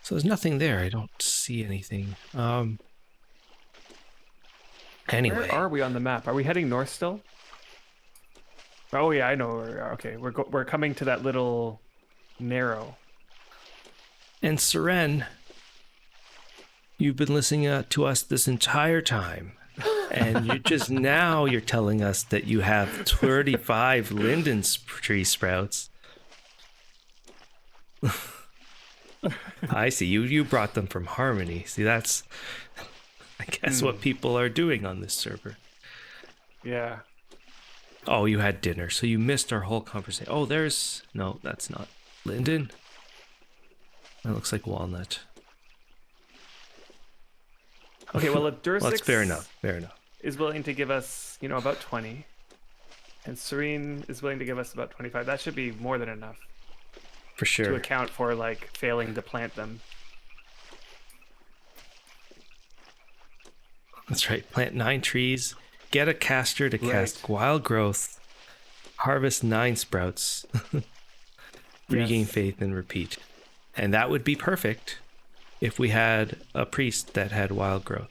So there's nothing there. I don't see anything. Anyway. Where are we on the map? Are we heading north still? Oh yeah, I know where we are. Okay, we're coming to that little narrow. And Seren, you've been listening to us this entire time, and you just now you're telling us that you have 35 linden tree sprouts. I see. You brought them from Harmony. See, that's, I guess, what people are doing on this server. Yeah. Oh, you had dinner, so you missed our whole conversation. Oh, no, that's not linden. That looks like walnut. Okay, well, if Dursix that's fair enough. is willing to give us, about 20, and Serene is willing to give us about 25, that should be more than enough. For sure. To account for like failing to plant them. That's right. Plant 9 trees, get a caster to cast wild growth, harvest 9 sprouts, regain faith, and repeat. And that would be perfect if we had a priest that had wild growth.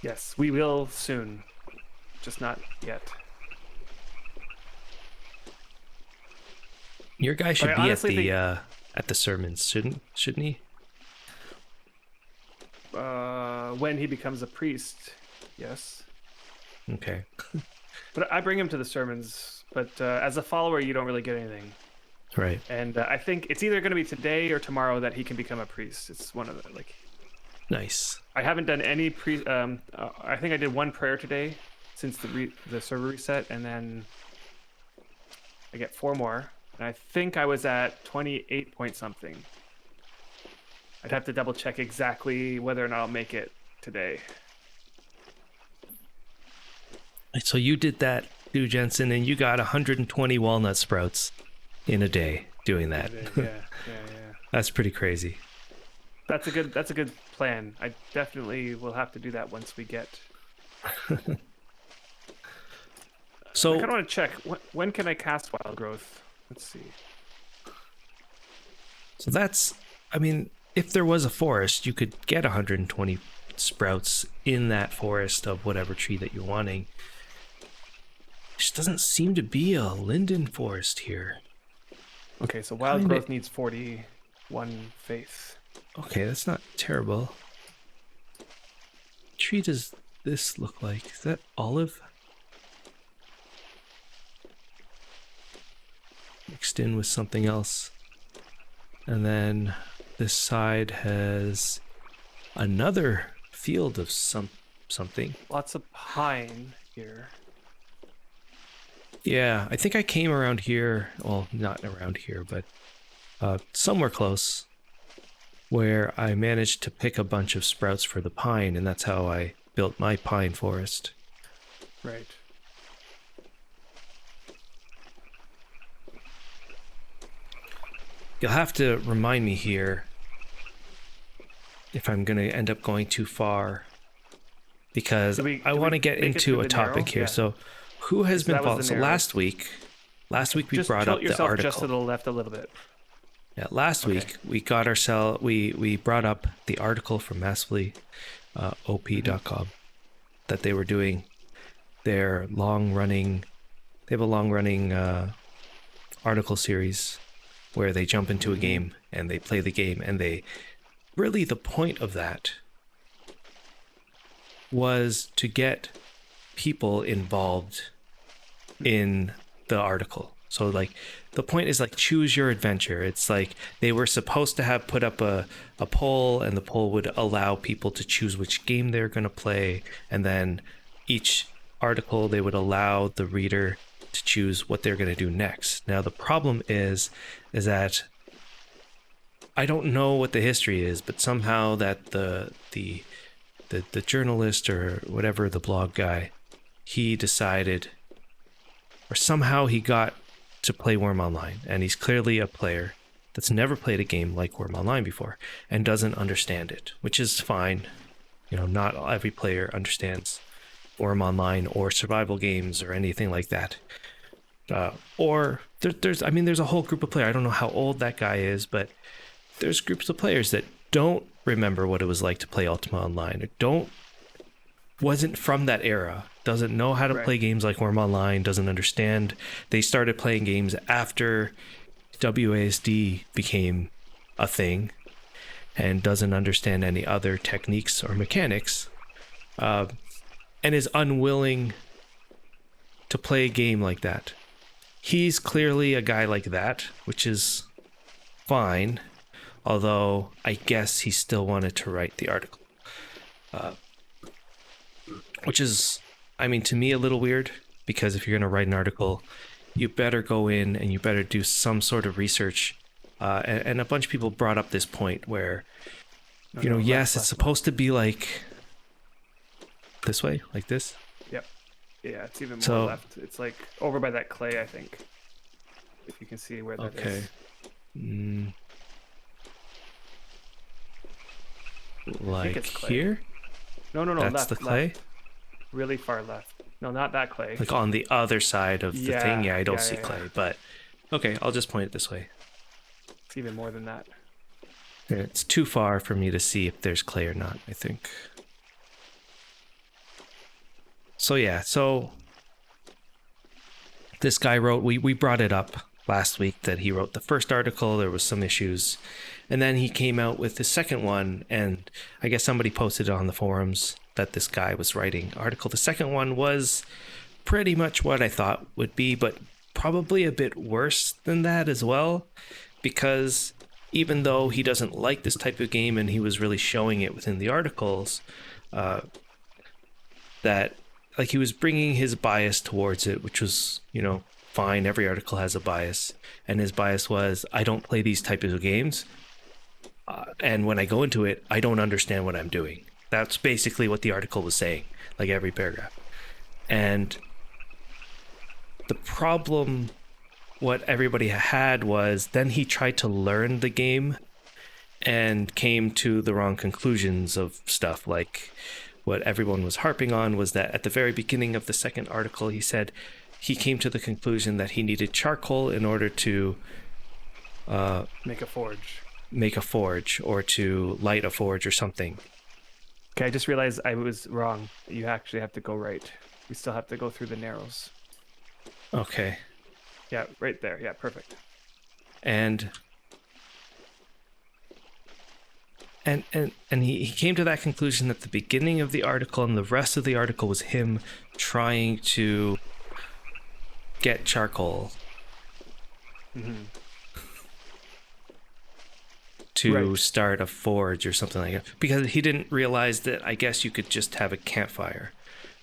Yes, we will soon. Just not yet. Your guy should be at the sermons, shouldn't he? When he becomes a priest, yes. Okay. But I bring him to the sermons. But as a follower, you don't really get anything. Right. And I think it's either going to be today or tomorrow that he can become a priest. It's one of the Nice. I haven't done any I think I did one prayer today, since the server reset, and then I get 4 more. And I think I was at 28 point something. I'd have to double check exactly whether or not I'll make it today. So you did that too, Jensen, and you got 120 walnut sprouts in a day doing that. Yeah. That's pretty crazy. That's a good plan. I definitely will have to do that once we get. So I kind of want to check when can I cast wild growth. Let's see. So that's, I mean, if there was a forest, you could get 120 sprouts in that forest of whatever tree that you're wanting. Just doesn't seem to be a linden forest here. Okay, so wild growth needs 41 faith. Okay, that's not terrible. What tree does this look like? Is that olive? Mixed in with something else. And then this side has another field of something. Lots of pine here. Yeah, I think I came around here. Well, not around here, but somewhere close, where I managed to pick a bunch of sprouts for the pine, and that's how I built my pine forest. Right. You'll have to remind me here if I'm going to end up going too far, because I want to get into a topic here. Yeah. So who has been following? So last week we brought up the article. Just to the left a little bit. Yeah, last week we got ourselves, we brought up the article from Massively, op.com, that they were doing their they have a long-running article series where they jump into a game and they play the game, and the point of that was to get people involved in the article. So like the point is like choose your adventure. It's like they were supposed to have put up a poll, and the poll would allow people to choose which game they're going to play, and then each article they would allow the reader to choose what they're going to do next. Now the problem is that I don't know what the history is, but somehow that the journalist or whatever, the blog guy, he decided, or somehow he got to play Wurm Online, and he's clearly a player that's never played a game like Wurm Online before and doesn't understand it, which is fine. You know, not every player understands Wurm Online or survival games or anything like that. Or there's a whole group of players. I don't know how old that guy is, but there's groups of players that don't remember what it was like to play Ultima Online, or wasn't from that era, doesn't know how to play games like Wurm Online, doesn't understand. They started playing games after WASD became a thing, and doesn't understand any other techniques or mechanics, and is unwilling to play a game like that. He's clearly a guy like that, which is fine, although I guess he still wanted to write the article. Which is, I mean, to me a little weird, because if you're going to write an article, you better go in and you better do some sort of research. And a bunch of people brought up this point where, yes, it's supposed to be like this way, like this. Yep. Yeah, it's even more left. It's like over by that clay, I think. If you can see where that is. Okay. Like here? No. That's left, the clay? Left. Really far left. No, not that clay. Like on the other side of the thing? Yeah, I don't see clay, but okay, I'll just point it this way. It's even more than that. It's too far for me to see if there's clay or not, I think. So this guy wrote, we brought it up last week that he wrote the first article, there was some issues, and then he came out with the second one, and I guess somebody posted on the forums that this guy was writing article. The second one was pretty much what I thought would be, but probably a bit worse than that as well, because even though he doesn't like this type of game, and he was really showing it within the articles, that like he was bringing his bias towards it, which was, fine. Every article has a bias, and his bias was, I don't play these types of games, and when I go into it, I don't understand what I'm doing. That's basically what the article was saying, like every paragraph. And the problem, what everybody had was, then he tried to learn the game and came to the wrong conclusions of stuff. Like what everyone was harping on was that at the very beginning of the second article, he said he came to the conclusion that he needed charcoal in order to make a forge or to light a forge or something. Okay, I just realized I was wrong. You actually have to go right. We still have to go through the narrows. Okay. Yeah, right there. Yeah, perfect. And he came to that conclusion at the beginning of the article, and the rest of the article was him trying to get charcoal to start a forge or something like that, because he didn't realize that I guess you could just have a campfire,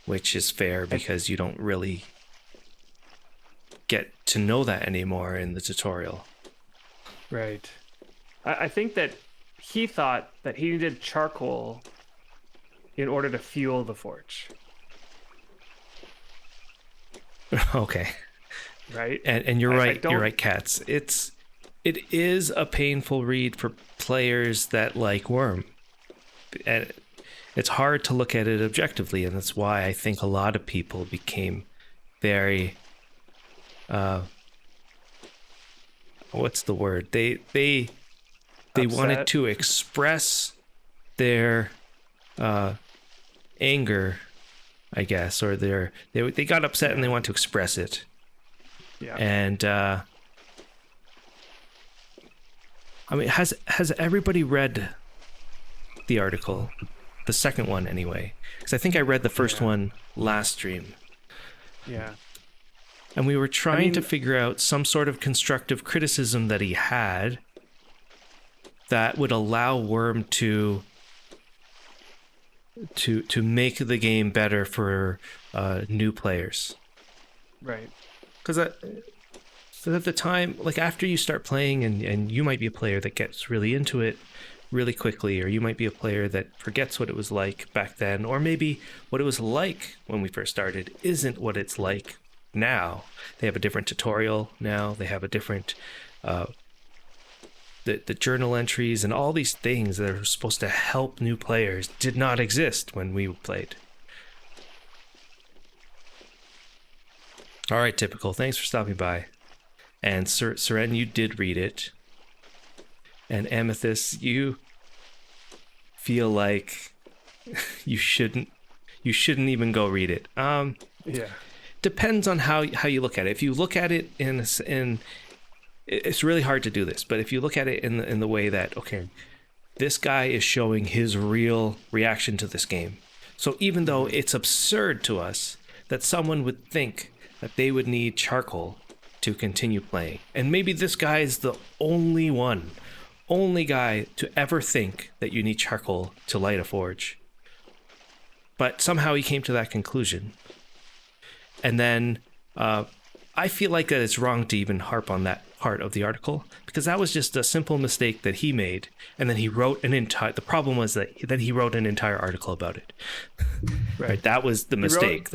which is fair because you don't really get to know that anymore in the tutorial. Right. I think that he thought that he needed charcoal in order to fuel the forge. Okay. Right. And you're right. You're right, Katz. It is a painful read for players that like Wurm. And it's hard to look at it objectively, and that's why I think a lot of people became very what's the word? They wanted to express their anger, I guess, or they got upset and they want to express it. Yeah. And I mean, has everybody read the article? The second one, anyway. Because I think I read the first one last stream. Yeah. And we were trying to figure out some sort of constructive criticism that he had that would allow Wurm to make the game better for new players. Right. Because at the time, like after you start playing, and you might be a player that gets really into it really quickly, or you might be a player that forgets what it was like back then, or maybe what it was like when we first started isn't what it's like now. They have a different tutorial now. They have a different the journal entries and all these things that are supposed to help new players did not exist when we played. All right, Typical. Thanks for stopping by. And Seren, you did read it. And Amethyst, you feel like you shouldn't even go read it. Yeah. Depends on how you look at it. If you look at it in it's really hard to do this, but if you look at it in the way that, okay, this guy is showing his real reaction to this game. So even though it's absurd to us that someone would think that they would need charcoal to continue playing, and maybe this guy is the only guy to ever think that you need charcoal to light a forge, but somehow he came to that conclusion. And then I feel like that it's wrong to even harp on that part of the article, because that was just a simple mistake that he made, and then he wrote the problem was that then he wrote an entire article about it. Right. That was the mistake.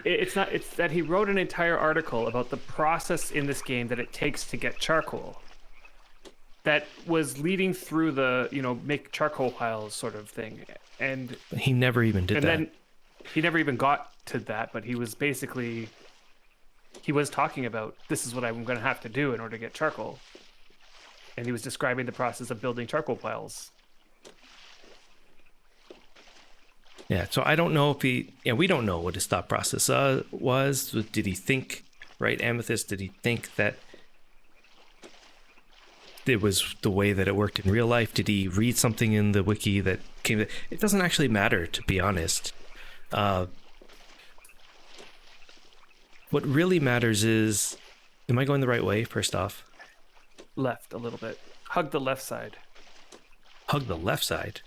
It's that he wrote an entire article about the process in this game that it takes to get charcoal, that was leading through the make charcoal piles sort of thing, and he never even did that. And then he never even got to that, but he was talking about, this is what I'm going to have to do in order to get charcoal, and he was describing the process of building charcoal piles. Yeah, so I don't know if we don't know what his thought process was. Did he think, right, Amethyst, did he think that it was the way that it worked in real life? Did he read something in the wiki that came? It doesn't actually matter, to be honest. What really matters is, am I going the right way, first off? Left a little bit. Hug the left side. Hug the left side?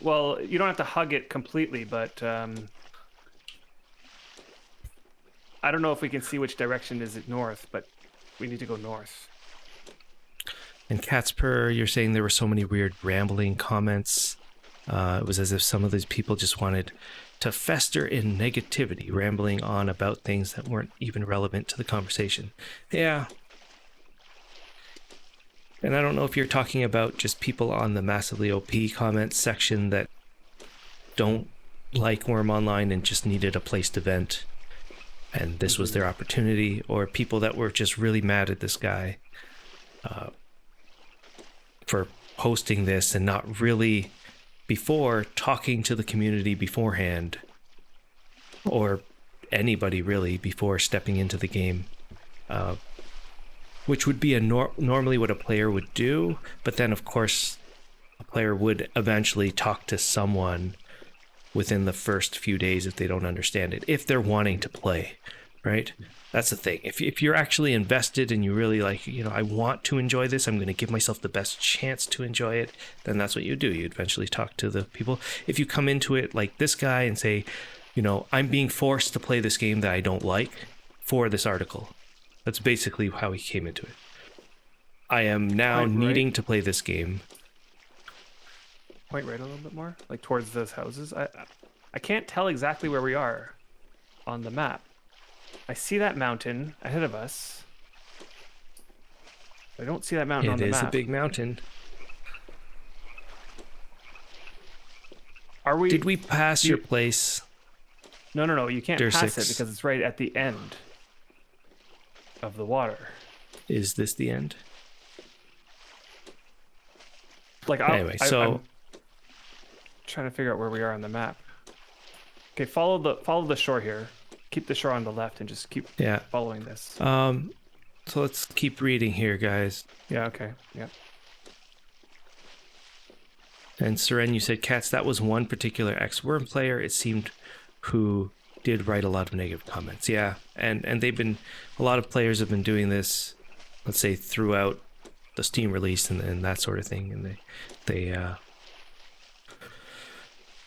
Well, you don't have to hug it completely, but I don't know if we can see which direction is it north, but we need to go north. And Catspur, you're saying there were so many weird rambling comments. It was as if some of these people just wanted to fester in negativity, rambling on about things that weren't even relevant to the conversation. Yeah. And I don't know if you're talking about just people on the massively OP comments section that don't like Wurm Online and just needed a place to vent, and this was their opportunity, or people that were just really mad at this guy for posting this and not really before talking to the community beforehand, or anybody really before stepping into the game, which would be normally what a player would do. But then of course a player would eventually talk to someone within the first few days if they don't understand it, if they're wanting to play, right? That's the thing. If you're actually invested and you really like, I want to enjoy this, I'm going to give myself the best chance to enjoy it, then that's what you do. You eventually talk to the people. If you come into it like this guy and say, I'm being forced to play this game that I don't like for this article. That's basically how he came into it. I am now needing to play this game. Point right a little bit more, like towards those houses. I can't tell exactly where we are on the map. I see that mountain ahead of us. I don't see that mountain on the map. It is a big mountain. Are we? Did we pass your place? No. You can't pass 6. it because it's right at the end of the water. Is this the end? Anyway, I'm trying to figure out where we are on the map. Okay, follow the shore here. Keep the shore on the left and just keep following this. So let's keep reading here, guys. Yeah, okay. Yeah. And Seren, you said, Cats, that was one particular ex-Wurm player, it seemed, who did write a lot of negative comments. Yeah, and a lot of players have been doing this, let's say, throughout the Steam release and that sort of thing.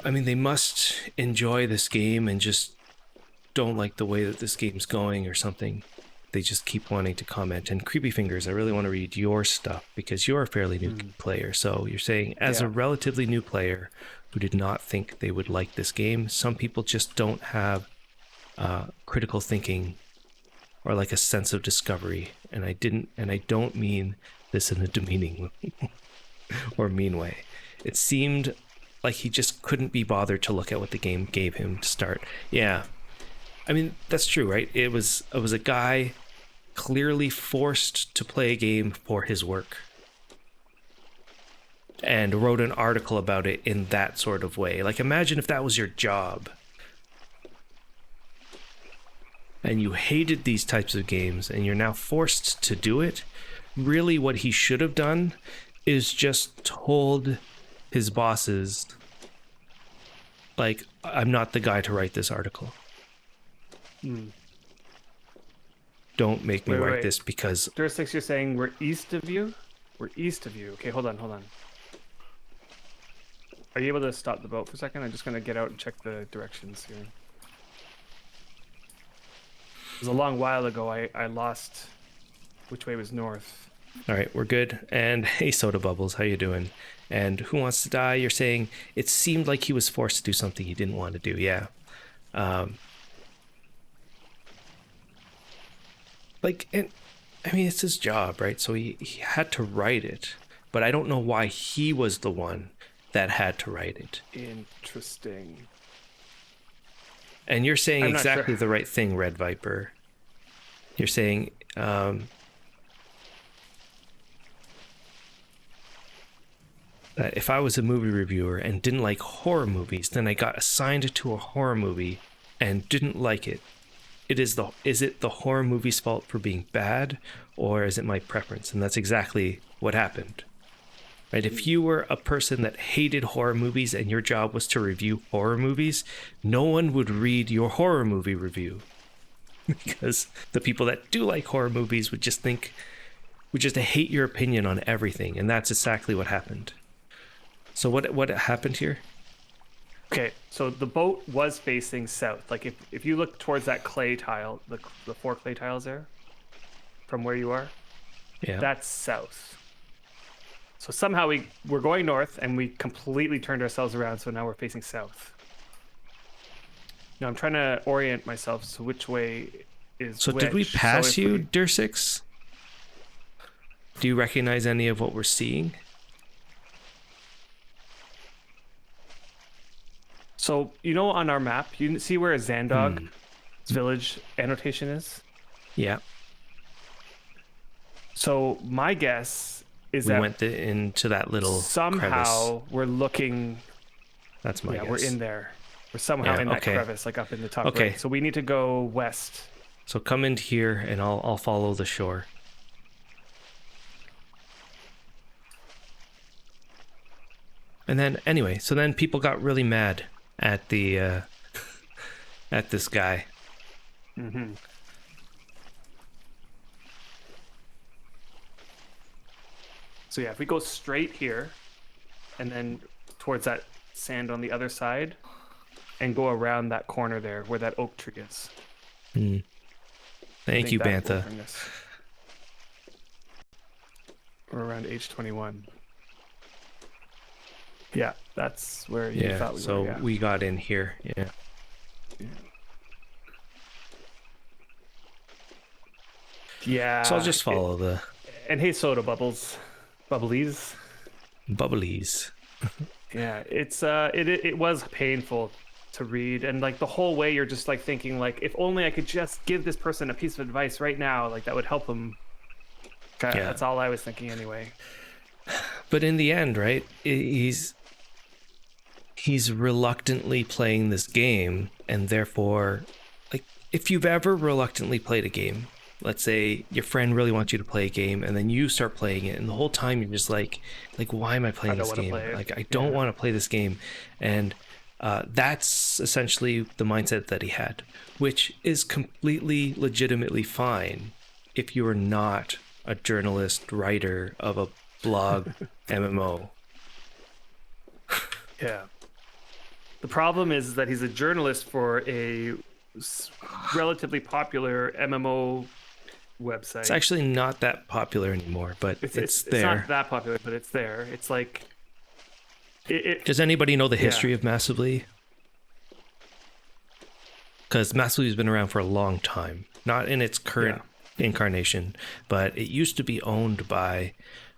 And they must enjoy this game and just don't like the way that this game's going or something. They just keep wanting to comment. And Creepy Fingers, I really want to read your stuff because you're a fairly new player. So you're saying, as a relatively new player who did not think they would like this game, some people just don't have critical thinking or like a sense of discovery. And I don't mean this in a demeaning or mean way. It seemed like he just couldn't be bothered to look at what the game gave him to start. Yeah. I mean, that's true, right? It was a guy clearly forced to play a game for his work and wrote an article about it in that sort of way. Like, imagine if that was your job and you hated these types of games and you're now forced to do it. Really, what he should have done is just told his bosses, like, I'm not the guy to write this article. Don't make me write this because... Durasix, you're saying we're east of you? We're east of you. Okay, hold on. Are you able to stop the boat for a second? I'm just going to get out and check the directions here. It was a long while ago. I lost which way was north. All right, we're good. And hey, Soda Bubbles, how you doing? And Who Wants to Die? You're saying it seemed like he was forced to do something he didn't want to do. Yeah. It's his job, right? So he had to write it, but I don't know why he was the one that had to write it. Interesting. And you're saying exactly the right thing, Red Viper. You're saying, that if I was a movie reviewer and didn't like horror movies, then I got assigned to a horror movie and didn't like it. Is it the horror movie's fault for being bad, or is it my preference? And that's exactly what happened. Right? If you were a person that hated horror movies and your job was to review horror movies, no one would read your horror movie review. Because the people that do like horror movies would just hate your opinion on everything, and that's exactly what happened. So what happened here? Okay, so the boat was facing south. Like if you look towards that clay tile, the 4 clay tiles there, from where you are, Yeah. that's south. So somehow we're going north and we completely turned ourselves around. So now we're facing south. Now I'm trying to orient myself. So which way is So which? did we pass So you, Dursix? Do you recognize any of what we're seeing? So, you know, on our map, you see where Zandog's village annotation is? Yeah. So, my guess is We that went into that little somehow crevice. we're looking. That's my guess. We're in there. We're somehow in that crevice, like up in the top right. So, we need to go west. So, come into here and I'll follow the shore. And then, anyway, so then people got really mad at the at this guy. Mm-hmm. So yeah, if we go straight here, and then towards that sand on the other side, and go around that corner there where that oak tree is. Thank you, Bantha. We're around H21. Yeah, that's where you thought we were. So we got in here. Yeah. Yeah. So I'll just follow the. And hey, soda bubbles, bubblies. Yeah, it was painful to read, and like the whole way you're just like thinking like, if only I could just give this person a piece of advice right now, like that would help them. Yeah. That's all I was thinking anyway. But in the end, right, he's reluctantly playing this game, and therefore, like, if you've ever reluctantly played a game, let's say your friend really wants you to play a game, and then you start playing it, and the whole time you're just like, why am I playing this game? Like, I don't want to play this game. And that's essentially the mindset that he had, which is completely legitimately fine if you are not a journalist, writer of a blog MMO. Yeah. The problem is that he's a journalist for a relatively popular MMO website. It's actually not that popular anymore, but it's there. It's not that popular, but it's there. It's like... Does anybody know the history of Massively? Because Massively has been around for a long time. Not in its current incarnation, but it used to be owned by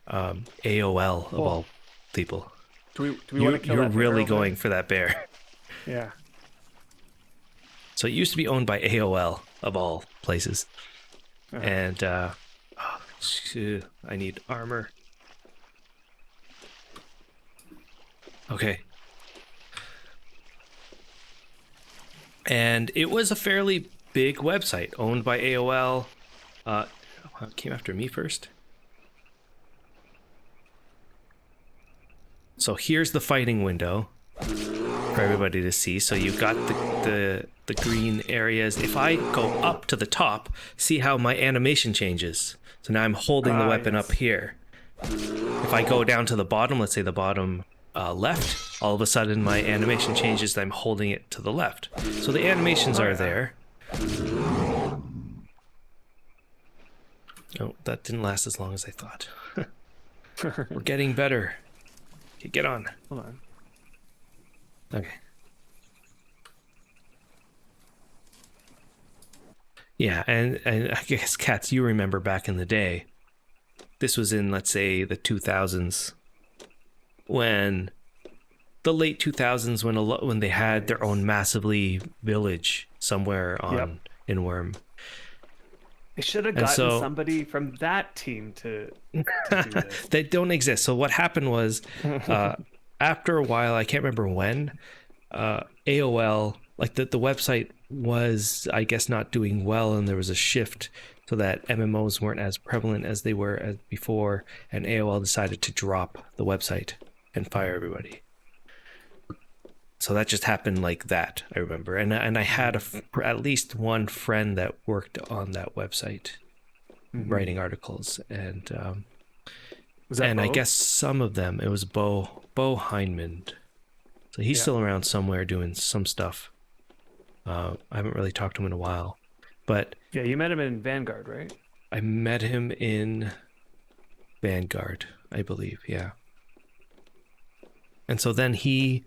AOL, of all people. Do we want to kill that bear? You're really going for that bear. Yeah. So it used to be owned by AOL, of all places. And I need armor. Okay. And it was a fairly big website owned by AOL. It came after me first. So here's the fighting window for everybody to see. So you've got the green areas. If I go up to the top, see how my animation changes. So now I'm holding the weapon up here. If I go down to the bottom, let's say the bottom left, all of a sudden my animation changes. I'm holding it to the left. So the animations are there. Oh, that didn't last as long as I thought. We're getting better. Okay, get on. Hold on. Okay. Yeah, and I guess, Katz, you remember back in the day, this was in, let's say, the 2000s, when the late 2000s, when they had their own Massively village somewhere in Wurm. They should have gotten somebody from that team to do this. They don't exist. So what happened was, after a while, I can't remember when, AOL, like the website was, I guess, not doing well, and there was a shift so that MMOs weren't as prevalent as they were as before, and AOL decided to drop the website and fire everybody. So that just happened like that, I remember. And I had at least one friend that worked on that website, writing articles. And was that Bo? I guess some of them, it was Bo Heinemann. So he's still around somewhere doing some stuff. I haven't really talked to him in a while. But yeah, you met him in Vanguard, right? I met him in Vanguard, I believe, yeah. And so then he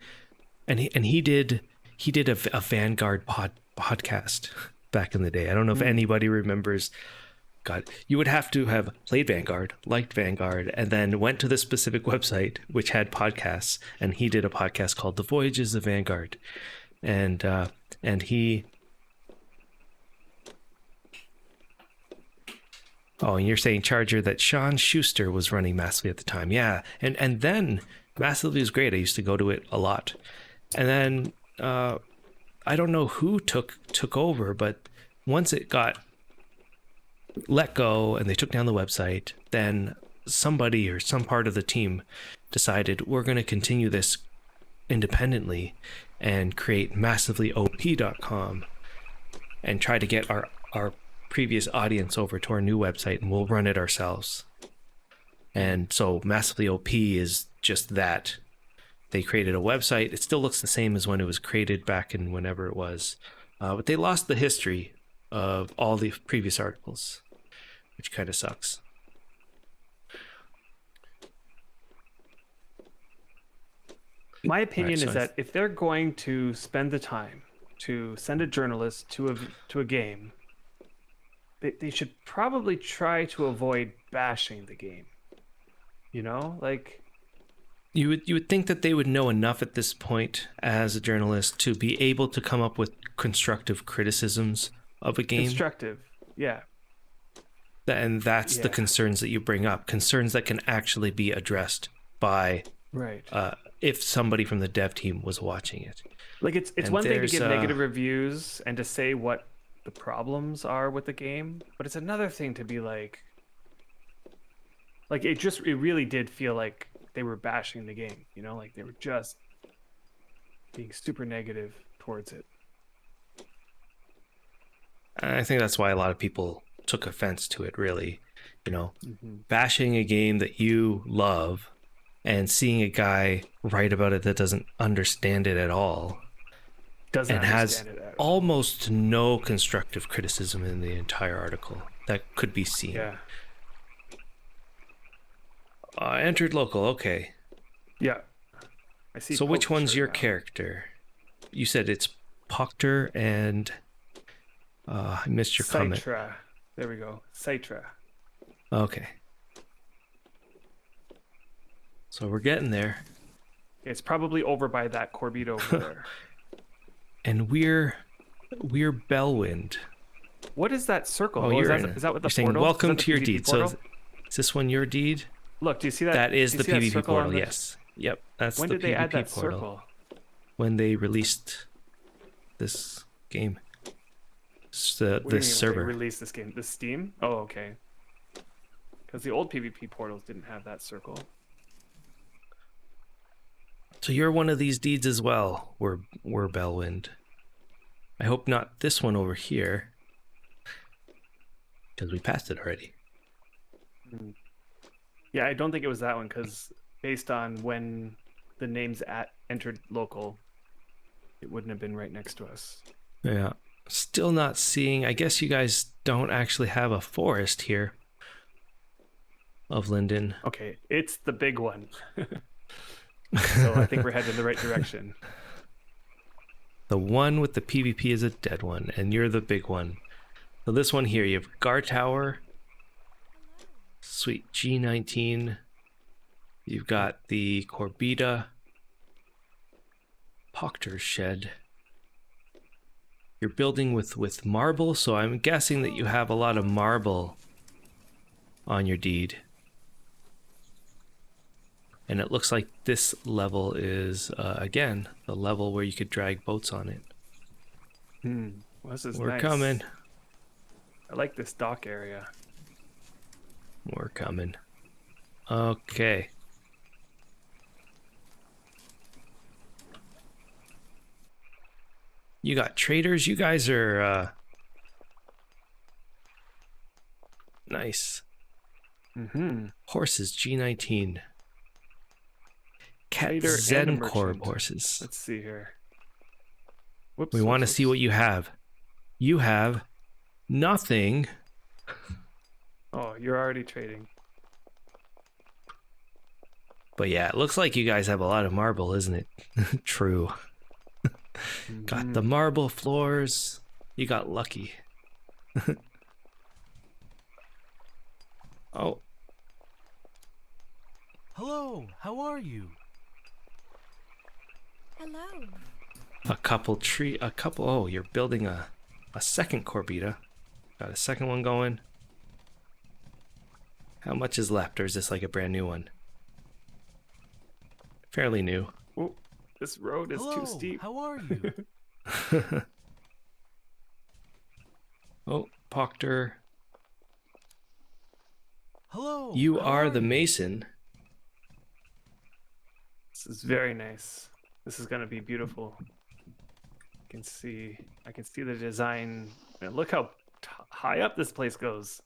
did a Vanguard podcast back in the day. I don't know if anybody remembers. God, you would have to have played Vanguard, liked Vanguard, and then went to the specific website which had podcasts. And he did a podcast called "The Voyages of Vanguard," and he. Oh, and you're saying, Charger, that Sean Schuster was running Massively at the time. Yeah, and then Massively was great. I used to go to it a lot. And then I don't know who took over, but once it got let go and they took down the website, then somebody or some part of the team decided we're going to continue this independently and create massivelyop.com and try to get our previous audience over to our new website, and we'll run it ourselves. And so Massively OP is just that. They created a website. It still looks the same as when it was created back in whenever it was. But they lost the history of all the previous articles, which kind of sucks. My opinion is that if they're going to spend the time to send a journalist to a game, they should probably try to avoid bashing the game. You know, like you would think that they would know enough at this point as a journalist to be able to come up with constructive criticisms of a game. Constructive, yeah. And that's the concerns that you bring up, concerns that can actually be addressed by if somebody from the dev team was watching it. Like it's one thing to give negative reviews and to say what the problems are with the game, but it's another thing to be like it really did feel like they were bashing the game, you know, like they were just being super negative towards it. I think that's why a lot of people took offense to it, really. You know, bashing a game that you love and seeing a guy write about it that doesn't understand it at all. And has almost no constructive criticism in the entire article that could be seen. Yeah. Entered local, okay. Yeah. I see. So which one's your character? You said it's Proctor and I missed your comment. Citra. There we go. Citra. Okay. So we're getting there. It's probably over by that Corbeto over there. And we're Bellwind. What is that circle? Oh, is that what the saying portal? Welcome to your deed. So is this one your deed? Look, do you see that? That is the PvP portal, yes. Yep, that's the PvP portal. When did they add that circle? When they released this game. This server. They released this game? The Steam? Oh, okay. Because the old PvP portals didn't have that circle. So you're one of these deeds as well. We're Bellwind. I hope not this one over here, because we passed it already. Yeah, I don't think it was that one, because based on when the names entered local, it wouldn't have been right next to us. Yeah. Still not seeing. I guess you guys don't actually have a forest here of Linden. Okay, it's the big one. So I think we're headed in the right direction. The one with the PvP is a dead one, and you're the big one. So this one here, you have Gar Tower. Sweet G19. You've got the Corbita. Proctor's Shed. You're building with marble, so I'm guessing that you have a lot of marble on your deed. And it looks like this level is, again, the level where you could drag boats on it. Well, this is We're nice. coming. I like this dock area. We're coming. Okay. You got traders. You guys are nice. Horses, G19. Cat Trader and a Zen Corp merchant. horses. Let's see here. Whoops. We want to see what you have. You have nothing. Oh, you're already trading. But yeah, it looks like you guys have a lot of marble, isn't it? True. Got the marble floors. You got lucky. Oh. Hello, how are you? Hello. Oh, you're building a second Corbita. Got a second one going. How much is left, or is this like a brand new one? Fairly new. Oh, this road is too steep. How are you? Oh, Proctor. Hello. You how are the you? mason. This is very nice. This is gonna be beautiful. I can see the design. Man, look how high up this place goes.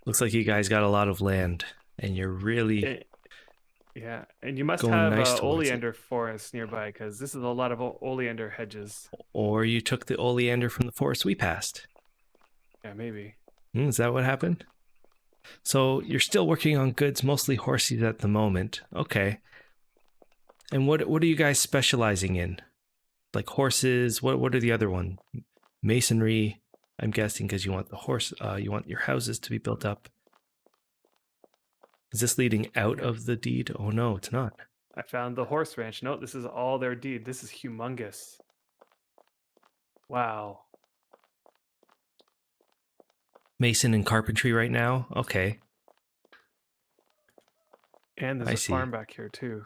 Looks like you guys got a lot of land, and you're really Yeah, and you must going have nice towards oleander forest nearby because this is a lot of oleander hedges. Or you took the oleander from the forest we passed. Yeah, maybe. Is that what happened? So you're still working on goods, mostly horses at the moment. Okay. And what are you guys specializing in? Like horses? What are the other one? Masonry. I'm guessing because you want you want your houses to be built up. Is this leading out of the deed? Oh no, it's not. I found the horse ranch. No, this is all their deed. This is humongous. Wow. Mason and carpentry right now? Okay. And there's a farm back here too.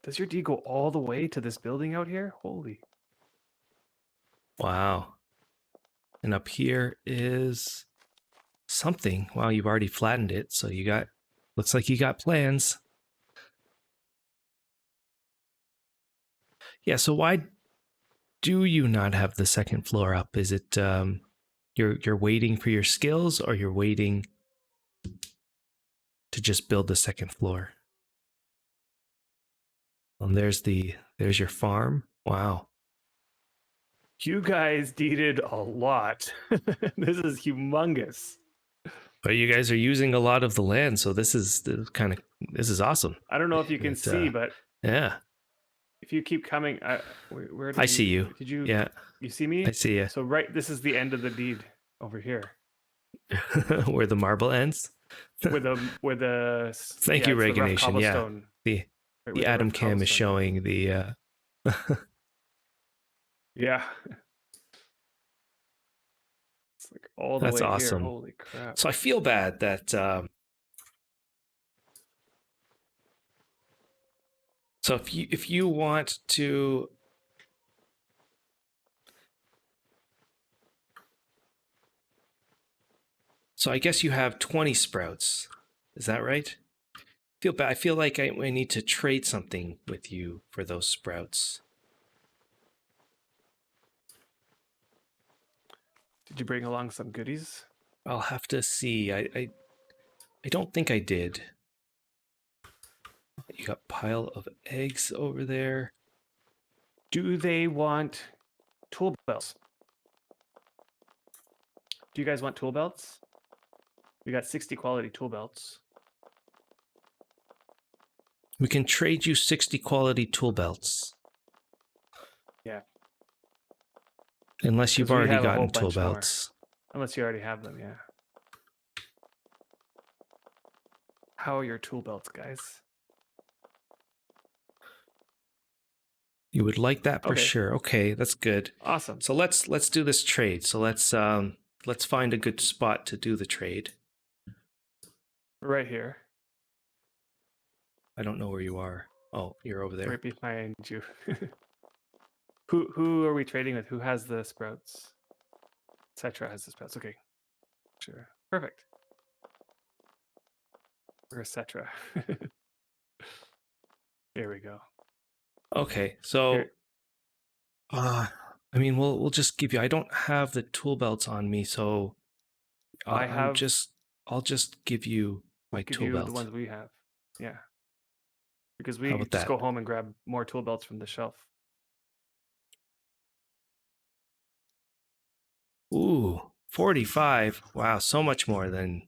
Does your deed go all the way to this building out here? Holy. Wow. And up here is something. Wow, you've already flattened it, so looks like you got plans. Yeah, so why do you not have the second floor up? Is it you're waiting for your skills, or you're waiting to just build the second floor? And there's your farm. Wow. You guys deeded a lot. This is humongous. But you guys are using a lot of the land, so this is awesome. I don't know if you can see, but yeah. If you keep coming, where I see you. Did you? Yeah. You see me? I see you. So this is the end of the deed over here. Where the marble ends? Where the Thank you, Reganation. Yeah. The Adam cam is showing the Yeah. It's like all the That's way awesome. Here. Holy crap. So I feel bad that so if you want to So I guess you have 20 sprouts. Is that right? Feel bad. I feel like I need to trade something with you for those sprouts. Did you bring along some goodies? I'll have to see. I don't think I did. You got a pile of eggs over there. Do they want tool belts? Do you guys want tool belts? We got 60 quality tool belts. We can trade you 60 quality tool belts. Yeah. Unless you've already gotten tool belts. More. Unless you already have them, yeah. How are your tool belts, guys? You would like that for sure. Okay, that's good. Awesome. So let's do this trade. So let's find a good spot to do the trade. Right here. I don't know where you are. Oh, you're over there. Right behind you. Who are we trading with? Who has the sprouts? Setra has the sprouts. Okay. Sure. Perfect. Where's Setra? Here we go. Okay, so I mean we'll just give you I don't have the tool belts on me, so I'll just give you My could tool do belt. the ones we have. Yeah. Because How we about just that? go home and grab more tool belts from the shelf. Ooh, 45. Wow, so much more than.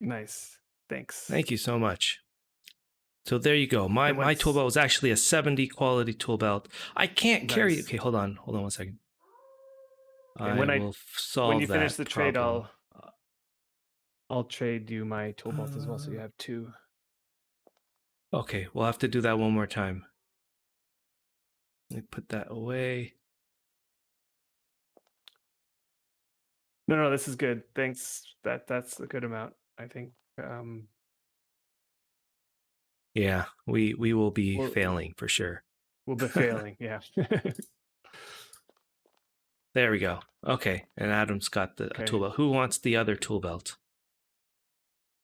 Nice. Thanks. Thank you so much. So there you go. My tool belt was actually a 70 quality tool belt. I can't carry. Okay, hold on 1 second. Okay, I will solve when you that finish the trade, problem. I'll trade you my tool belt as well, so you have 2. Okay, we'll have to do that one more time. Let me put that away. No, this is good. Thanks. That's a good amount, I think. Yeah, we will be failing for sure. We'll be failing, yeah. There we go. Okay, and Adam's got a tool belt. Who wants the other tool belt?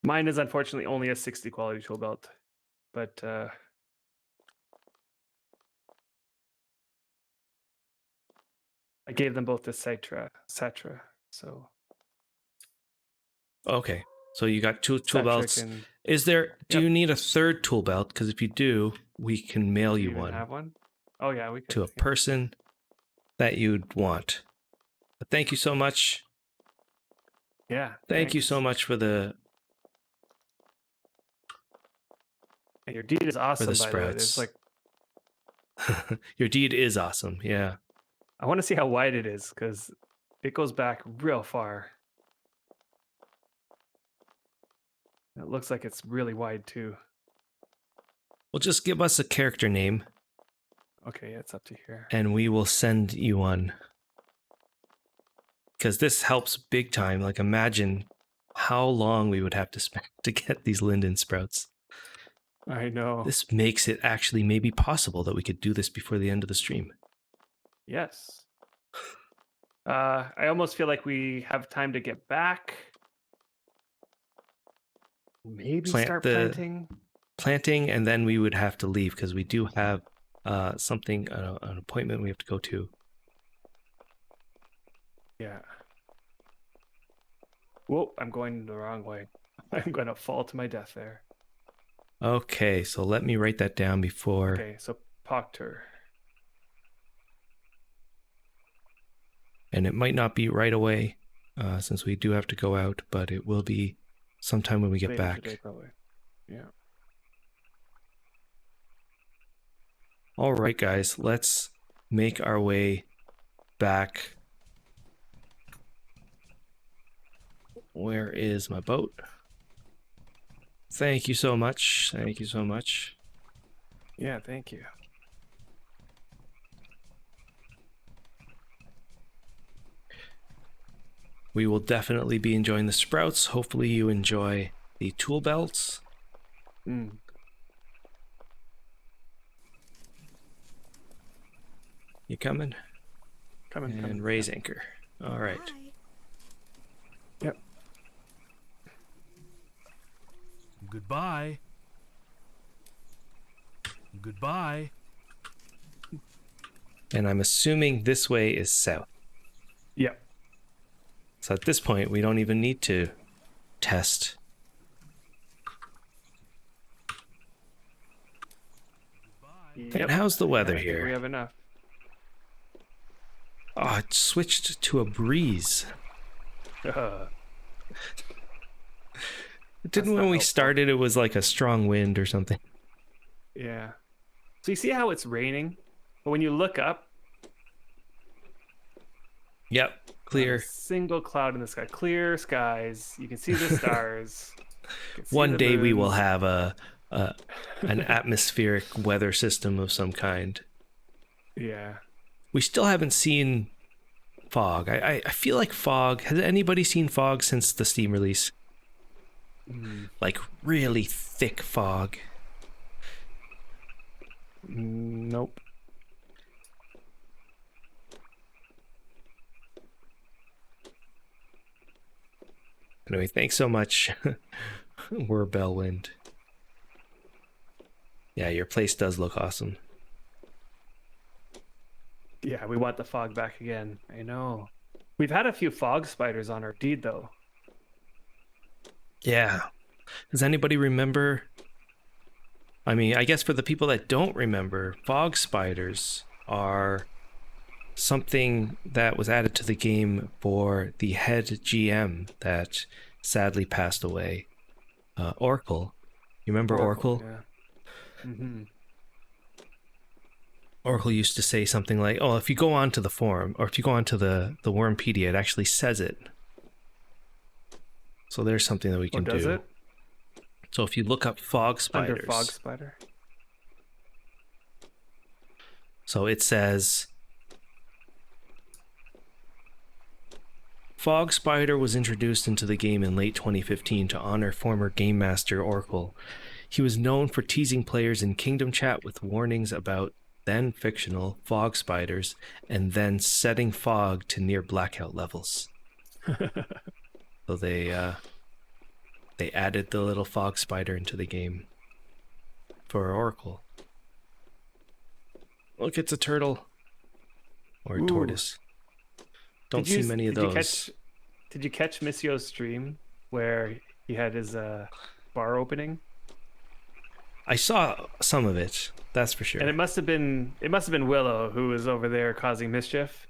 Mine is unfortunately only a 60 quality tool belt, but I gave them both to Setra. So okay, so you got 2 tool belts. And, Is there? Do you need a third tool belt? Because if you do, we can mail you one. Have one? Oh yeah, we could. To a person that you'd want. But thank you so much. Yeah. Thank you so much for the. And your deed is awesome. For the by sprouts. The way. There's like. Your deed is awesome. Yeah. I want to see how wide it is because it goes back real far. It looks like it's really wide too. Well, just give us a character name. Okay, it's up to here. And we will send you one. Because this helps big time. Like, imagine how long we would have to spend to get these linden sprouts. I know. This makes it actually maybe possible that we could do this before the end of the stream. Yes. I almost feel like we have time to get back. Maybe start planting. Planting, and then we would have to leave because we do have something, an appointment we have to go to. Yeah. Whoa, I'm going the wrong way. I'm going to fall to my death there. Okay, so let me write that down before. Okay, so Proctor. And it might not be right away, since we do have to go out, but it will be sometime when we get back. Today, probably. Yeah. All right, guys, let's make our way back. Where is my boat? Thank you so much. Thank you so much. Yeah, thank you. We will definitely be enjoying the sprouts. Hopefully you enjoy the tool belts. Mm. You coming? Coming. And raise anchor. All right. Hi. Yep. Goodbye. Goodbye. And I'm assuming this way is south. Yep. So at this point, we don't even need to test. Yep. And how's the weather I think here? we have enough. Oh, it switched to a breeze. Didn't when we started, it was like a strong wind or something. Yeah. So you see how it's raining? But when you look up, Yep, clear. not a single cloud in the sky. Clear skies. You can see the stars. One day we will have an atmospheric weather system of some kind. Yeah. We still haven't seen fog. I feel like fog. Has anybody seen fog since the Steam release? Like really thick fog. Nope. Anyway, thanks so much. We're Bellwind. Yeah, your place does look awesome. Yeah, we want the fog back again. I know. We've had a few fog spiders on our deed, though. Yeah. Does anybody remember? I mean, I guess for the people that don't remember, fog spiders are something that was added to the game for the head GM that sadly passed away, Oracle. You remember Oracle? Yeah. Mm-hmm. Oracle used to say something like, "Oh, if you go onto the forum, or if you go onto the Wurmpedia, it actually says it." So there's something that we can does do. it? So if you look up fog spiders, Under fog spider. so it says, Fog Spider was introduced into the game in late 2015 to honor former Game Master Oracle. He was known for teasing players in Kingdom Chat with warnings about then fictional fog spiders and then setting fog to near blackout levels. So they added the little fog spider into the game for Oracle. Look, it's a turtle or a tortoise. Don't see many of those. Did you catch Missio's stream where he had his bar opening? I saw some of it, that's for sure. And it must have been Willow who was over there causing mischief,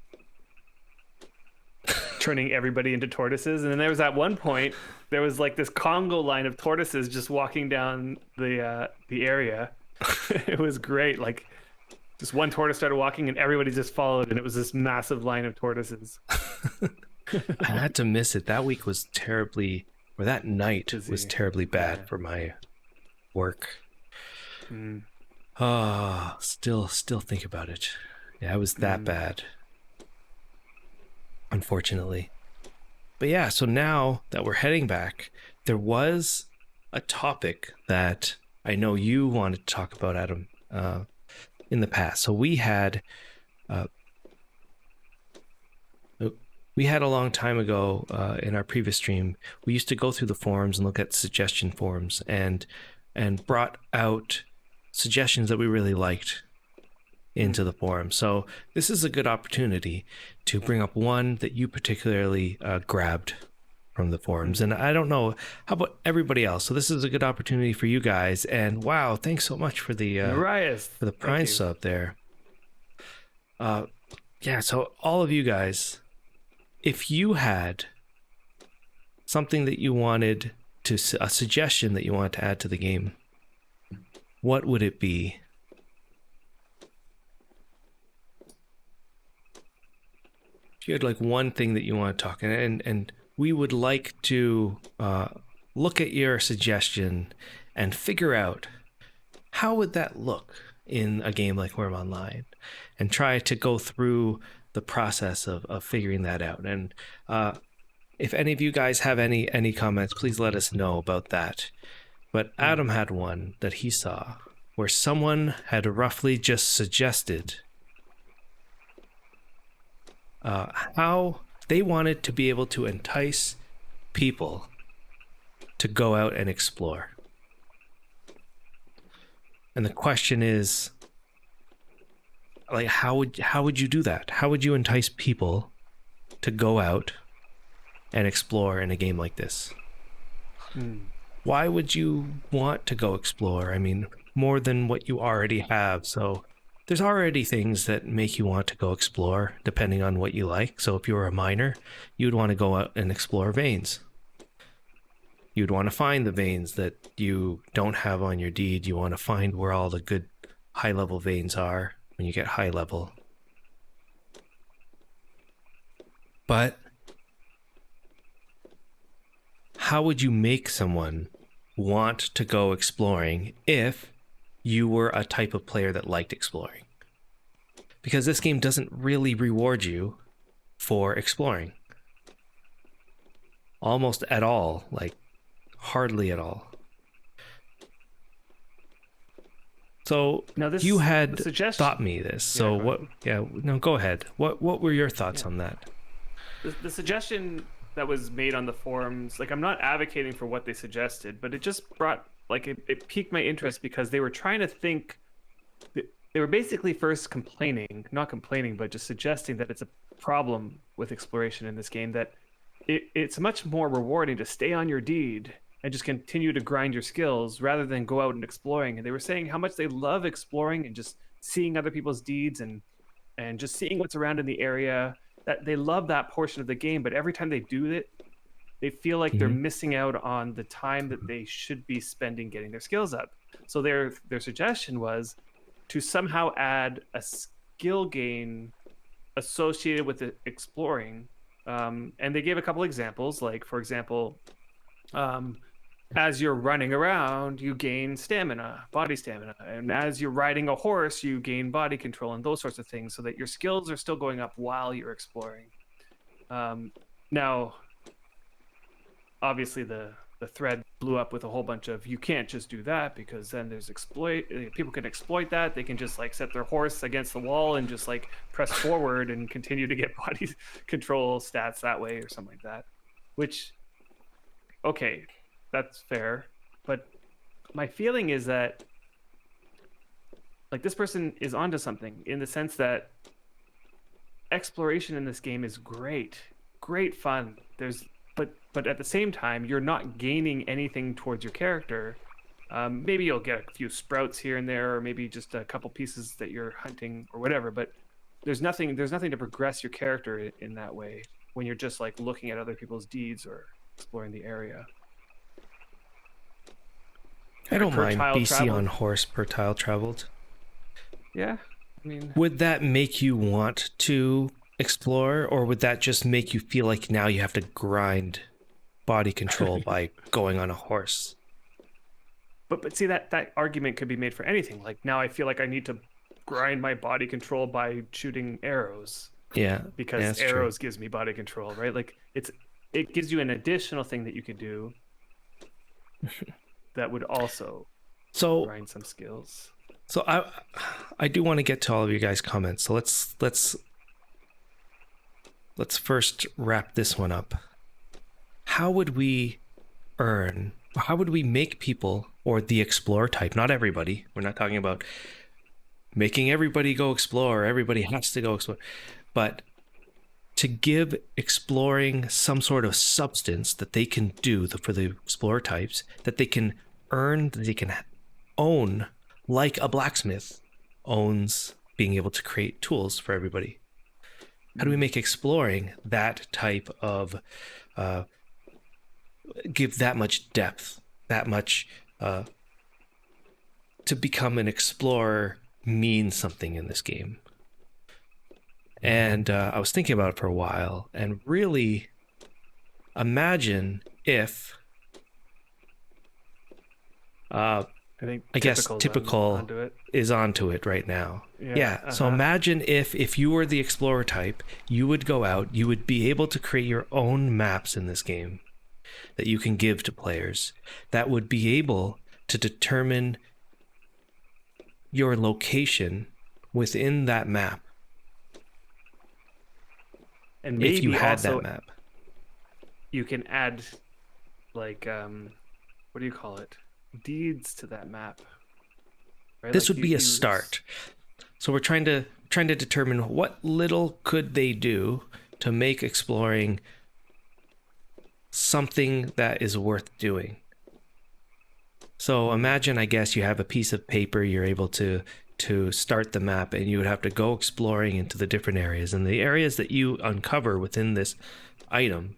turning everybody into tortoises. And then there was at one point there was like this Congo line of tortoises just walking down the area. It was great. Like just one tortoise started walking and everybody just followed, and it was this massive line of tortoises. I had to miss it. That week was terribly, or that night was terribly bad for my work. Still think about it. Yeah, it was that bad, unfortunately. But yeah, so now that we're heading back, there was a topic that I know you wanted to talk about, Adam, in the past. So we had a long time ago in our previous stream, we used to go through the forums and look at suggestion forums and brought out suggestions that we really liked into the forum. So this is a good opportunity to bring up one that you particularly grabbed from the forums. And I don't know, how about everybody else? So this is a good opportunity for you guys. And wow, thanks so much for the Prime sub there. Yeah, so all of you guys, if you had something that you wanted to, a suggestion that you wanted to add to the game, what would it be? If you had like one thing that you want to talk, and we would like to look at your suggestion and figure out how would that look in a game like Wurm Online, and try to go through the process of figuring that out. And if any of you guys have any comments, please let us know about that. But Adam had one that he saw where someone had roughly just suggested how they wanted to be able to entice people to go out and explore. And the question is, like, how would you do that? How would you entice people to go out and explore in a game like this? Why would you want to go explore? I mean, more than what you already have. So there's already things that make you want to go explore, depending on what you like. So if you were a miner, you'd want to go out and explore veins. You'd want to find the veins that you don't have on your deed. You want to find where all the good high-level veins are when you get high level. But how would you make someone want to go exploring if you were a type of player that liked exploring? Because this game doesn't really reward you for exploring. Almost at all, like hardly at all. So now you had taught me this. So what? Yeah, no, go ahead. What were your thoughts on that? The suggestion that was made on the forums, like, I'm not advocating for what they suggested, but it just brought, like, it piqued my interest because they were trying to think. They were basically first not complaining, but just suggesting that it's a problem with exploration in this game, that it's much more rewarding to stay on your deed and just continue to grind your skills rather than go out and exploring. And they were saying how much they love exploring and just seeing other people's deeds and just seeing what's around in the area. That they love that portion of the game, but every time they do it, they feel like they're missing out on the time that they should be spending getting their skills up. So their suggestion was to somehow add a skill gain associated with the exploring. And they gave a couple examples, like, for example, as you're running around, you gain stamina, body stamina. And as you're riding a horse, you gain body control and those sorts of things, so that your skills are still going up while you're exploring. Now, obviously, the thread blew up with a whole bunch of, you can't just do that, because then there's people can exploit that. They can just like set their horse against the wall and just like press forward and continue to get body control stats that way or something like that, which, okay, that's fair. But my feeling is that like this person is onto something, in the sense that exploration in this game is great fun. But at the same time, you're not gaining anything towards your character. Maybe you'll get a few sprouts here and there, or maybe just a couple pieces that you're hunting or whatever, but there's nothing to progress your character in that way when you're just like looking at other people's deeds or exploring the area. I don't mind BC on horse per tile traveled. Yeah, I mean, would that make you want to explore, or would that just make you feel like now you have to grind body control by going on a horse? But see, that argument could be made for anything. Like, now I feel like I need to grind my body control by shooting arrows. Yeah, because arrows gives me body control, right? Like, it gives you an additional thing that you could do that would also grind some skills. So I do want to get to all of you guys' comments. So let's first wrap this one up. How would we make people, or the explorer type, not everybody, we're not talking about making everybody go explore, everybody has to go explore, but to give exploring some sort of substance that they can do for the explorer types, that they can earn, that they can own, like a blacksmith owns being able to create tools for everybody. How do we make exploring that type of, give that much depth, that much, to become an explorer means something in this game? And I was thinking about it for a while, and really imagine if, I guess typical is onto it right now. Yeah. So imagine if you were the explorer type, you would go out, you would be able to create your own maps in this game that you can give to players, that would be able to determine your location within that map. And maybe if you had also, that map, you can add, like, what do you call it? Deeds to that map. Right? This would be a start. So we're trying to determine what little could they do to make exploring something that is worth doing. So imagine, I guess, you have a piece of paper, you're able to start the map, and you would have to go exploring into the different areas, and the areas that you uncover within this item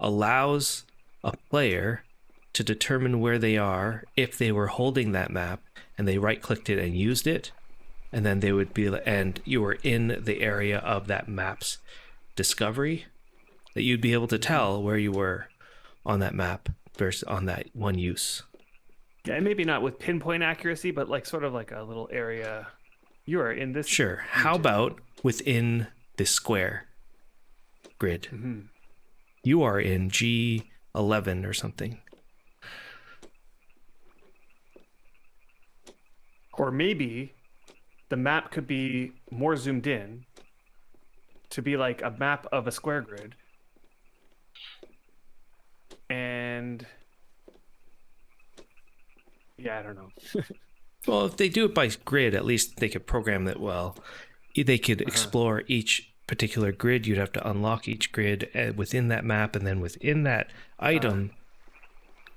allows a player to determine where they are if they were holding that map and they right-clicked it and used it, and then they would be, and you were in the area of that map's discovery, that you'd be able to tell where you were on that map versus on that one use. Yeah, and maybe not with pinpoint accuracy, but like sort of like a little area. You are in this. Sure. Region. How about within this square grid? Mm-hmm. You are in G11 or something. Or maybe the map could be more zoomed in to be like a map of a square grid. And yeah, I don't know. Well, if they do it by grid, at least they could program it well. They could explore each particular grid. You'd have to unlock each grid within that map, and then within that item,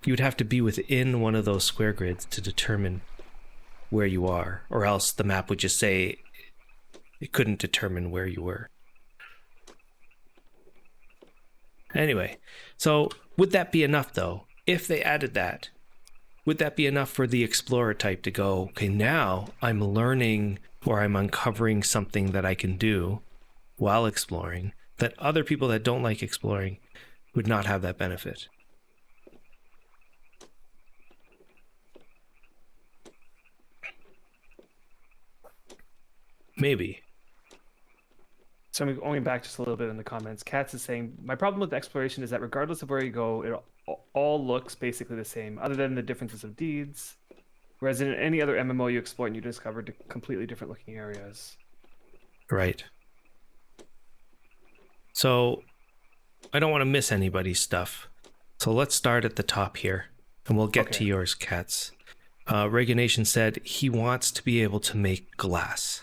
you'd have to be within one of those square grids to determine where you are, or else the map would just say it couldn't determine where you were. Anyway, so would that be enough though? If they added that, would that be enough for the explorer type to go, okay, now I'm learning or I'm uncovering something that I can do while exploring that other people that don't like exploring would not have that benefit? Maybe. So I'm going back just a little bit in the comments. Katz is saying, my problem with exploration is that regardless of where you go, it all looks basically the same, other than the differences of deeds. Whereas in any other MMO you explore and you discover completely different looking areas. Right. So I don't want to miss anybody's stuff. So let's start at the top here, and we'll get to yours, Katz. Reganation said he wants to be able to make glass.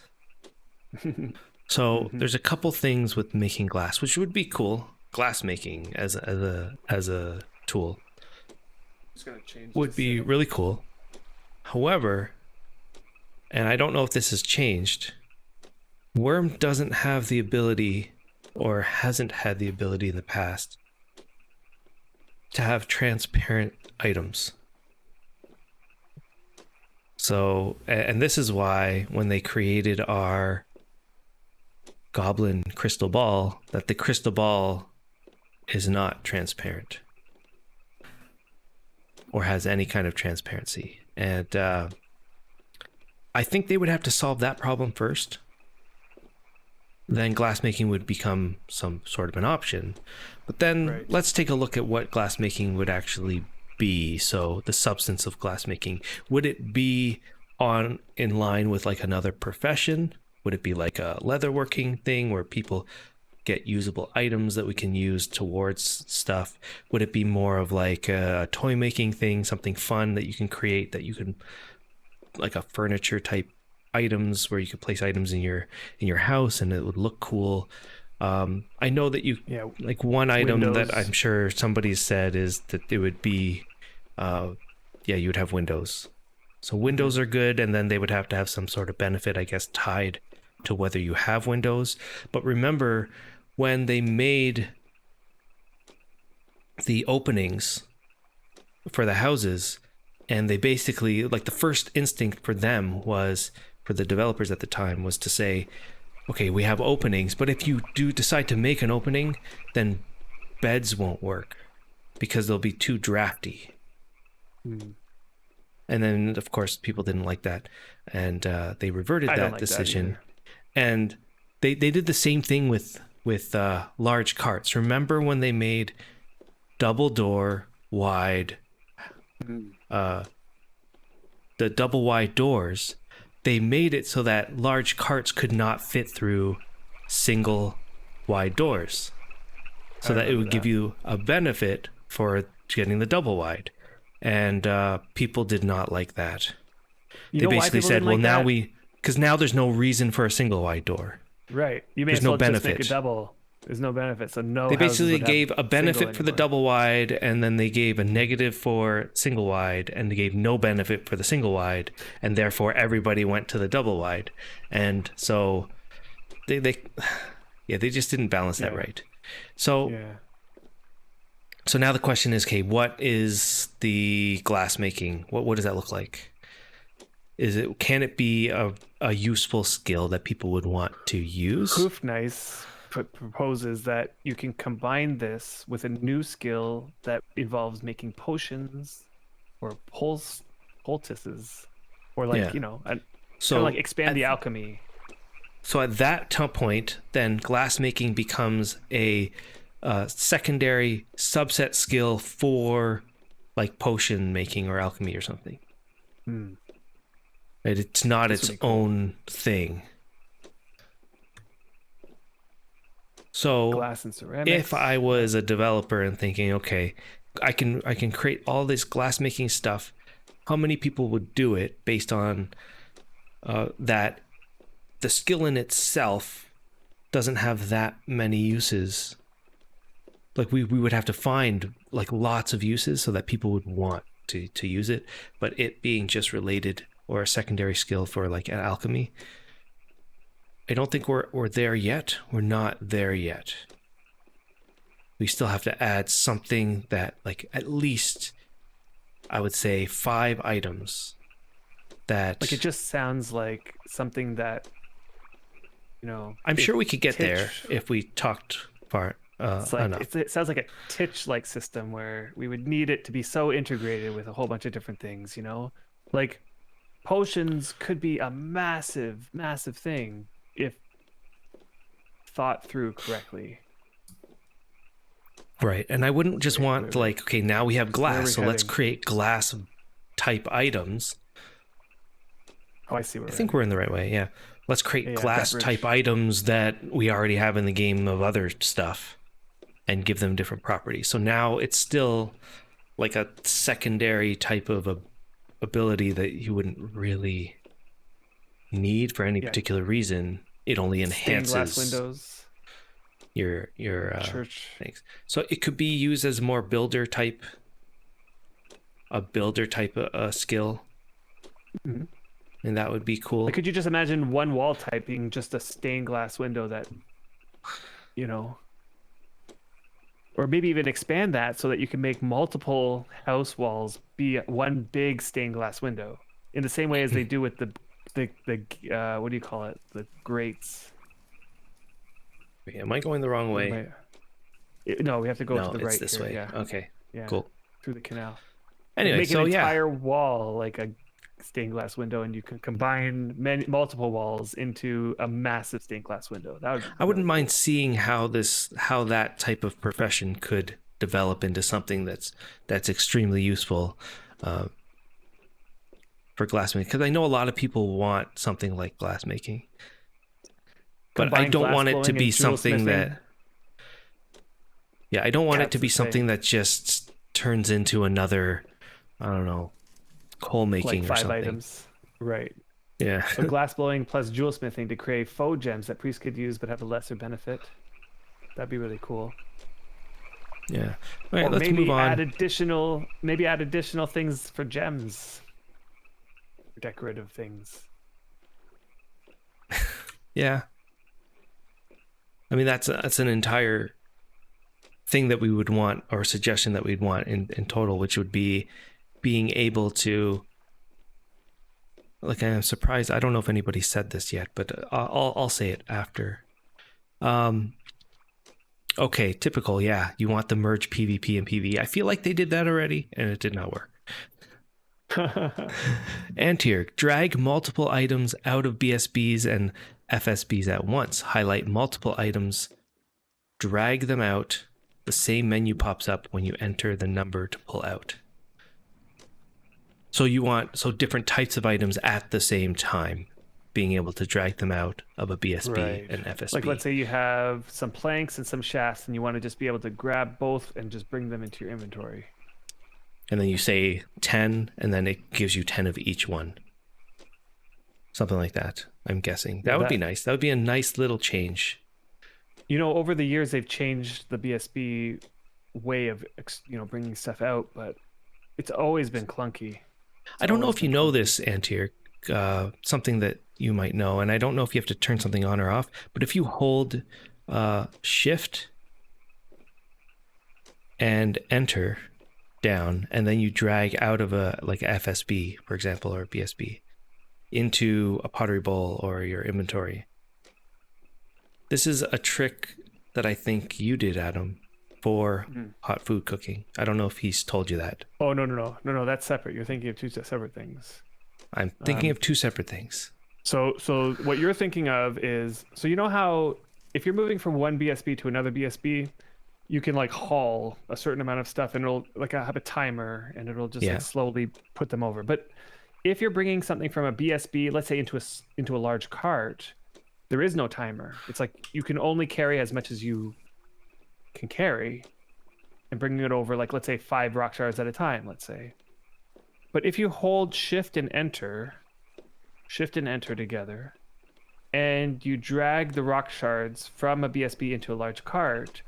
So there's a couple things with making glass, which would be cool. Glass making as a tool would be really cool. However, and I don't know if this has changed, Wurm doesn't have the ability, or hasn't had the ability in the past, to have transparent items. So, and this is why when they created our goblin crystal ball, that the crystal ball is not transparent or has any kind of transparency. And I think they would have to solve that problem first. Then glassmaking would become some sort of an option. But then let's take a look at what glassmaking would actually be. So the substance of glassmaking, would it be in line with like another profession? Would it be like a leatherworking thing where people get usable items that we can use towards stuff? Would it be more of like a toy making thing, something fun that you can create, that you can, like a furniture type items where you could place items in your house and it would look cool? I know that you like one item windows. That I'm sure somebody said is that it would be you would have windows. So windows are good, and then they would have to have some sort of benefit, I guess, tied to whether you have windows. But remember, when they made the openings for the houses, and they basically, like, the first instinct for them was, for the developers at the time, was to say, okay, we have openings, but if you do decide to make an opening, then beds won't work because they'll be too drafty. And then, of course, people didn't like that, and they reverted that decision. And they did the same thing with large carts. Remember when they made double door wide, the double wide doors? They made it so that large carts could not fit through single wide doors, so that it would give you a benefit for getting the double wide. And people did not like that. They basically said, well, now because now there's no reason for a single wide door. Right. You may there's as well no benefit. just make a double. There's no benefit. So no. They basically gave a benefit for the double wide, and then they gave a negative for single wide, and they gave no benefit for the single wide, and therefore everybody went to the double wide. And so they just didn't balance that right. So So now the question is, okay, what is the glass making? What does that look like? Can it be a useful skill that people would want to use? Hoofnice proposes that you can combine this with a new skill that involves making potions or poultices, or like so like expand the alchemy. So at that point, then glass making becomes a secondary subset skill for like potion making or alchemy or something. Right? It's not its own thing. So glass and ceramics. If I was a developer and thinking, okay, I can create all this glass making stuff, how many people would do it based on that the skill in itself doesn't have that many uses like we would have to find like lots of uses so that people would want to use it, but it being just related or a secondary skill for like alchemy, I don't think we're there yet. We're not there yet. We still have to add something that, like, at least I would say 5 items that, like, it just sounds like something that, I'm sure we could get there if we talked far enough. It sounds like a Titch-like system where we would need it to be so integrated with a whole bunch of different things, like potions could be a massive thing if thought through correctly. Right. And I wouldn't just want like, okay, now we have glass, so let's create glass type items. Oh, I see. I think we're in the right way. Yeah. Let's create glass type items that we already have in the game of other stuff and give them different properties. So now it's still like a secondary type of ability that you wouldn't really need for any particular reason. It only enhances glass windows, your church things. So it could be used as more builder type skill. Mm-hmm. And that would be cool. Like, could you just imagine one wall type being just a stained glass window that, or maybe even expand that so that you can make multiple house walls be one big stained glass window in the same way as they do with the what do you call it? The grates. Am I going the wrong way? No, we have to go to the right. It's this way. Yeah. Okay. Yeah. Cool. Through the canal. Anyway, make an entire wall like a stained glass window, and you can combine multiple walls into a massive stained glass window. I wouldn't mind seeing how that type of profession could develop into something that's extremely useful for glassmaking, because I know a lot of people want something like glassmaking, but I don't want it to be something that I don't want it to be something that just turns into another, I don't know, coal making, like 5 or something. items, right? Yeah. So glass blowing plus jewel smithing to create faux gems that priests could use but have a lesser benefit. That'd be really cool. Yeah. All right, or let's maybe move on. add additional things for gems, decorative things. Yeah. I mean, that's an entire thing that we would want, or suggestion that we'd want in total, which would be being able to, like, I'm surprised, I don't know if anybody said this yet, but I'll say it after. Okay, typical, yeah, you want the merge PvP and PvE. I feel like they did that already, and it did not work. Antier, drag multiple items out of BSBs and FSBs at once. Highlight multiple items, drag them out. The same menu pops up when you enter the number to pull out. So you want different types of items at the same time, being able to drag them out of a BSB and FSB. Like, let's say you have some planks and some shafts, and you want to just be able to grab both and just bring them into your inventory. And then you say 10, and then it gives you 10 of each one. Something like that, I'm guessing. That would be nice. That would be a nice little change. Over the years, they've changed the BSB way of, bringing stuff out, but it's always been clunky. I don't know if you know this, Antier, something that you might know, and I don't know if you have to turn something on or off, but if you hold shift and enter down, and then you drag out of a FSB, for example, or BSB, into a pottery bowl or your inventory. This is a trick that I think you did, Adam, for hot food cooking. I don't know if he's told you that. Oh, no, that's separate. You're thinking of two separate things. I'm thinking of two separate things. So what you're thinking of is, so you know how if you're moving from one BSB to another BSB, you can haul a certain amount of stuff, and it'll have a timer, and it'll just slowly put them over. But if you're bringing something from a BSB, let's say into a large cart, there is no timer. It's like you can only carry as much as you can carry, and bringing it over, let's say 5 rock shards at a time, let's say. But if you hold shift and enter together, and you drag the rock shards from a BSB into a large cart,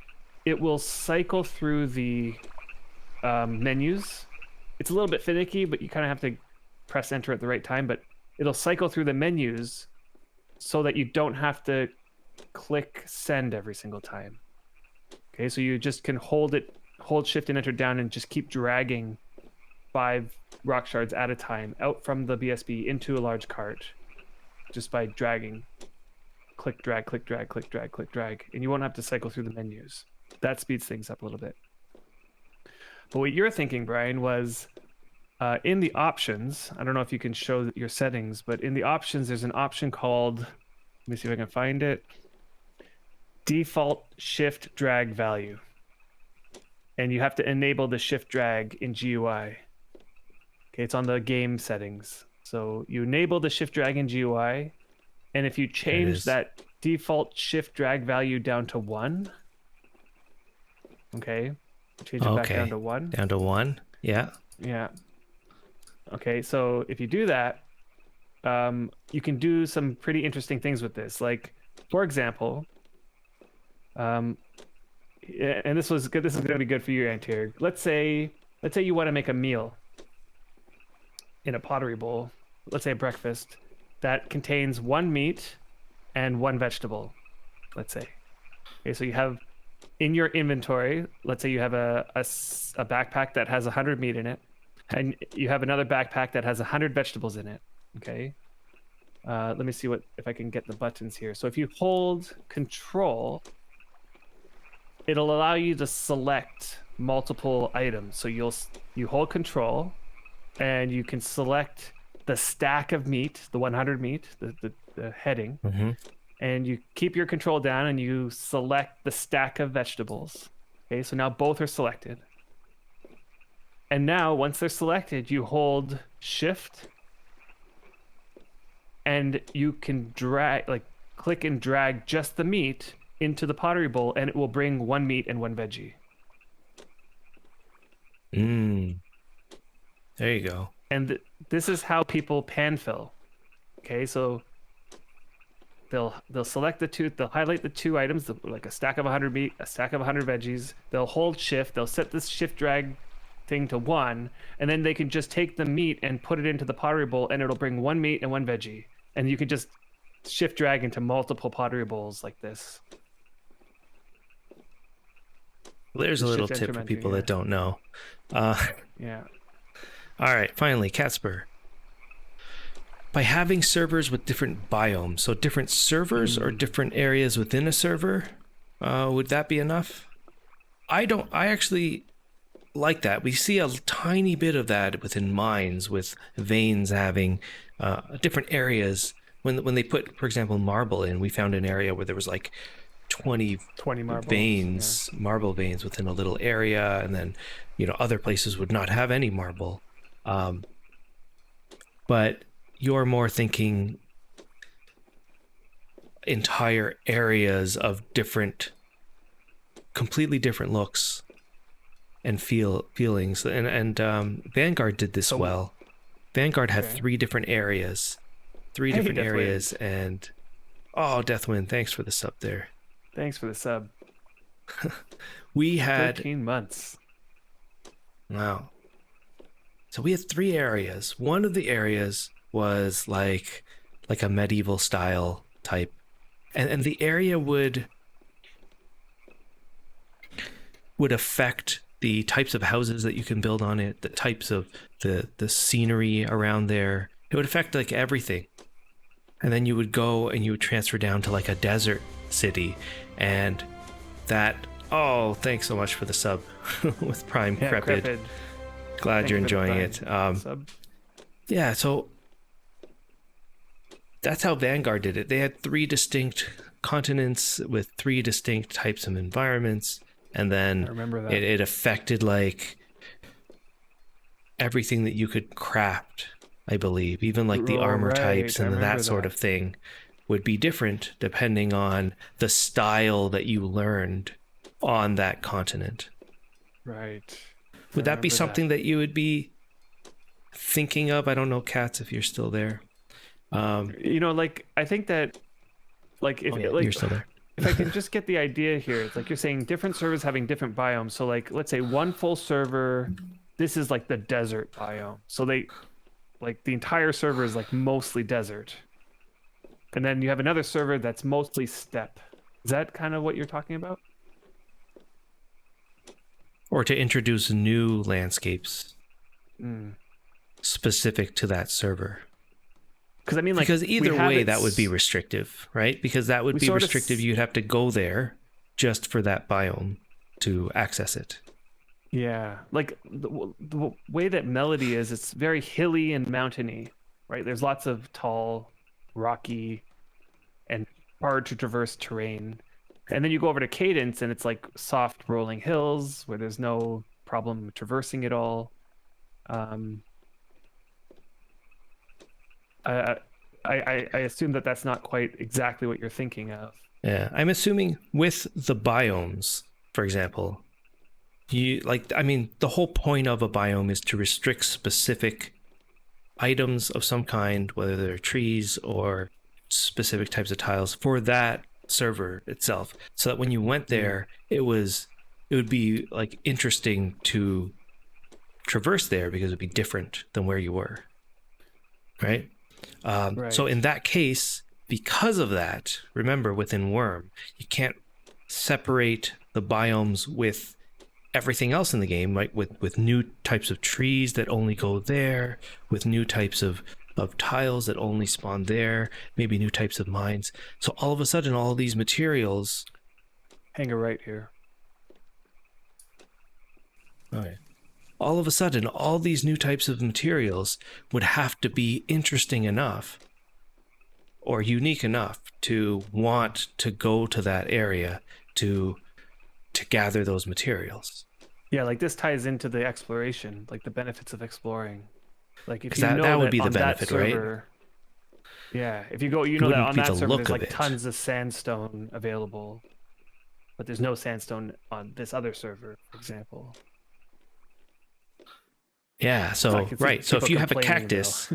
it will cycle through the menus. It's a little bit finicky, but you kind of have to press enter at the right time, but it'll cycle through the menus so that you don't have to click send every single time. Okay, so you just can hold shift and enter down and just keep dragging 5 rock shards at a time out from the BSB into a large cart just by dragging. Click, drag, click, drag, click, drag, click, drag. And you won't have to cycle through the menus. That speeds things up a little bit. But what you're thinking, Brian, was in the options, I don't know if you can show your settings, but in the options, there's an option called, let me see if I can find it, default shift drag value. And you have to enable the shift drag in GUI. Okay, it's on the game settings. So you enable the shift drag in GUI, and if you change that default shift drag value down to 1, okay, change it back down to 1. Down to 1, yeah. Yeah. Okay, so if you do that, you can do some pretty interesting things with this. Like, for example, and this is going to be good for you, Antir. Let's say you want to make a meal in a pottery bowl, let's say a breakfast, that contains 1 meat and 1 vegetable, let's say. Okay, so you have in your inventory, let's say you have a backpack that has 100 meat in it, and you have another backpack that has 100 vegetables in it, okay? Let me see if I can get the buttons here. So if you hold Control, it'll allow you to select multiple items. So you hold Control, and you can select the stack of meat, the 100 meat, the heading, and you keep your control down and you select the stack of vegetables. Okay, so now both are selected. And now once they're selected, you hold Shift, and you can click and drag just the meat into the pottery bowl, and it will bring 1 meat and 1 veggie. There you go. And this is how people pan fill. Okay, so they'll select they'll highlight the 2 items, like a stack of 100 meat, a stack of 100 veggies. They'll hold Shift, they'll set this shift drag thing to 1, and then they can just take the meat and put it into the pottery bowl, and it'll bring 1 meat and 1 veggie. And you can just shift drag into multiple pottery bowls like this. There's a little tip for people that don't know. Yeah. All right, finally, Catspur. By having servers with different biomes, so different servers or different areas within a server, would that be enough? I actually like that. We see a tiny bit of that within mines, with veins having different areas. When they put, for example, marble in, we found an area where there was like 20 marbles, veins, marble veins within a little area, and then other places would not have any marble. But you're more thinking entire areas of completely different looks and feelings. And Vanguard did this well. Vanguard had 3 different areas. 3 different areas, and Deathwind, thanks for the sub there. Thanks for the sub. We had 13 months. Wow. So we had 3 areas. One of the areas was like a medieval style type. And the area would affect the types of houses that you can build on it, the types of the scenery around there. It would affect like everything. And then you would go and you would transfer down to like a desert city, and that thanks so much for the sub with Prime Crepid. Glad you're enjoying it. Yeah, so that's how Vanguard did it. They had 3 distinct continents with 3 distinct types of environments, and then it affected like everything that you could craft, I believe. Even like the armor types and that sort of thing would be different depending on the style that you learned on that continent. Right. Would that be something that you would be thinking of? I don't know, Katz, if you're still there. I think that, like, if you're still there. if I can just get the idea here, it's like you're saying different servers having different biomes. So like, let's say one full server, this is like the desert biome. So they, like the entire server is like mostly desert. And then you have another server that's mostly steppe. Is that kind of what you're talking about? Or to introduce new landscapes specific to that server. Because I mean, like, because either way, that would be restrictive, right? Because that would be restrictive. You'd have to go there just for that biome to access it. Yeah, like the way that Melody is, it's very hilly and mountainy, right? There's lots of tall, rocky, and hard to traverse terrain. And then you go over to Cadence, and it's like soft rolling hills where there's no problem traversing it all. I assume that that's not quite exactly what you're thinking of. Yeah, I'm assuming with the biomes, for example, the whole point of a biome is to restrict specific items of some kind, whether they're trees or specific types of tiles for that server itself, so that when you went there, it would be like interesting to traverse there because it would be different than where you were, right? So in that case, because of that, remember within Wurm, you can't separate the biomes with everything else in the game, right? With new types of trees that only go there, with new types of tiles that only spawn there, maybe new types of mines. So all of a sudden, all these materials... Hang a right here. Okay. All of a sudden, all these new types of materials would have to be interesting enough or unique enough to want to go to that area to gather those materials. Yeah, like this ties into the exploration, like the benefits of exploring. Like if you that would be the benefit, server, right? Yeah, if you go, you know that on that server there's like tons of sandstone available, but there's no sandstone on this other server, for example. Yeah, so right. So if you have a cactus,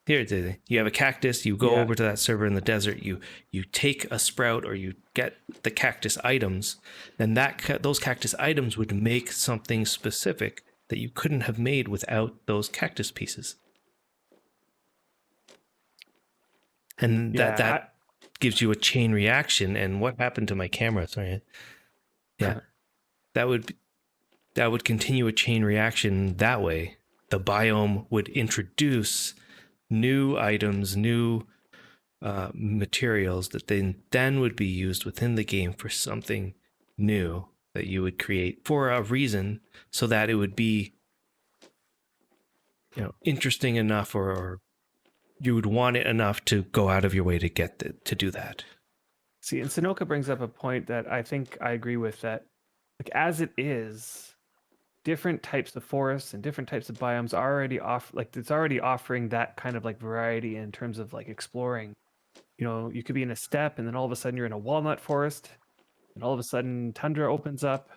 you have a cactus, you go over to that server in the desert, you take a sprout or you get the cactus items, then those cactus items would make something specific that you couldn't have made without those cactus pieces. And that gives you a chain reaction. And what happened to my camera? Sorry. Yeah. That would continue a chain reaction that way. The biome would introduce new items, new materials that then would be used within the game for something new that you would create for a reason, so that it would be, interesting enough, or you would want it enough to go out of your way to do that. See, and Sonoka brings up a point that I think I agree with, that like as it is, different types of forests and different types of biomes are already it's already offering that kind of like variety in terms of like exploring. You could be in a steppe and then all of a sudden you're in a walnut forest, and all of a sudden tundra opens up,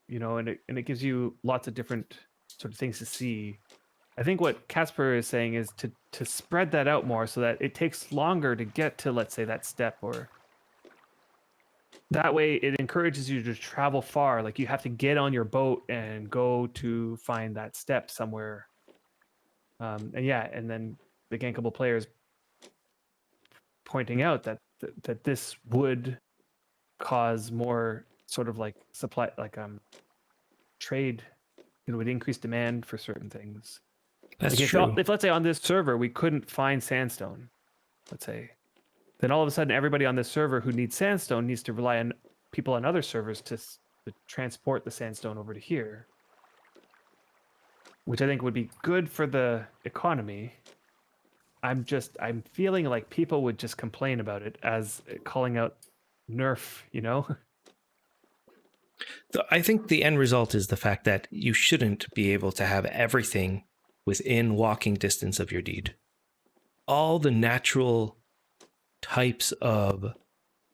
and it gives you lots of different sort of things to see. I think what Casper is saying is to spread that out more so that it takes longer to get to, let's say, that steppe, or that way it encourages you to travel far. Like you have to get on your boat and go to find that steppe somewhere. And then the gankable players pointing out that this would cause more sort of like supply, like trade. It would increase demand for certain things. That's like true. If let's say on this server we couldn't find sandstone, let's say, then all of a sudden everybody on this server who needs sandstone needs to rely on people on other servers to transport the sandstone over to here, which I think would be good for the economy. I'm feeling like people would just complain about it as calling out nerf, I think the end result is the fact that you shouldn't be able to have everything within walking distance of your deed. All the natural types of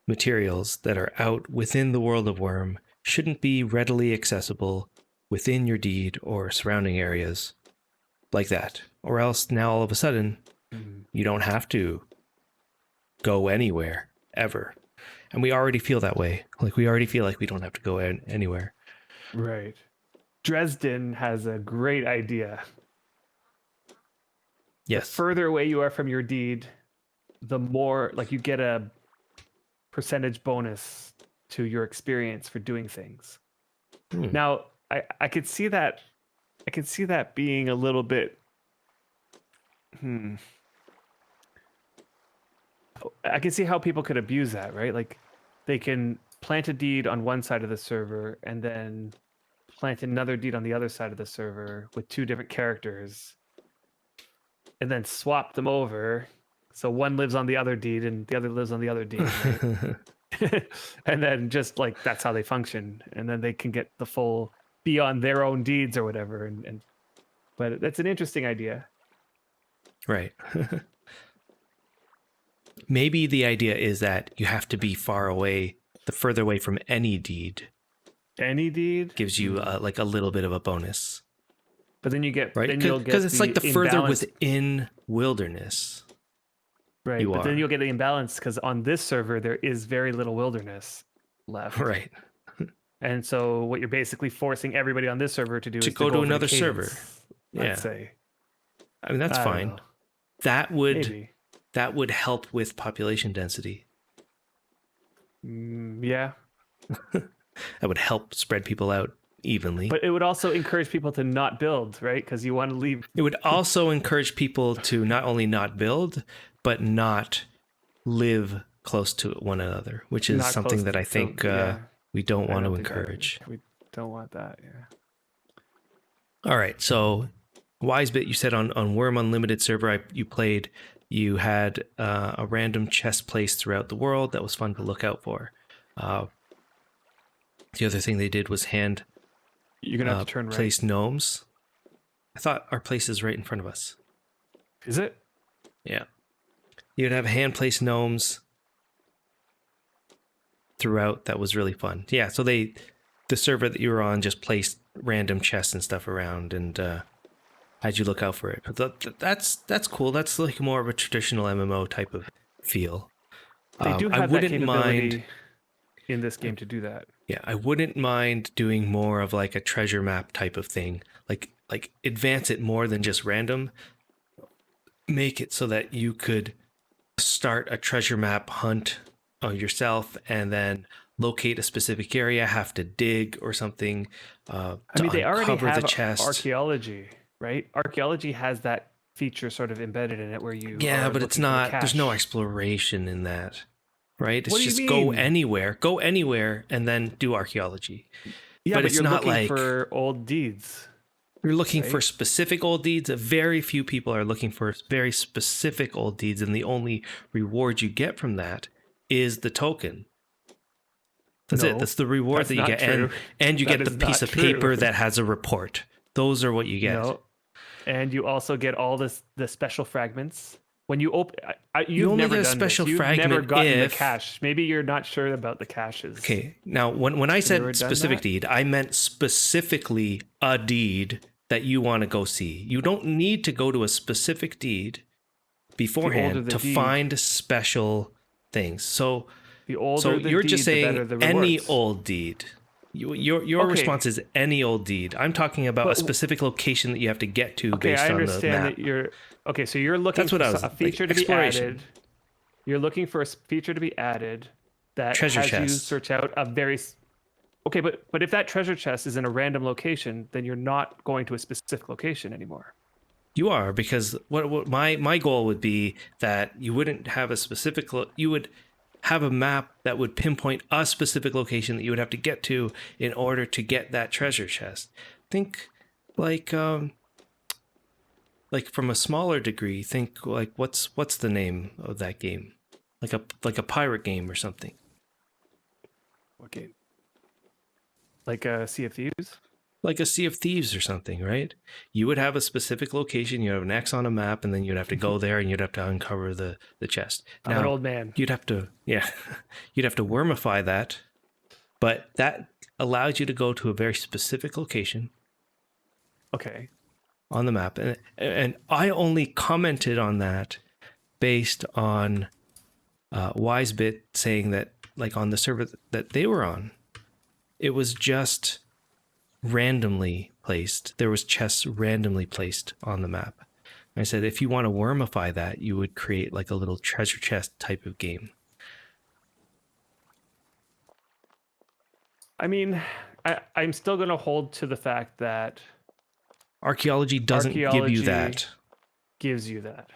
materials that are out within the world of Wurm shouldn't be readily accessible within your deed or surrounding areas like that. Or else now all of a sudden, you don't have to go anywhere ever. And we already feel that way. Like we already feel like we don't have to go anywhere. Right. Dresden has a great idea. Yes. The further away you are from your deed, the more like you get a percentage bonus to your experience for doing things. Now, I could see that. I could see that being a little bit. I can see how people could abuse that, right? Like, they can plant a deed on one side of the server and then plant another deed on the other side of the server with two different characters, and then swap them over. So one lives on the other deed and the other lives on the other deed, right? And then just like that's how they function, and then they can get the full be on their own deeds or whatever. And but that's an interesting idea, right? Maybe the idea is that you have to be far away. The further away from any deed, gives you like a little bit of a bonus. But then you get right because it's like the further within wilderness. Right, but then you'll get the imbalance because on this server there is very little wilderness left. Right. And so what you're basically forcing everybody on this server to do is go to another server. Let's say. I mean, that's fine. Know. That would help with population density. Yeah. That would help spread people out evenly. But it would also encourage people to not build, right? Because you want to leave. It would also encourage people to not only not build, but not live close to one another, which is something that I think we don't want to encourage. We don't want that, yeah. All right, so Wisebit, you said on Wurm Unlimited server you played, you had a random chess place throughout the world that was fun to look out for. The other thing they did was you're gonna have to turn right. Place gnomes. I thought our place is right in front of us. Is it? Yeah. You'd have hand placed gnomes throughout. That was really fun. Yeah, so the server that you were on just placed random chests and stuff around and had you look out for it. But that's cool. That's like more of a traditional MMO type of feel. They do have that capability in this game to do that. Yeah, I wouldn't mind doing more of like a treasure map type of thing. Like advance it more than just random. Make it so that you could start a treasure map hunt yourself and then locate a specific area, have to dig or something. I mean, they already have the chest. Archaeology, right? Archaeology has that feature sort of embedded in it where you but it's not, there's no exploration in that. Right? It's just go anywhere and then do archaeology. Yeah, but it's you're not looking for old deeds. You're looking for specific old deeds. Very few people are looking for very specific old deeds, and the only reward you get from that is the token. That's it. That's the reward that you get. And you get the piece of paper that has a report. Those are what you get. No. And you also get all the special fragments. When you open, you only get a special fragment. You've never gotten the cache. Maybe you're not sure about the caches. Okay. Now, when I said specific deed, I meant specifically a deed that you want to go see. You don't need to go to a specific deed beforehand to find special things. So you're just saying any old deed. Your response is any old deed. I'm talking about a specific location that you have to get to based on the map. I understand that you're okay. So you're looking for a feature to be added. You're looking for a feature to be added that treasure has chest. You search out a very okay. But if that treasure chest is in a random location, then you're not going to a specific location anymore. You are, because what my goal would be that you wouldn't have a specific. You would have a map that would pinpoint a specific location that you would have to get to in order to get that treasure chest. Think like from a smaller degree, think like what's the name of that game? Like a pirate game or something. What game? Like a Sea of Thieves? Like a Sea of Thieves or something, right? You would have a specific location, you have an X on a map, and then you'd have to go there and you'd have to uncover the chest. I'm an old man. You'd have to wormify that, but that allows you to go to a very specific location. Okay. On the map. And I only commented on that based on Wisebit saying that like on the server that they were on, it was just randomly placed. There was chess randomly placed on the map. And I said, if you want to wormify that, you would create like a little treasure chest type of game. I mean, I'm still going to hold to the fact that archaeology doesn't give you that. Gives you that.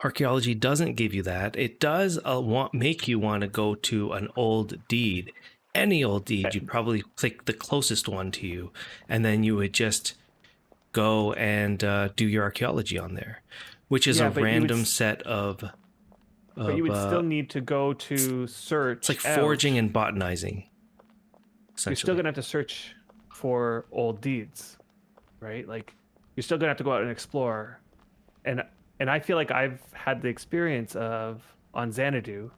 Archaeology doesn't give you that. It does make you want to go to an old deed. Any old deed, you'd probably click the closest one to you, and then you would just go and do your archaeology on there, which is a random set of. But you would still need to go to search. It's like forging and botanizing. You're still gonna have to search for old deeds, right? Like you're still gonna have to go out and explore, and I feel like I've had the experience of on Xanadu,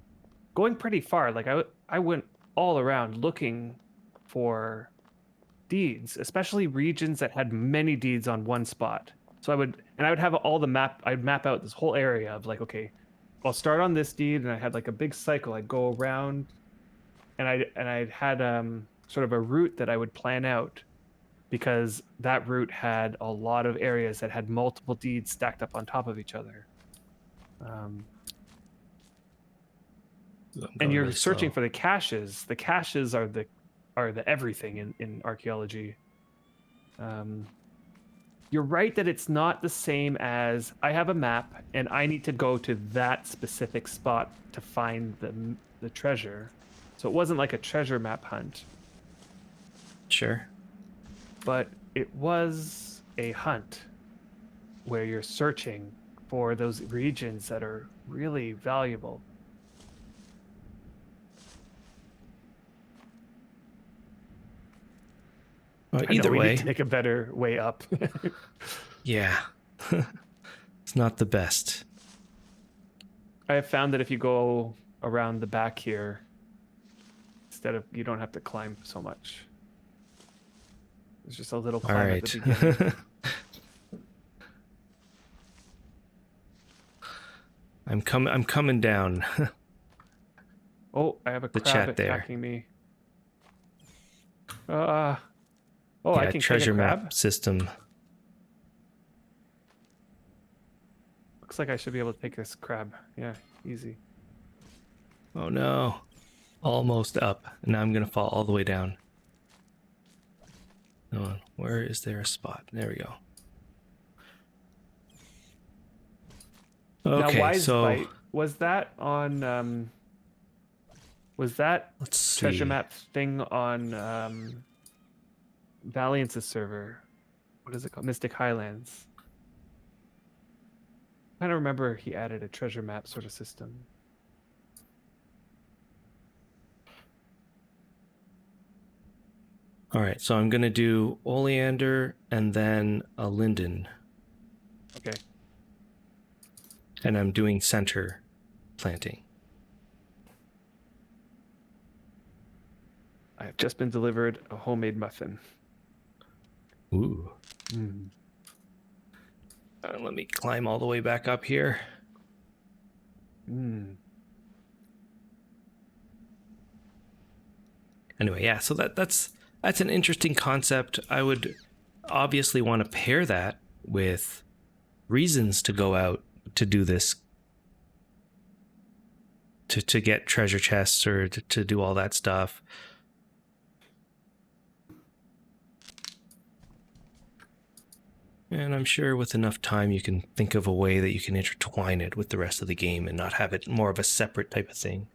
going pretty far. Like I went all around looking for deeds, especially regions that had many deeds on one spot. So I would have all the map. I'd map out this whole area of like, okay, I'll start on this deed, and I had like a big cycle. I'd go around, and I had sort of a route that I would plan out, because that route had a lot of areas that had multiple deeds stacked up on top of each other. And you're searching for the caches. The caches are the everything in archaeology. You're right that it's not the same as I have a map and I need to go to that specific spot to find the treasure. So it wasn't like a treasure map hunt. Sure. But it was a hunt where you're searching for those regions that are really valuable. Either way, we need to make a better way up. Yeah. It's not the best. I have found that if you go around the back here, you don't have to climb so much. There's just a little climb at the beginning. I'm coming down. Oh, I have a crab attacking me. I can treasure take a crab? map system. Looks like I should be able to take this crab. Yeah, easy. Oh no. Almost up. Now I'm gonna fall all the way down. Hold on. Where is there a spot? There we go. Okay, now, so Bite, was that on treasure map thing on Valiance's server? What is it called? Mystic Highlands. I kind of remember he added a treasure map sort of system. all right, so I'm gonna do oleander and then a linden. Okay. And I'm doing center planting. I have just been delivered a homemade muffin. Ooh. Let me climb all the way back up here. Anyway, yeah, so that's an interesting concept. I would obviously want to pair that with reasons to go out to do this, to get treasure chests or to do all that stuff. And I'm sure with enough time you can think of a way that you can intertwine it with the rest of the game and not have it more of a separate type of thing.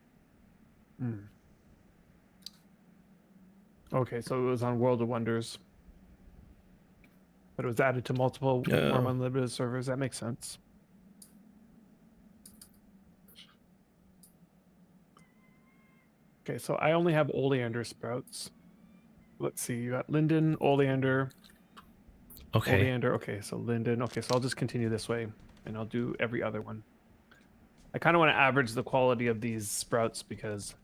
Okay, so it was on World of Wonders, but it was added to multiple Wurm Unlimited servers. That makes sense. Okay, so I only have oleander sprouts. Let's see, you got linden, oleander. Okay. Oleander, okay, so linden. Okay, so I'll just continue this way, and I'll do every other one. I kind of want to average the quality of these sprouts because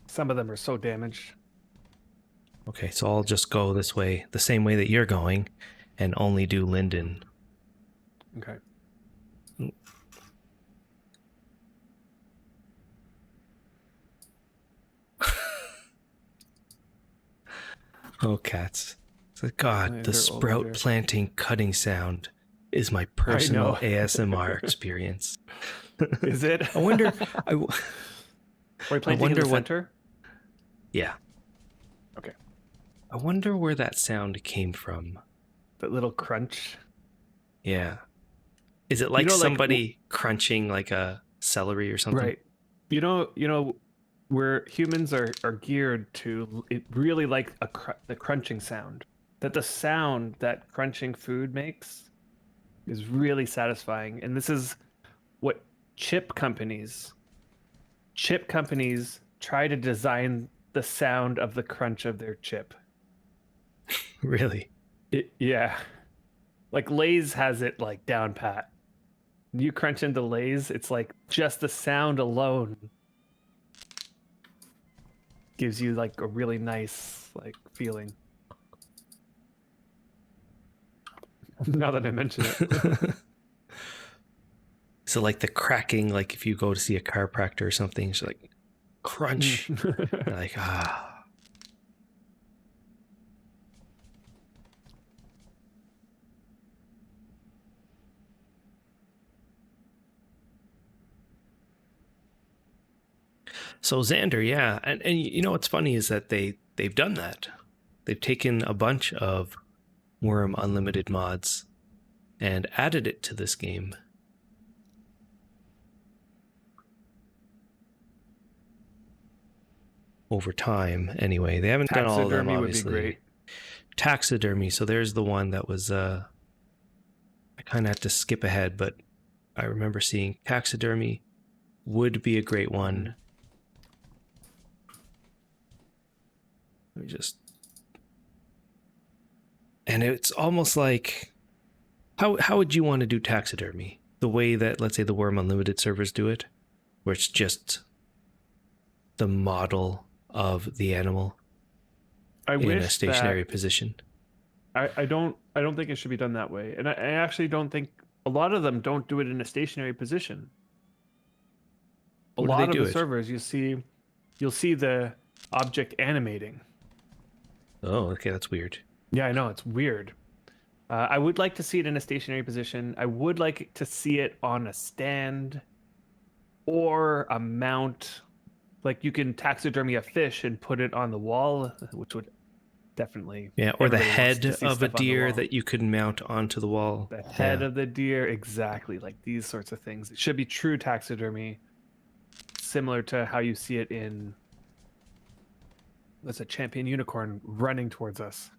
some of them are so damaged. Okay, so I'll just go this way, the same way that you're going, and only do linden. Okay. Oh, cats. It's like, God, the They're sprout older. planting cutting sound is my personal ASMR experience. Is it? I wonder. Are you planting wonder in the what- center? Yeah. Okay. I wonder where that sound came from. That little crunch. Yeah. Is it like somebody crunching like a celery or something? Right. You know, where humans are geared to really like the crunching sound. That the sound that crunching food makes is really satisfying. And this is what chip companies try to design the sound of the crunch of their chip. Really? Yeah. Like Lay's has it like down pat. You crunch into Lay's, it's like just the sound alone gives you like a really nice like feeling. Now that I mention it. So like the cracking, like if you go to see a chiropractor or something, it's like crunch. You're like, ah. So Xander, yeah, and you know what's funny is that they've done that. They've taken a bunch of Wurm Unlimited mods and added it to this game. Over time, anyway. They haven't done all of them, obviously. Would be great. Taxidermy. So there's the one that was, I kind of had to skip ahead, but I remember seeing taxidermy would be a great one. Let me just... And it's almost like... How would you want to do taxidermy? The way that, let's say, the Wurm Unlimited servers do it? Where it's just the model of the animal in a stationary position? I don't think it should be done that way. And I actually don't think... A lot of them don't do it in a stationary position. A lot of the servers, you'll see the object animating. Oh, okay, that's weird. Yeah, I know, it's weird. I would like to see it in a stationary position. I would like to see it on a stand or a mount. Like you can taxidermy a fish and put it on the wall, which would definitely... Yeah, or the head of a deer that you could mount onto the wall. The head of the deer, exactly. Like these sorts of things. It should be true taxidermy, similar to how you see it in... That's a champion unicorn running towards us.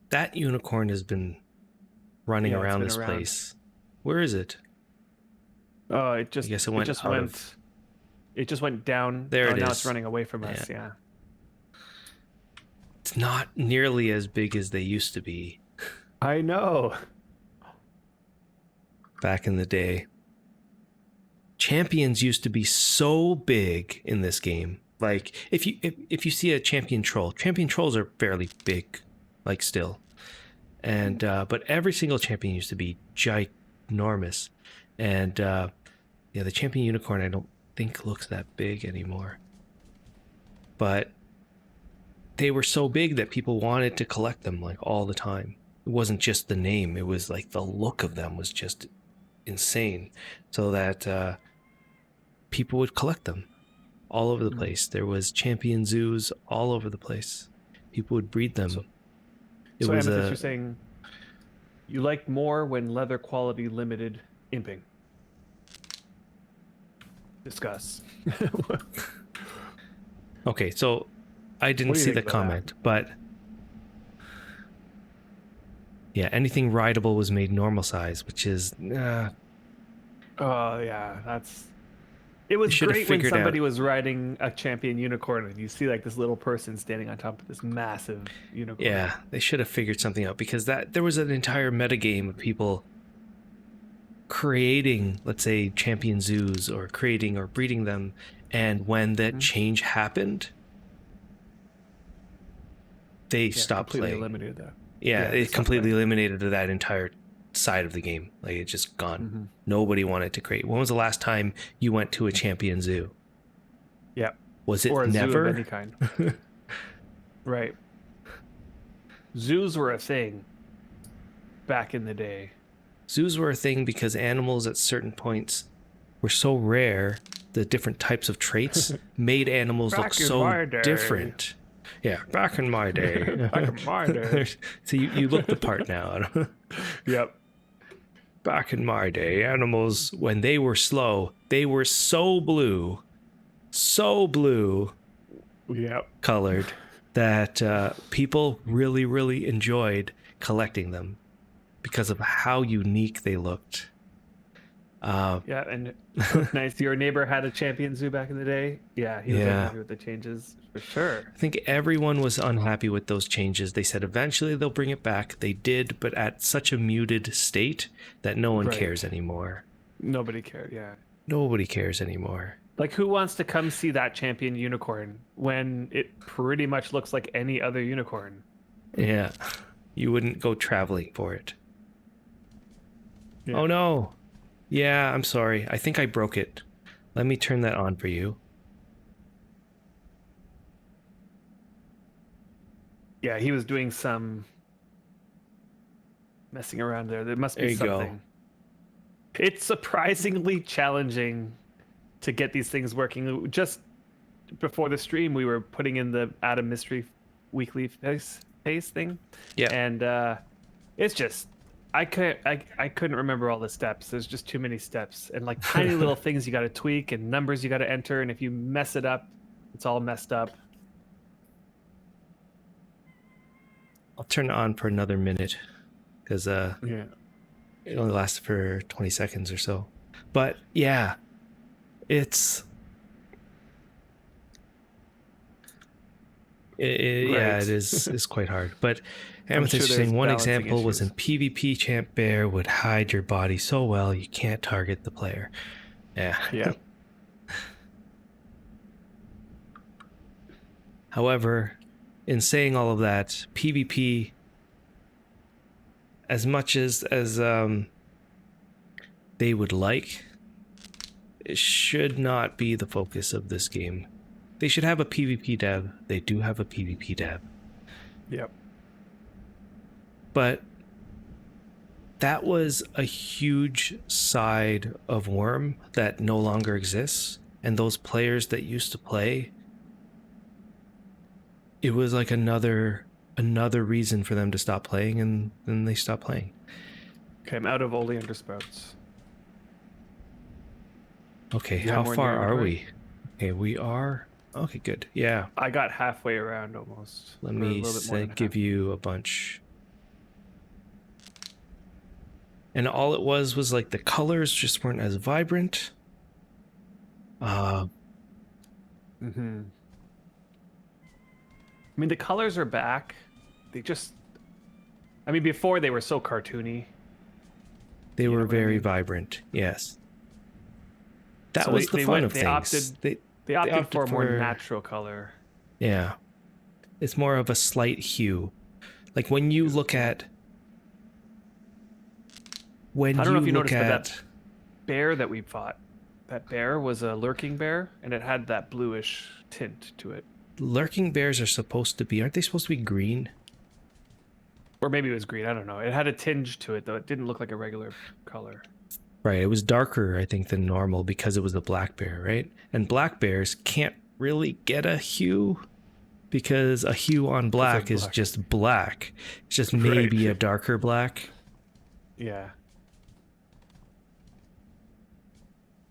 That unicorn has been running around this place. Where is it? Oh, it just... I guess it just went down. There it is. Now it's running away from us, yeah. It's not nearly as big as they used to be. I know. Back in the day. Champions used to be so big in this game. Like, if you see a champion trolls are fairly big, like still. And but every single champion used to be ginormous. And yeah, the champion unicorn I don't think looks that big anymore. But they were so big that people wanted to collect them like all the time. It wasn't just the name, it was like the look of them was just insane. So that people would collect them all over the place. There was champion zoos all over the place. People would breed them. So Amethyst, you're saying you like more when leather quality limited imping. Discuss. Okay, so I didn't see the comment, but yeah, anything rideable was made normal size, which is oh yeah, it was great when somebody was riding a champion unicorn and you see like this little person standing on top of this massive unicorn. Yeah, they should have figured something out, because there was an entire metagame of people creating, let's say, champion zoos or creating or breeding them, and when that change happened, they stopped playing. Eliminated that. Yeah, it completely eliminated that entire side of the game. Like, it's just gone. Mm-hmm. Nobody wanted to create. When was the last time you went to a champion zoo? Yeah. Was it or a never? Zoo of any kind. Right. zoos were a thing back in the day. Zoos were a thing because animals at certain points were so rare. The different types of traits made animals look so different. Yeah, back in my day. Back in my day. So you look the part now. Yep. Back in my day, animals, when they were slow, they were so blue Yep. colored that people really, really enjoyed collecting them because of how unique they looked. Yeah, and nice. Your neighbor had a champion zoo back in the day. Yeah, he was unhappy with the changes for sure. I think everyone was unhappy with those changes. They said eventually they'll bring it back. They did, but at such a muted state that no one cares anymore. Nobody cared, yeah. Nobody cares anymore. Like, who wants to come see that champion unicorn when it pretty much looks like any other unicorn? Yeah, you wouldn't go traveling for it. Yeah. Oh no. Yeah, I'm sorry. I think I broke it. Let me turn that on for you. Yeah, he was doing some messing around there. There must be something. Go. It's surprisingly challenging to get these things working. Just before the stream, we were putting in the Atom Mystery weekly pace thing. Yeah. And it's just... I couldn't remember all the steps. There's just too many steps and like tiny little things you got to tweak and numbers you got to enter. And if you mess it up, it's all messed up. I'll turn it on for another minute because it only lasts for 20 seconds or so. But yeah, it is quite hard. But it's interesting. One example was in PvP, Champ Bear would hide your body so well you can't target the player. Yeah. However, in saying all of that, PvP, as much as they would like, it should not be the focus of this game. They should have a PvP dev. They do have a PvP dev. Yep. But that was a huge side of Wurm that no longer exists. And those players that used to play, it was like another reason for them to stop playing, and then they stopped playing. Okay, I'm out of Oleander Sprouts. Okay, how far are we? Okay, we are... Okay, good. Yeah. I got halfway around almost. Let me give you a bunch. And all it was like the colors just weren't as vibrant. I mean, the colors are back. They just... I mean, before they were so cartoony. They were very vibrant, yes. That was the fun of things. They opted for a more natural color. Yeah. It's more of a slight hue. Like when you look at... I don't know if you noticed, but that bear that we fought, that bear was a lurking bear, and it had that bluish tint to it. Lurking bears are supposed to be... Aren't they supposed to be green? Or maybe it was green. I don't know. It had a tinge to it, though. It didn't look like a regular color. Right. It was darker, I think, than normal because it was a black bear, right? And black bears can't really get a hue because a hue on black is just black. It's just maybe a darker black. Yeah.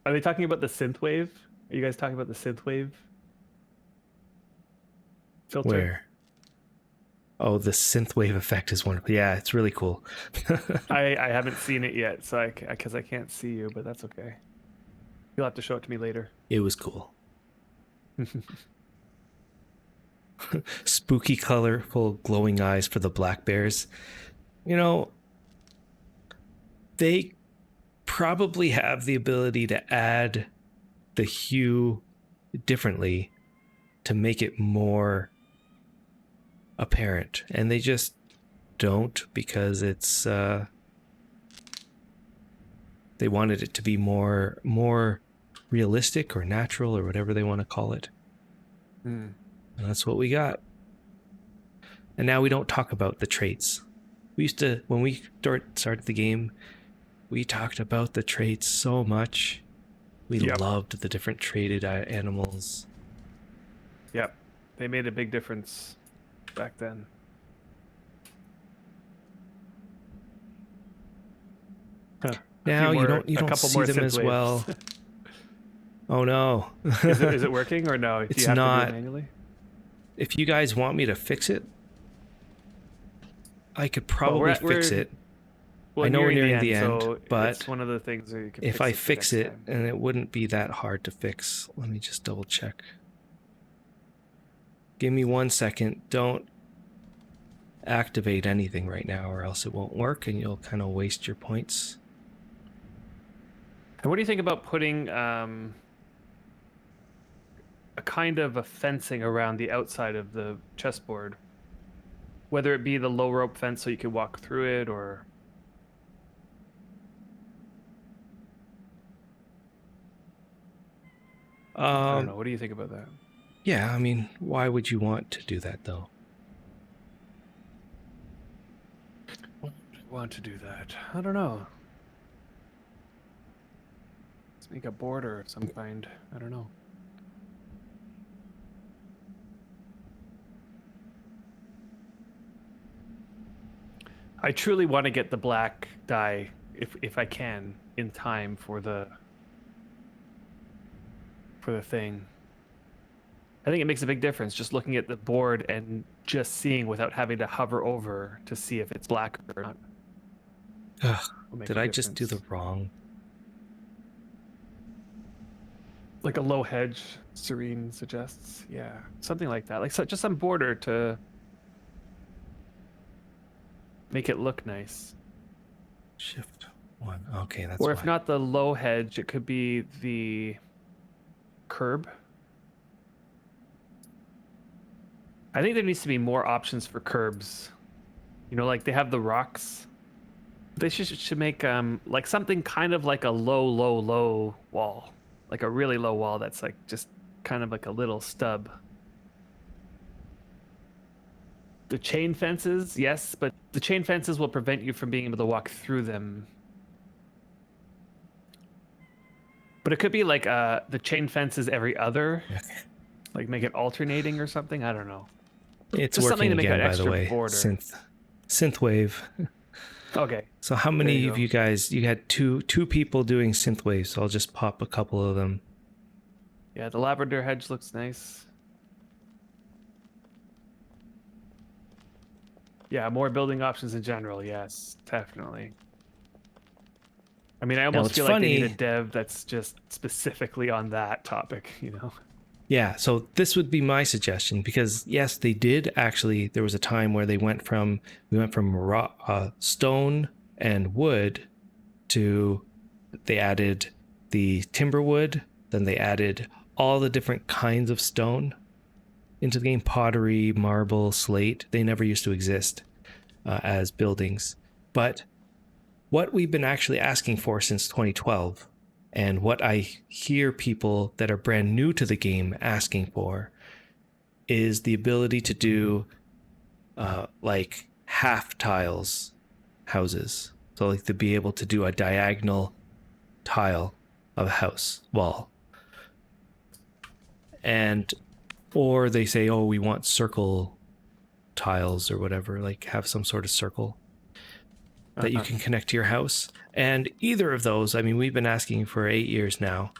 Are they talking about the synthwave? Are you guys talking about the synthwave filter? Where? Oh, the synthwave effect is wonderful. Yeah, it's really cool. I haven't seen it yet, so because I can't see you, but that's okay. You'll have to show it to me later. It was cool. Spooky, colorful, glowing eyes for the black bears. You know, they probably have the ability to add the hue differently to make it more apparent, and they just don't because it's they wanted it to be more realistic or natural or whatever they want to call it. And that's what we got. And now we don't talk about the traits. We used to, when we started the game, we talked about the traits so much. We loved the different traded animals. Yep. They made a big difference back then. Now you don't see them as well. Oh no. Is it working or no? It's Do you have not. to do it manually? If you guys want me to fix it, I could probably fix it. Well, I know we're nearing the end, so but it's one of the things that you can if I fix it, time. and it wouldn't be that hard to fix. Let me just double check. Give me 1 second. Don't activate anything right now, or else it won't work, and you'll kind of waste your points. And what do you think about putting a kind of a fencing around the outside of the chessboard? Whether it be the low rope fence so you could walk through it, or... I don't know. What do you think about that? Yeah, I mean, why would you want to do that, though? Why would I want to do that? I don't know. Let's make a border of some kind. I don't know. I truly want to get the black die, if I can, in time for the thing. I think it makes a big difference just looking at the board and just seeing without having to hover over to see if it's black or not. Did I just do the wrong? Like a low hedge, Serene suggests. Yeah, something like that. Like just some border to make it look nice. Shift 1. Okay, that's Or if not the low hedge, it could be the curb. I think there needs to be more options for curbs. You know, like they have the rocks. They should make like something kind of like a low wall. Like a really low wall that's like just kind of like a little stub. The chain fences, yes, but the chain fences will prevent you from being able to walk through them. But it could be like the chain fences every other. Like make it alternating or something. I don't know. It's just working something to make again, an by the extra way. border. Synthwave. Okay. So how many of you guys? You had two people doing synthwave, so I'll just pop a couple of them. Yeah, the lavender hedge looks nice. Yeah, more building options in general. Yes, definitely. I mean, I almost feel like they need a dev that's just specifically on that topic, you know? Yeah, so this would be my suggestion, because yes, they did actually, there was a time where we went from stone and wood to, they added the timber wood, then they added all the different kinds of stone into the game, pottery, marble, slate. They never used to exist as buildings. But what we've been actually asking for since 2012, and what I hear people that are brand new to the game asking for, is the ability to do like half tiles houses. So like to be able to do a diagonal tile of a house wall. And or they say, oh, we want circle tiles or whatever, like have some sort of circle that you can connect to your house. And either of those, I mean, we've been asking for 8 years now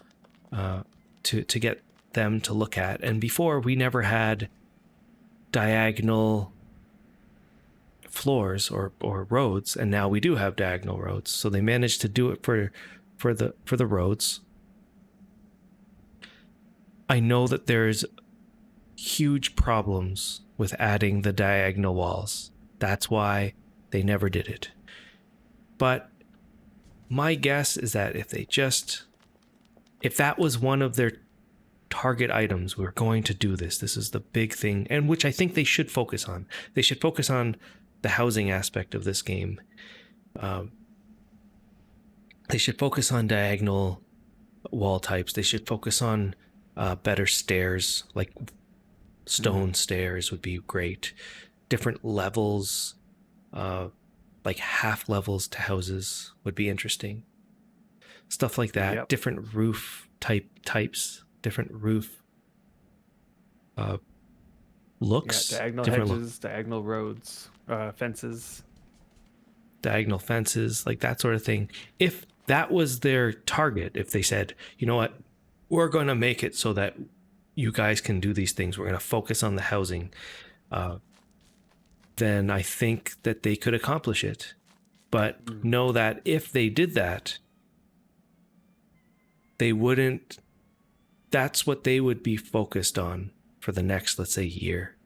to get them to look at. And before, we never had diagonal floors or roads, and now we do have diagonal roads. So they managed to do it for the roads. I know that there's huge problems with adding the diagonal walls. That's why they never did it. But my guess is that if that was one of their target items, we're going to do this. This is the big thing, and which I think they should focus on. They should focus on the housing aspect of this game. They should focus on diagonal wall types. They should focus on better stairs, like stone stairs would be great. different levels, like half levels to houses would be interesting. Stuff like that. Yep. Different roof types, different roof looks. Yeah, diagonal hedges, diagonal roads, fences. Diagonal fences, like that sort of thing. If that was their target, if they said, you know what, we're going to make it so that you guys can do these things, we're going to focus on the housing, then I think that they could accomplish it. But know that if they did that, they wouldn't, that's what they would be focused on for the next, let's say, year.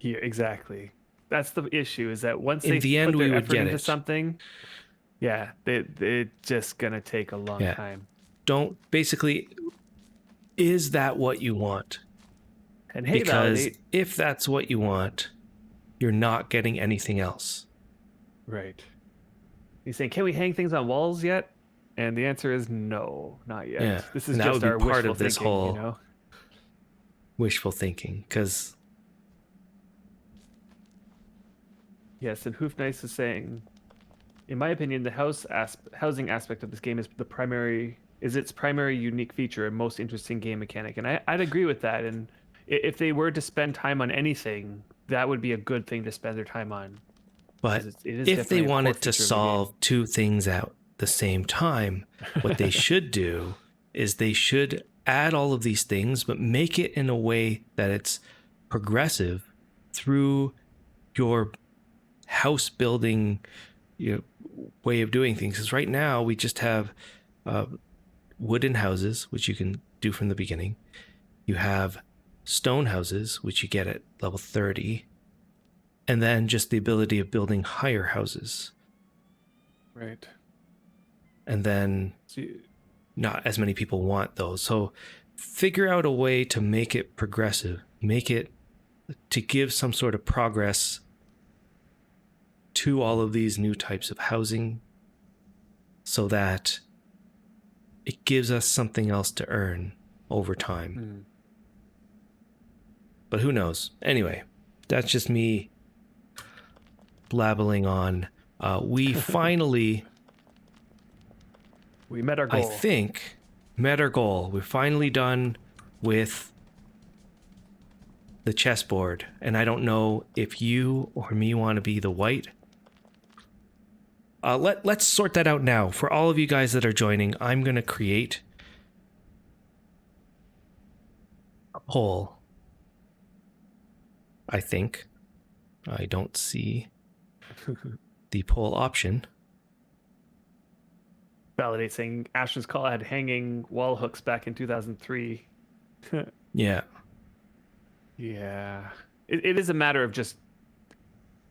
Yeah, exactly. That's the issue, is that once In they the end, put their we would effort get into it. something, yeah, it's just going to take a long time. Basically, is that what you want? And hey, because if that's what you want, you're not getting anything else. Right. He's saying, can we hang things on walls yet? And the answer is no, not yet. Yeah. This is and that just would our be part wishful of this thinking, whole you know? wishful thinking, because yes, and Hoof Nice is saying, in my opinion, the housing aspect of this game is its primary unique feature and most interesting game mechanic. And I'd agree with that. And if they were to spend time on anything, that would be a good thing to spend their time on. But it is if they definitely a core wanted to feature of the solve two things at the same time, what they should do is they should add all of these things, but make it in a way that it's progressive through your house building way of doing things. Because right now we just have wooden houses, which you can do from the beginning. You have stone houses, which you get at level 30. And then just the ability of building higher houses. Right. And then not as many people want those. So figure out a way to make it progressive, make it to give some sort of progress to all of these new types of housing so that it gives us something else to earn over time. But who knows? Anyway, that's just me blabbling on. We finally, we met our goal. I think, met our goal. We're finally done with the chessboard. And I don't know if you or me want to be the white. Let's sort that out now. For all of you guys that are joining, I'm going to create a poll. I think. I don't see the poll option. Validate saying Ashton's Call had hanging wall hooks back in 2003. Yeah. Yeah. It is a matter of just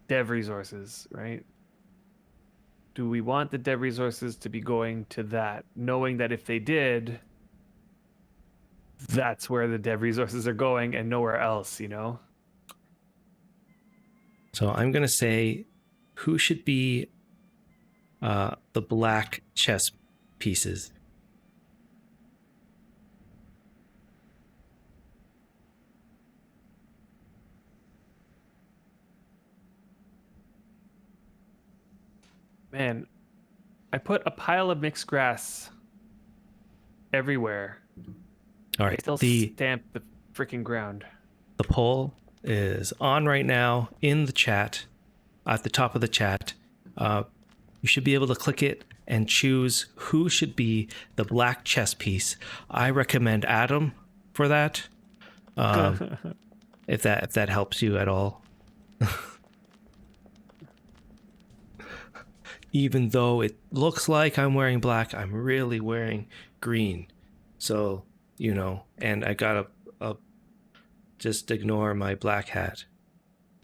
dev resources, right? Do we want the dev resources to be going to that, knowing that if they did, that's where the dev resources are going and nowhere else, you know? So I'm going to say who should be the black chess pieces. Man, I put a pile of mixed grass everywhere. All right. Still stamp the freaking ground. The poll is on right now in the chat, at the top of the chat. You should be able to click it and choose who should be the black chess piece. I recommend Adam for that. If that helps you at all. Even though it looks like I'm wearing black, I'm really wearing green. So, and I got a just ignore my black hat.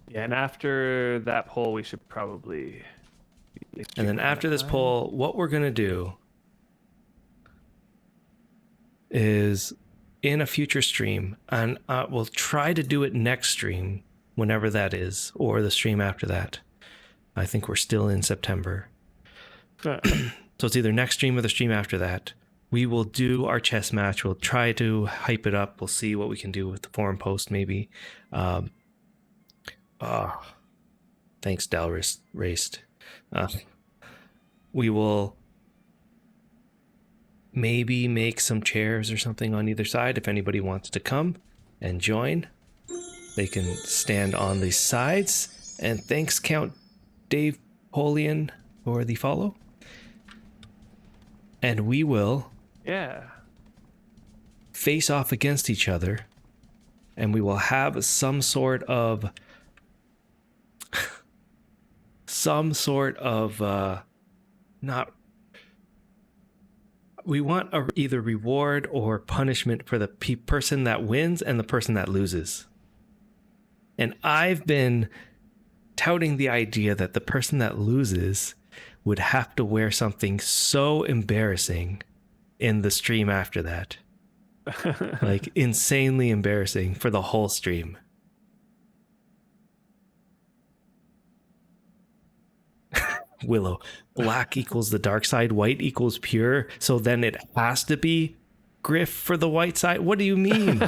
Yeah, and after that poll, we should probably... And then after this poll, what we're going to do is in a future stream, and we'll try to do it next stream, whenever that is, or the stream after that. I think we're still in September. So it's either next stream or the stream after that. We will do our chess match. We'll try to hype it up. We'll see what we can do with the forum post, maybe. Thanks, Dalrist Raced. We will maybe make some chairs or something on either side. If anybody wants to come and join, they can stand on the sides. And thanks, Count Dave Polian, for the follow. And we will face off against each other, and we will have some sort of not. We want either reward or punishment for the person that wins and the person that loses. And I've been touting the idea that the person that loses would have to wear something so embarrassing in the stream after that. Like insanely embarrassing for the whole stream. Willow, black equals the dark side, white equals pure, so then it has to be Griff for the white side? What do you mean?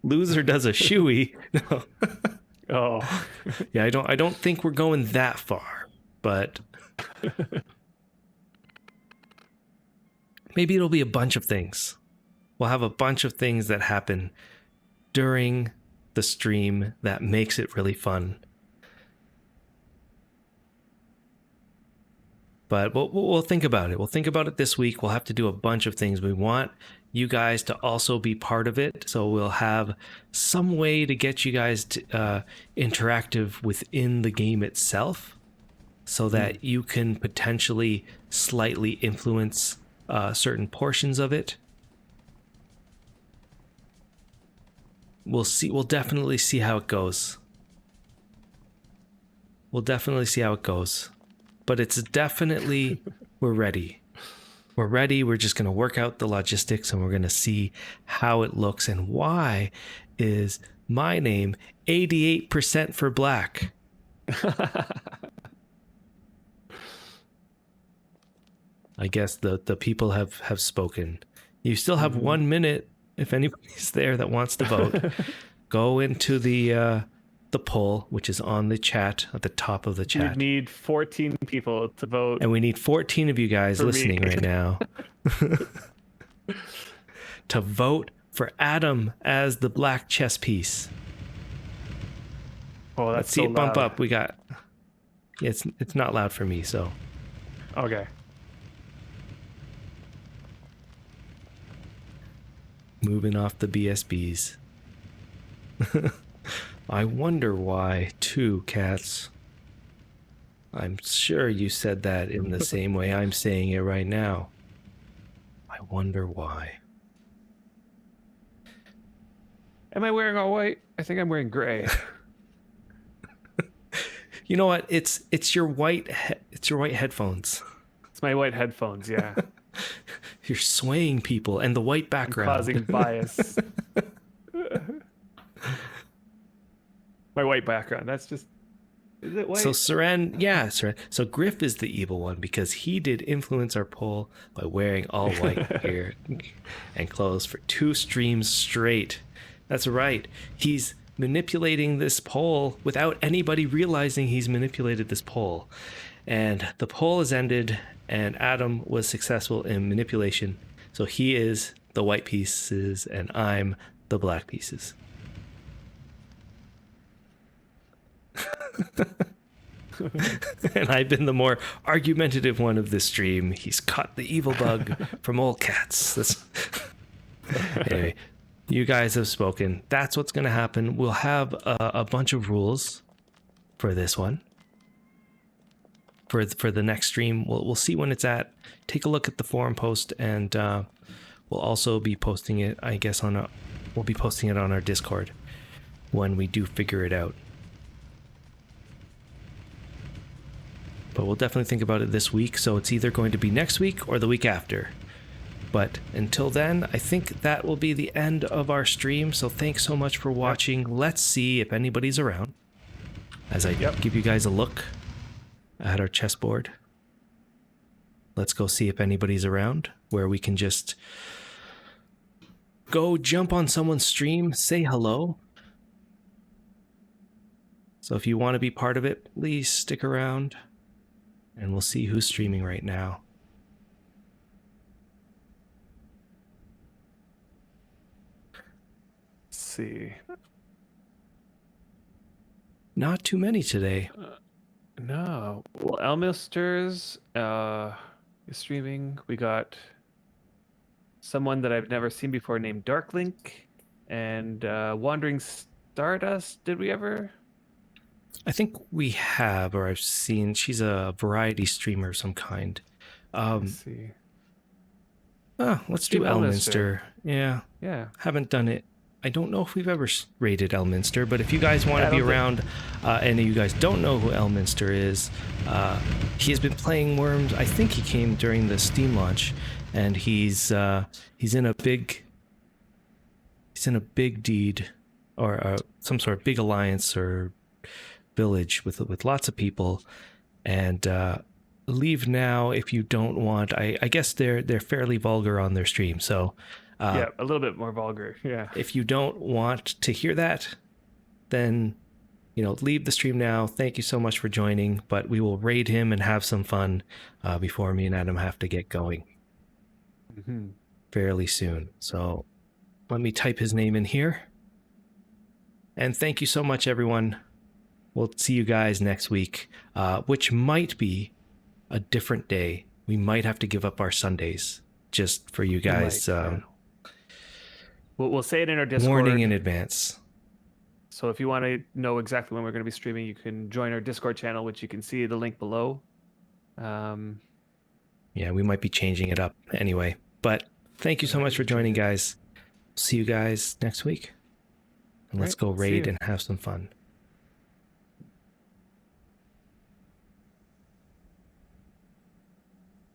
Loser does a shoey. No. Oh. Yeah, I don't think we're going that far, but maybe it'll be a bunch of things. We'll have a bunch of things that happen during the stream that makes it really fun. But we'll think about it. We'll think about it this week. We'll have to do a bunch of things. We want you guys to also be part of it. So we'll have some way to get you guys to, interactive within the game itself, so that you can potentially slightly influence certain portions of it. We'll see. We'll definitely see how it goes. But it's definitely, we're ready. We're just going to work out the logistics, and we're going to see how it looks. And why is my name 88% for black? I guess the people have spoken. You still have 1 minute. If anybody's there that wants to vote, go into the poll, which is on the chat at the top of the chat. We need 14 people to vote. And we need 14 of you guys listening right now to vote for Adam as the black chess piece. Oh, that's Let's see so it bump loud. up. We got, it's not loud for me, so. Okay. Moving off the BSBs. I wonder why, too, Cats. I'm sure you said that in the same way I'm saying it right now. I wonder why. Am I wearing all white? I think I'm wearing gray. You know what? It's your white headphones. It's my white headphones, yeah. You're swaying people, and the white background. Causing bias. My white background. That's just. Is it white? So Seren. So Griff is the evil one because he did influence our poll by wearing all white gear and clothes for 2 streams straight. That's right. He's manipulating this poll without anybody realizing he's manipulated this poll. And the poll has ended, and Adam was successful in manipulation. So he is the white pieces, and I'm the black pieces. And I've been the more argumentative one of this stream. He's caught the evil bug from old Cats. Anyway, you guys have spoken. That's what's going to happen. We'll have a bunch of rules for this one. For the next stream, we'll see when it's at. Take a look at the forum post, and we'll also be posting it, I guess, we'll be posting it on our Discord when we do figure it out. But we'll definitely think about it this week, so it's either going to be next week or the week after. But until then, I think that will be the end of our stream, so thanks so much for watching. Let's see if anybody's around as I give you guys a look at our chessboard. Let's go see if anybody's around where we can just go jump on someone's stream, say hello. So if you want to be part of it, please stick around and we'll see who's streaming right now. Let's see. Not too many today. No. Well, Elmister's is streaming. We got someone that I've never seen before named Darklink and Wandering Stardust. Did we ever? I think we have, or I've seen. She's a variety streamer of some kind. Let's see. Let's do Elminster. Yeah. Yeah. Haven't done it. I don't know if we've ever rated Elminster, but if you guys want to be around, and you guys don't know who Elminster is, he has been playing Worms. I think he came during the Steam launch, and he's in a big deed, or some sort of big alliance or village with lots of people, and leave now if you don't want. I guess they're fairly vulgar on their stream, so. Yeah, a little bit more vulgar. Yeah. If you don't want to hear that, then, leave the stream now. Thank you so much for joining, but we will raid him and have some fun before me and Adam have to get going fairly soon. So let me type his name in here. And thank you so much, everyone. We'll see you guys next week, which might be a different day. We might have to give up our Sundays just for you guys. We'll say it in our Discord. Warning in advance. So if you want to know exactly when we're going to be streaming, you can join our Discord channel, which you can see the link below. Yeah, we might be changing it up anyway. But thank you so much for joining, guys. See you guys next week. And let's go raid and have some fun.